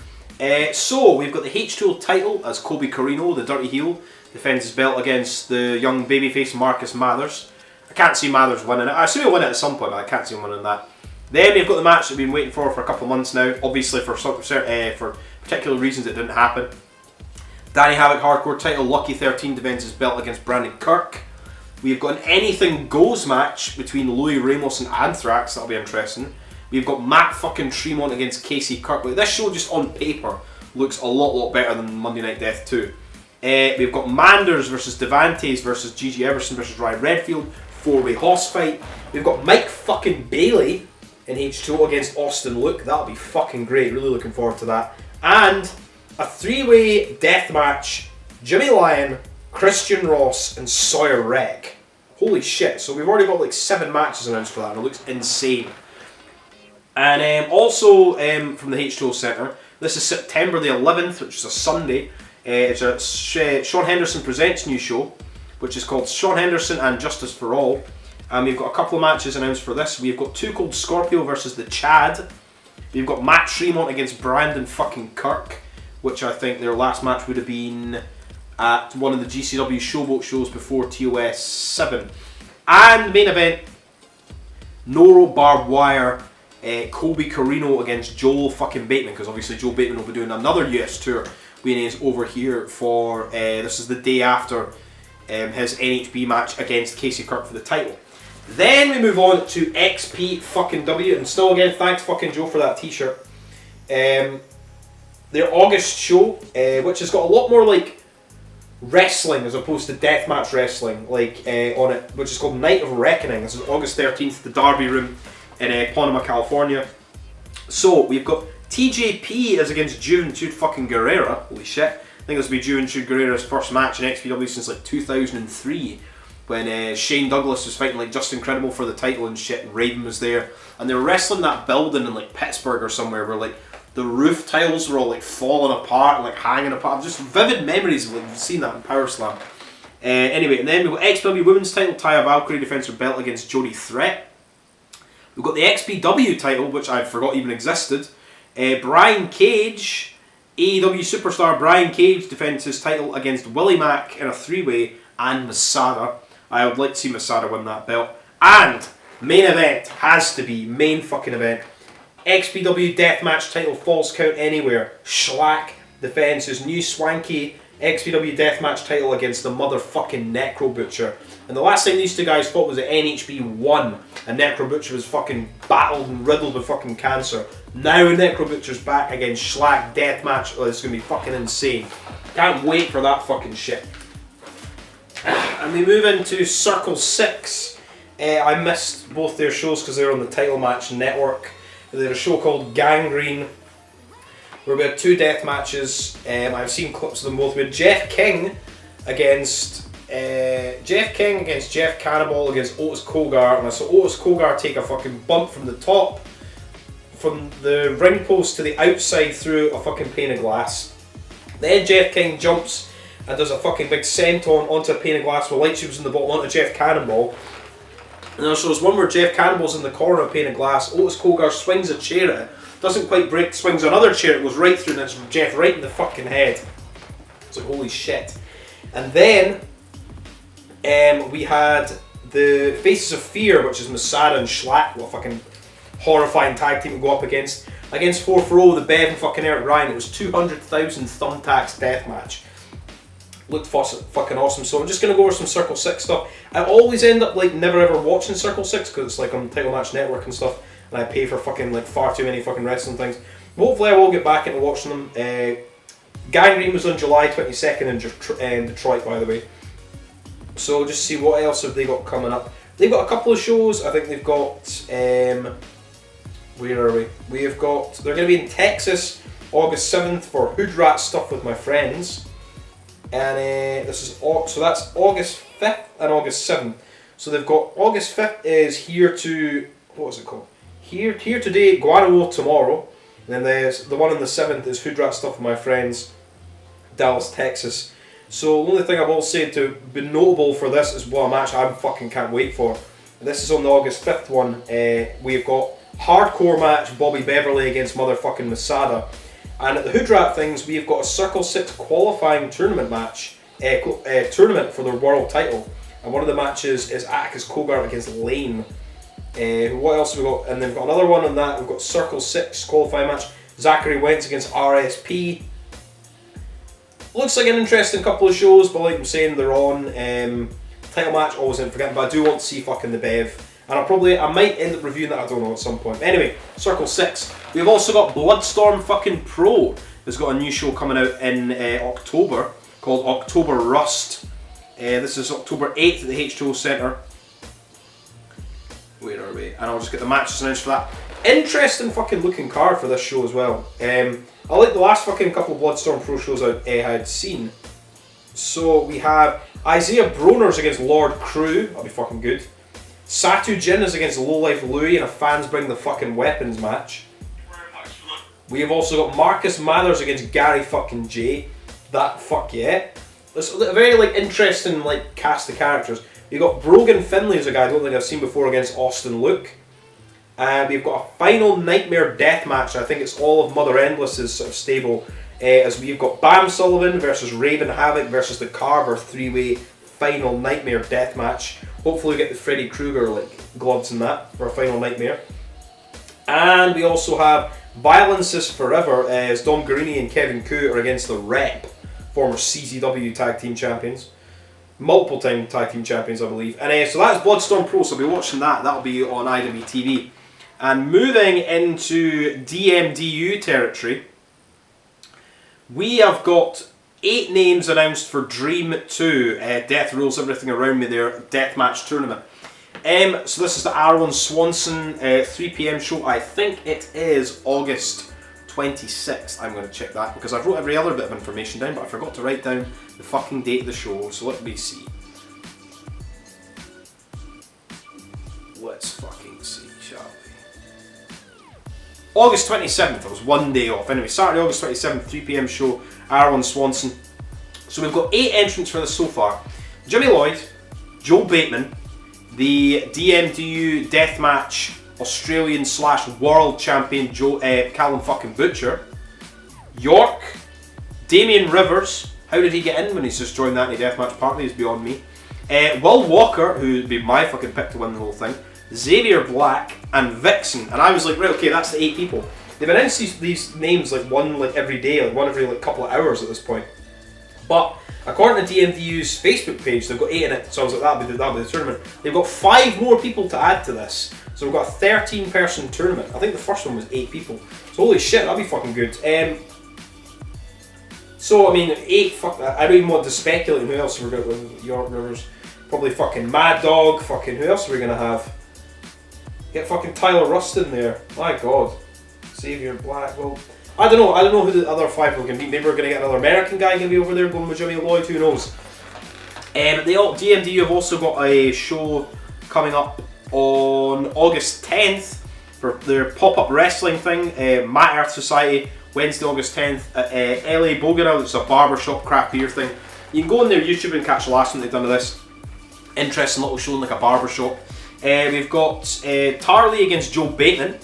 So we've got the H2O title as Kobe Carino, the Dirty Heel, defends his belt against the young babyface Marcus Mathers. I can't see Mathers winning it. I assume he'll win it at some point, but I can't see him winning that. Then we've got the match that we've been waiting for a couple of months now. Obviously for particular reasons it didn't happen. Danny Havoc Hardcore title, Lucky 13 defends his belt against Brandon Kirk. We've got an Anything Goes match between Louis Ramos and Anthrax. That'll be interesting. We've got Matt fucking Tremont against Casey Kirkwood. This show just on paper looks a lot better than Monday Night Death 2. We've got Manders versus Devantes versus Gigi Everson versus Ryan Redfield. 4-way Hoss fight. We've got Mike fucking Bailey in H2O against Austin Luke. That'll be fucking great. Really looking forward to that. And a 3-way death match. Jimmy Lyon, Christian Ross and Sawyer Wreck. Holy shit. So we've already got like 7 matches announced for that and it looks insane. And also from the H2O Centre, this is September the 11th, which is a Sunday. It's a Sean Henderson Presents new show, which is called Sean Henderson and Justice for All. And we've got a couple of matches announced for this. We've got Too Cold Scorpio versus the Chad. We've got Matt Tremont against Brandon fucking Kirk, which I think their last match would have been at one of the GCW Showboat shows before TOS 7. And main event, Noro Barbed Wire, Kobe Carino against Joel fucking Bateman, because obviously Joel Bateman will be doing another US tour when he's over here for, this is the day after his NHB match against Casey Kirk for the title. Then we move on to XP fucking W, and still again, thanks fucking Joe for that t-shirt. Their August show, which has got a lot more like wrestling as opposed to deathmatch wrestling, like on it, which is called Night of Reckoning. This is August 13th, the Derby Room in Panama, California. So we've got TJP is against Jude fucking Guerrera. Holy shit. think this will be Juventud Guerrera's first match in XPW since like 2003, when Shane Douglas was fighting like Just Incredible for the title and shit, and Raven was there, and they were wrestling that building in like Pittsburgh or somewhere where like the roof tiles were all like falling apart and like hanging apart. Just vivid memories of like seeing that in Power Slam. Anyway, and then we've got XPW Women's title, Taya Valkyrie defends her belt against Jodie Threat. We've got the XPW title, which I forgot even existed. Brian Cage, AEW superstar Brian Cage defends his title against Willie Mack in a three-way and Masada. I would like to see Masada win that belt. And main event has to be, main fucking event, XPW Deathmatch title, Falls Count Anywhere. Schlack defends his new swanky XPW Deathmatch title against the motherfucking Necro Butcher. And the last time these two guys fought was at NHB 1, and Necro Butcher was fucking battled and riddled with fucking cancer. Now Necro Butcher's back against Schlack Deathmatch. Oh, it's gonna be fucking insane. Can't wait for that fucking shit. And we move into Circle 6. I missed both their shows because they were on the Title Match Network. They had a show called Gangrene, where we had 2 death matches. I've seen clips of them both. We had Jeff King against Jeff Cannibal against Otis Kogar, and I saw Otis Kogar take a fucking bump from the top, from the ring post to the outside through a fucking pane of glass. Then Jeff King jumps and does a fucking big senton onto a pane of glass with light tubes in the bottom onto Jeff Cannonball. And also there's one where Jeff Cannonball's in the corner of a pane of glass, Otis Kogar swings a chair at it, doesn't quite break, swings another chair, it goes right through and it's Jeff right in the fucking head. It's like, holy shit. And then we had the Faces of Fear, which is Masada and Schlack, what a fucking horrifying tag team to go up against 4-4-0, the Bev and fucking Eric Ryan. It was 200,000 thumbtacks death match. Looked fucking awesome. So I'm just going to go over some Circle 6 stuff. I always end up like never ever watching Circle 6 because it's like on Title Match Network and stuff, and I pay for fucking like far too many fucking wrestling things. Hopefully I will get back into watching them. Gangrene was on July 22nd in Detroit, by the way. So just see what else have they got coming up. They've got a couple of shows. I think they've got where are we? They're going to be in Texas August 7th for Hood Rat Stuff with My Friends. And so that's August 5th and August 7th. So they've got August 5th is Here to, what was it called? Here Today, Guano Tomorrow. And then there's the one on the 7th is Hood Rat Stuff with My Friends, Dallas, Texas. So the only thing I will say to be notable for this is what a match I fucking can't wait for. And this is on the August 5th one. We've got hardcore match Bobby Beverly against motherfucking Masada. And at the Hood Rat things, we've got a Circle 6 qualifying tournament match, tournament for their world title. And one of the matches is Atticus Cogar against Lane. What else have we got? And then we've got another one on that. We've got Circle 6 qualifying match, Zachary Wentz against RSP. Looks like an interesting couple of shows, but like I'm saying, they're on. Title match, always in forgetting, but I do want to see fucking the Bev. And I might end up reviewing that, I don't know, at some point. Anyway, Circle 6. We've also got Bloodstorm fucking Pro. Has got a new show coming out in October called October Rust. This is October 8th at the H2O Centre. Where are we? And I'll just get the matches announced for that. Interesting fucking looking card for this show as well. I like the last fucking couple of Bloodstorm Pro shows I had seen. So we have Isaiah Broners against Lord Crew. That'll be fucking good. Satu Jin is against Lowlife Louie in a Fans Bring the Fucking Weapons match. We have also got Marcus Mathers against Gary fucking J. That fuck yeah. It's a very like interesting like cast of characters. You've got Brogan Finley as a guy I don't think I've seen before against Austin Luke. And we've got a final Nightmare death match. I think it's all of Mother Endless's sort of stable. As we've got Bam Sullivan versus Raven Havoc versus the Carver three-way final Nightmare death match. Hopefully we get the Freddy Krueger like gloves in that for a final Nightmare. And we also have Violence is Forever as Dom Guarini and Kevin Koo are against the Rep, former CZW tag team champions. Multiple time tag team champions, I believe. And so that's Bloodstorm Pro, so I'll be watching that. That'll be on IWTV. And moving into DMDU territory, we have got 8 names announced for Dream 2, Death Rules Everything Around Me, their deathmatch tournament. So this is the Arlen Swanson 3 PM show. I think it is August 26th, I'm going to check that because I've wrote every other bit of information down, but I forgot to write down the fucking date of the show, so let me see. Let's fucking see, shall we? August 27th, I was one day off. Anyway, Saturday, August 27th, 3 PM show, R1 Swanson. So we've got 8 entrants for this so far. Jimmy Lloyd, Joe Bateman, the DMDU Deathmatch Australian / World Champion Callum fucking Butcher, York, Damien Rivers. How did he get in when he's just joined that in the Deathmatch party is beyond me. Will Walker, who would be my fucking pick to win the whole thing, Xavier Black, and Vixen. And I was like, right, okay, that's the 8 people. They've announced these names like one like every day, like one every like couple of hours at this point. But according to DMDU's Facebook page, they've got 8 in it, so I was like, that'll be the tournament. They've got 5 more people to add to this. So we've got a 13-person tournament. I think the first one was 8 people. So holy shit, that'd be fucking good. So I mean, 8, fuck that. I don't even want to speculate on who else we're going to win. York Rivers. Probably fucking Mad Dog, fucking who else are we going to have? Get fucking Tyler Rust in there. My god. Xavier Black, well, I don't know who the other 5 are going to be. Maybe we're going to get another American guy going to be over there going with Jimmy Lloyd, who knows. DMDU have also got a show coming up on August 10th for their pop-up wrestling thing, Matt Earth Society, Wednesday, August 10th at LA Bogana. It's a barbershop craft beer thing. You can go on their YouTube and catch the last one they've done of this. Interesting little show in like a barbershop. We've got Tarley against Joe Bateman.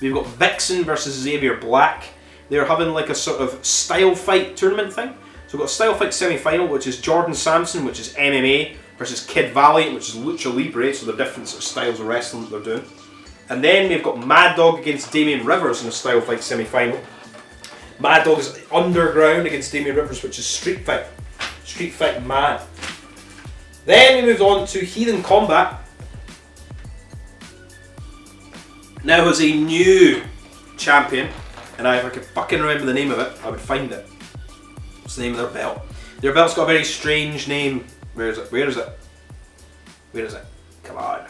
We've got Vixen versus Xavier Black. They're having like a sort of style fight tournament thing. So we've got a style fight semi-final, which is Jordan Sampson, which is MMA, versus Kid Valiant, which is Lucha Libre, so they're different sort of styles of wrestling that they're doing. And then we've got Mad Dog against Damien Rivers in a style fight semi-final. Mad Dog is Underground against Damien Rivers, which is Street Fight. Street Fight Mad. Then we moved on to Heathen Combat. Now has a new champion, and if I could fucking remember the name of it, I would find it. What's the name of their belt? Their belt's got a very strange name. Where is it? Where is it? Where is it? Come on.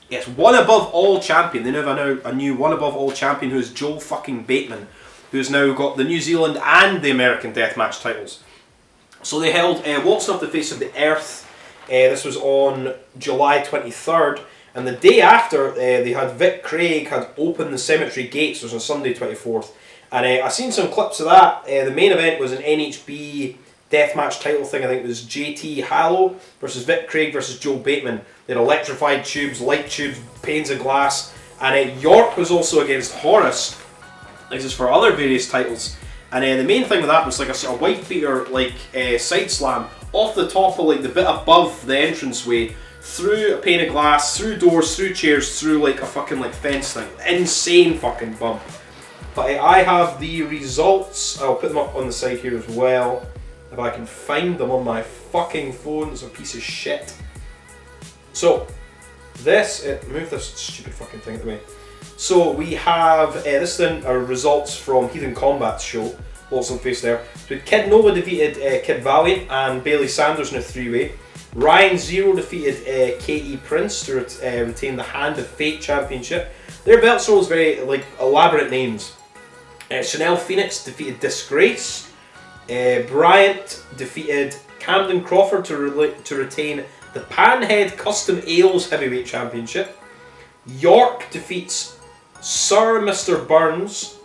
Yes, One Above All champion. They now have a new One Above All champion who is Joel fucking Bateman, who's now got the New Zealand and the American Deathmatch titles. So they held Waltzing Off the Face of the Earth. This was on July 23rd. And the day after, they had Vic Craig had opened the Cemetery Gates. It was on Sunday 24th. And I seen some clips of that. The main event was an NHB Deathmatch title thing. I think it was JT Hallow versus Vic Craig versus Joe Bateman. They had electrified tubes, light tubes, panes of glass. And York was also against Horace. This is for other various titles. And the main thing with that was like a sort of white beater side slam off the top of like the bit above the entranceway, through a pane of glass, through doors, through chairs, through like a fucking like fence thing. Insane fucking bump. But I have the results. I'll put them up on the side here as well. If I can find them on my fucking phone. It's a piece of shit. So, move this stupid fucking thing out the way. So we have, this then are results from Heathen Combat's show. What's on face there. So Kid Nova defeated Kid Valiant and Bailey Sanders in a 3-way. Ryan Zero defeated K.E. Prince to retain the Hand of Fate Championship. Their belt rolls very like elaborate names. Chanel Phoenix defeated Disgrace. Bryant defeated Camden Crawford to retain the Panhead Custom Ales Heavyweight Championship. York defeats Sir Mr. Burns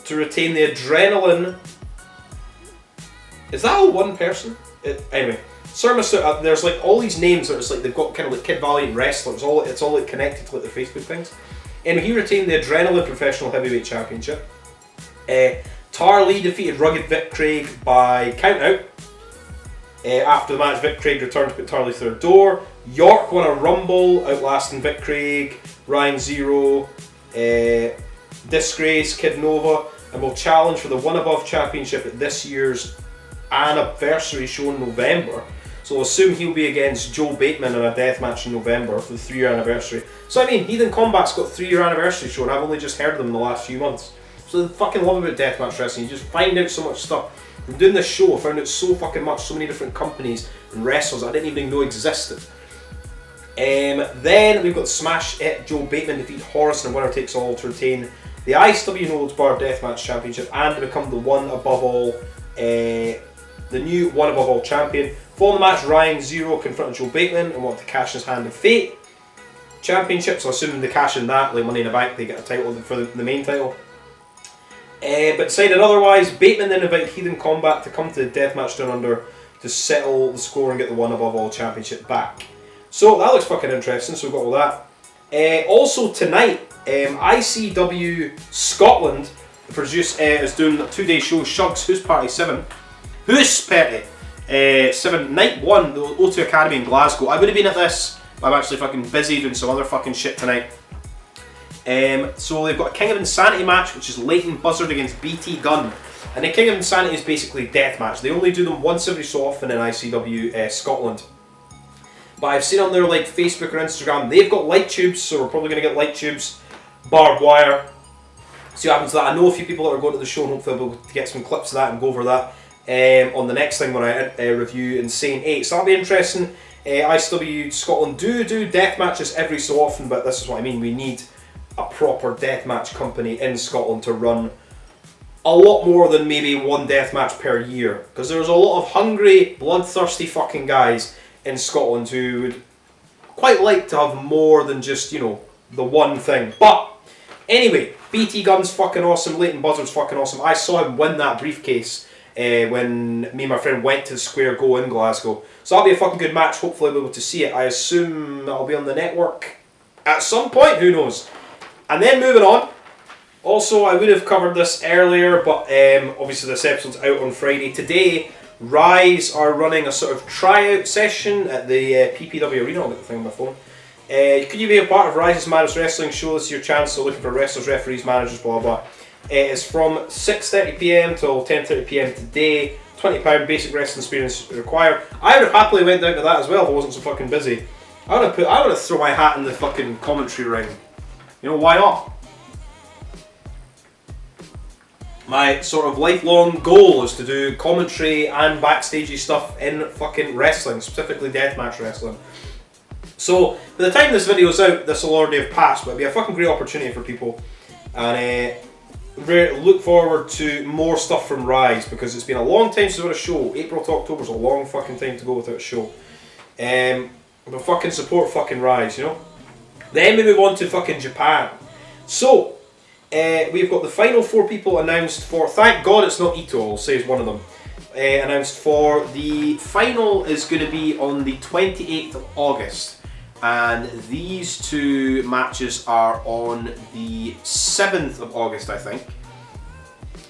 to retain the Adrenaline. Is that all one person? Anyway, Sir Mr. There's like all these names that it's like they've got kind of like Kid Valiant Wrestler. It's all like connected to like the Facebook things. And he retained the Adrenaline Professional Heavyweight Championship. Tarley defeated Rugged Vic Craig by countout. After the match, Vic Craig returned to put Tarley through a door. York won a Rumble, outlasting Vic Craig, Ryan Zero, Disgrace, Kid Nova, and will challenge for the One Above Championship at this year's anniversary show in November. So we'll assume he'll be against Joe Bateman in a death match in November for the 3-year anniversary. So I mean, Heathen Combat's got a 3-year anniversary show, and I've only just heard of them in the last few months. So the fucking love about deathmatch wrestling, you just find out so much stuff. From doing this show, I found out so fucking much, so many different companies and wrestlers I didn't even know existed. Then we've got Smash Hit Joe Bateman defeat Horace in a winner takes all to retain the ICW No Holds Barred Deathmatch Championship and to become the new one above all champion. Following the match, Ryan Zero confronted Joe Bateman and wanted to cash his hand of fate championship. So assuming they cash in that, like Money in the Bank, they get a title for the main title. But decided otherwise. Bateman then invited Heathen Combat to come to the Deathmatch Down Under to settle the score and get the one above all championship back. So that looks fucking interesting, so we've got all that. Also tonight, ICW Scotland is doing a 2-day show, Shugs Who's Party 7. Who's Party 7, night 1, the O2 Academy in Glasgow. I would have been at this, but I'm actually fucking busy doing some other fucking shit tonight. So they've got a King of Insanity match, which is Leighton Buzzard against BT Gunn. And the King of Insanity is basically deathmatch. They only do them once every so often in ICW Scotland. But I've seen on their like Facebook or Instagram, they've got light tubes, so we're probably going to get light tubes, barbed wire. See what happens to that. I know a few people that are going to the show and hopefully I'll be able to get some clips of that and go over that on the next thing when I review Insane 8. So that'll be interesting. ICW Scotland do death matches every so often, but this is what I mean. We need a proper deathmatch company in Scotland to run a lot more than maybe one deathmatch per year, because there's a lot of hungry, bloodthirsty fucking guys in Scotland who would quite like to have more than just, you know, the one thing. But anyway, BT Gunn's fucking awesome, Leighton Buzzard's fucking awesome. I saw him win that briefcase when me and my friend went to the Square Go in Glasgow. So that'll be a fucking good match. Hopefully I'll be able to see it. I assume that'll be on the network at some point, who knows. And then moving on. Also, I would have covered this earlier, but obviously this episode's out on Friday. Today, Rise are running a sort of tryout session at the PPW Arena. I'll get the thing on my phone. Could you be a part of Rise's Madness Wrestling Show? This is your chance. So looking for wrestlers, referees, managers, blah blah. It's from 6:30 PM till 10:30 PM today. £20 basic wrestling experience required. I would have happily went down to that as well if I wasn't so fucking busy. I would have thrown my hat in the fucking commentary ring. You know, why not? My sort of lifelong goal is to do commentary and backstagey stuff in fucking wrestling, specifically deathmatch wrestling. So, by the time this video is out, this will already have passed, but it'll be a fucking great opportunity for people. And look forward to more stuff from Rise, because it's been a long time since I've had a show. April to October is a long fucking time to go without a show. But fucking support fucking Rise, you know? Then we move on to fucking Japan. So, we've got the final 4 people announced for, thank God it's not Ito, I'll say is one of them, announced for the final is going to be on the 28th of August. And these 2 matches are on the 7th of August, I think.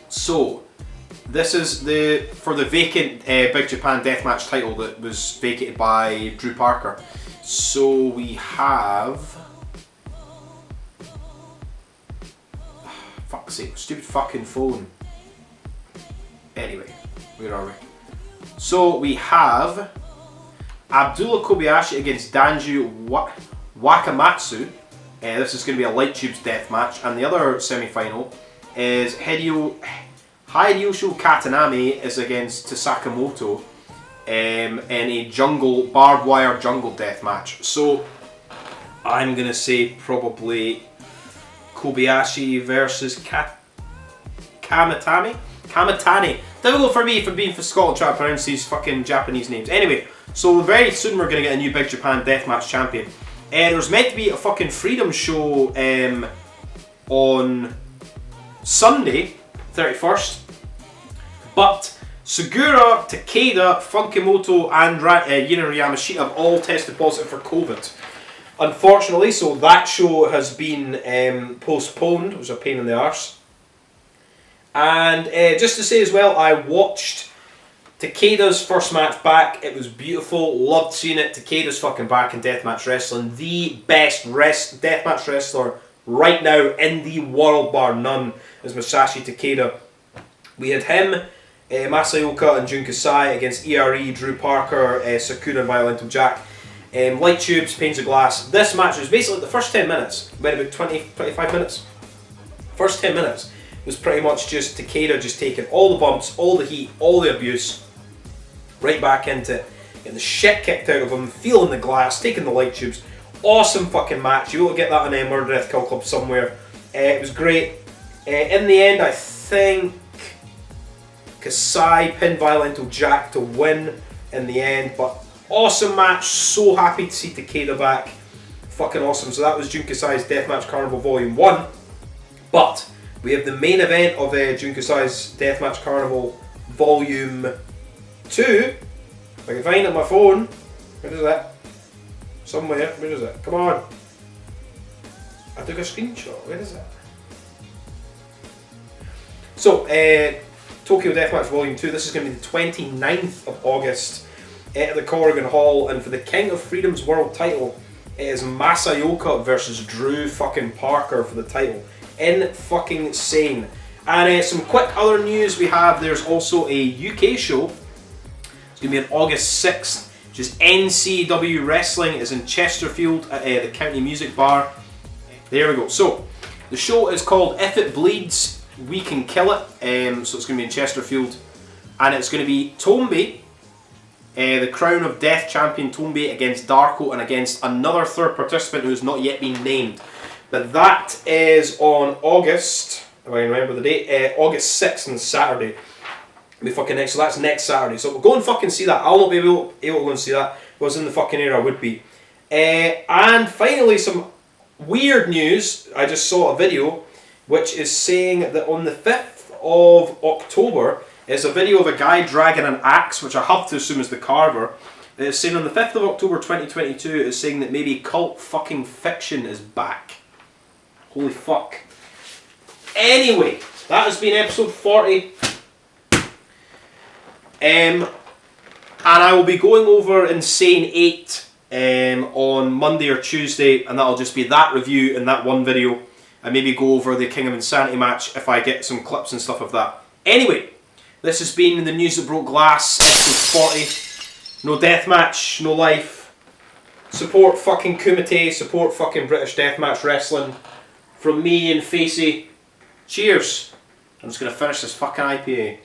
So, this is for the vacant Big Japan Deathmatch title that was vacated by Drew Parker. So we have... Fuck's sake, stupid fucking phone. Anyway, where are we? So we have Abdullah Kobayashi against Danju Wakamatsu. This is going to be a light tubes death match. And the other semi-final is Hideyoshi Katanami is against Sakamoto in a barbed wire jungle death match. So I'm going to say probably Kobayashi versus Kamatani. Difficult for me for being from Scotland trying to pronounce these fucking Japanese names. Anyway, so very soon we're going to get a new Big Japan Deathmatch champion. There's meant to be a fucking Freedom show on Sunday, 31st. But Segura, Takeda, Funkimoto and Yuna Yamashita have all tested positive for COVID. Unfortunately, so that show has been postponed, which was a pain in the arse. And just to say as well, I watched Takeda's first match back. It was beautiful, loved seeing it. Takeda's fucking back in deathmatch wrestling. The best deathmatch wrestler right now in the world, bar none, is Masashi Takeda. We had him, Masayoka and Jun Kasai against ERE, Drew Parker, Sakura and Violentum Jack. Light tubes, panes of glass. This match was basically the first 10 minutes, went about 20-25 minutes. First 10 minutes was pretty much just Takeda just taking all the bumps, all the heat, all the abuse, right back into it, getting the shit kicked out of him, feeling the glass, taking the light tubes, Awesome fucking match. You will get that on Murder Death Kill Club somewhere. It was great. In the end, I think Kasai pinned Violento Jack to win in the end, but awesome match. So happy to see Takeda back. Fucking awesome. So that was Jun Kasai's Deathmatch Carnival Volume 1. But we have the main event of Jun Kasai's Deathmatch Carnival Volume 2. If I can find it on my phone. Where is that? Somewhere. Where is it? Come on. I took a screenshot. Where is it? So, Tokyo Deathmatch Volume 2. This is going to be the 29th of August at the Corrigan Hall. And for the King of Freedom's world title, it is Masayoka versus Drew fucking Parker for the title. Insane. And some quick other news we have. There's also a UK show. It's going to be on August 6th. Which is NCW Wrestling. Is in Chesterfield at the County Music Bar. There we go. So, the show is called If It Bleeds, We Can Kill It. So it's going to be in Chesterfield. And it's going to be Tombi, the Crown of Death champion Tombi, against Darko and against another third participant who has not yet been named. But that is on August, if I can remember the date, August 6th on Saturday. Be fucking next, so that's next Saturday. So we'll go and fucking see that. I'll not be able to go and see that. If I was in the fucking area, I would be. And finally, some weird news. I just saw a video which is saying that on the 5th of October is a video of a guy dragging an axe, which I have to assume is the Carver. It's saying on the 5th of October 2022, it's saying that maybe Cult fucking Fiction is back. Holy fuck. Anyway, that has been episode 40. And I will be going over Insane 8 on Monday or Tuesday, and that'll just be that review and that one video, and maybe go over the King of Insanity match if I get some clips and stuff of that. Anyway, this has been the News That Broke Glass, episode 40. No deathmatch, no life. Support fucking Kumite, support fucking British Deathmatch Wrestling. From me and Facey, cheers. I'm just going to finish this fucking IPA.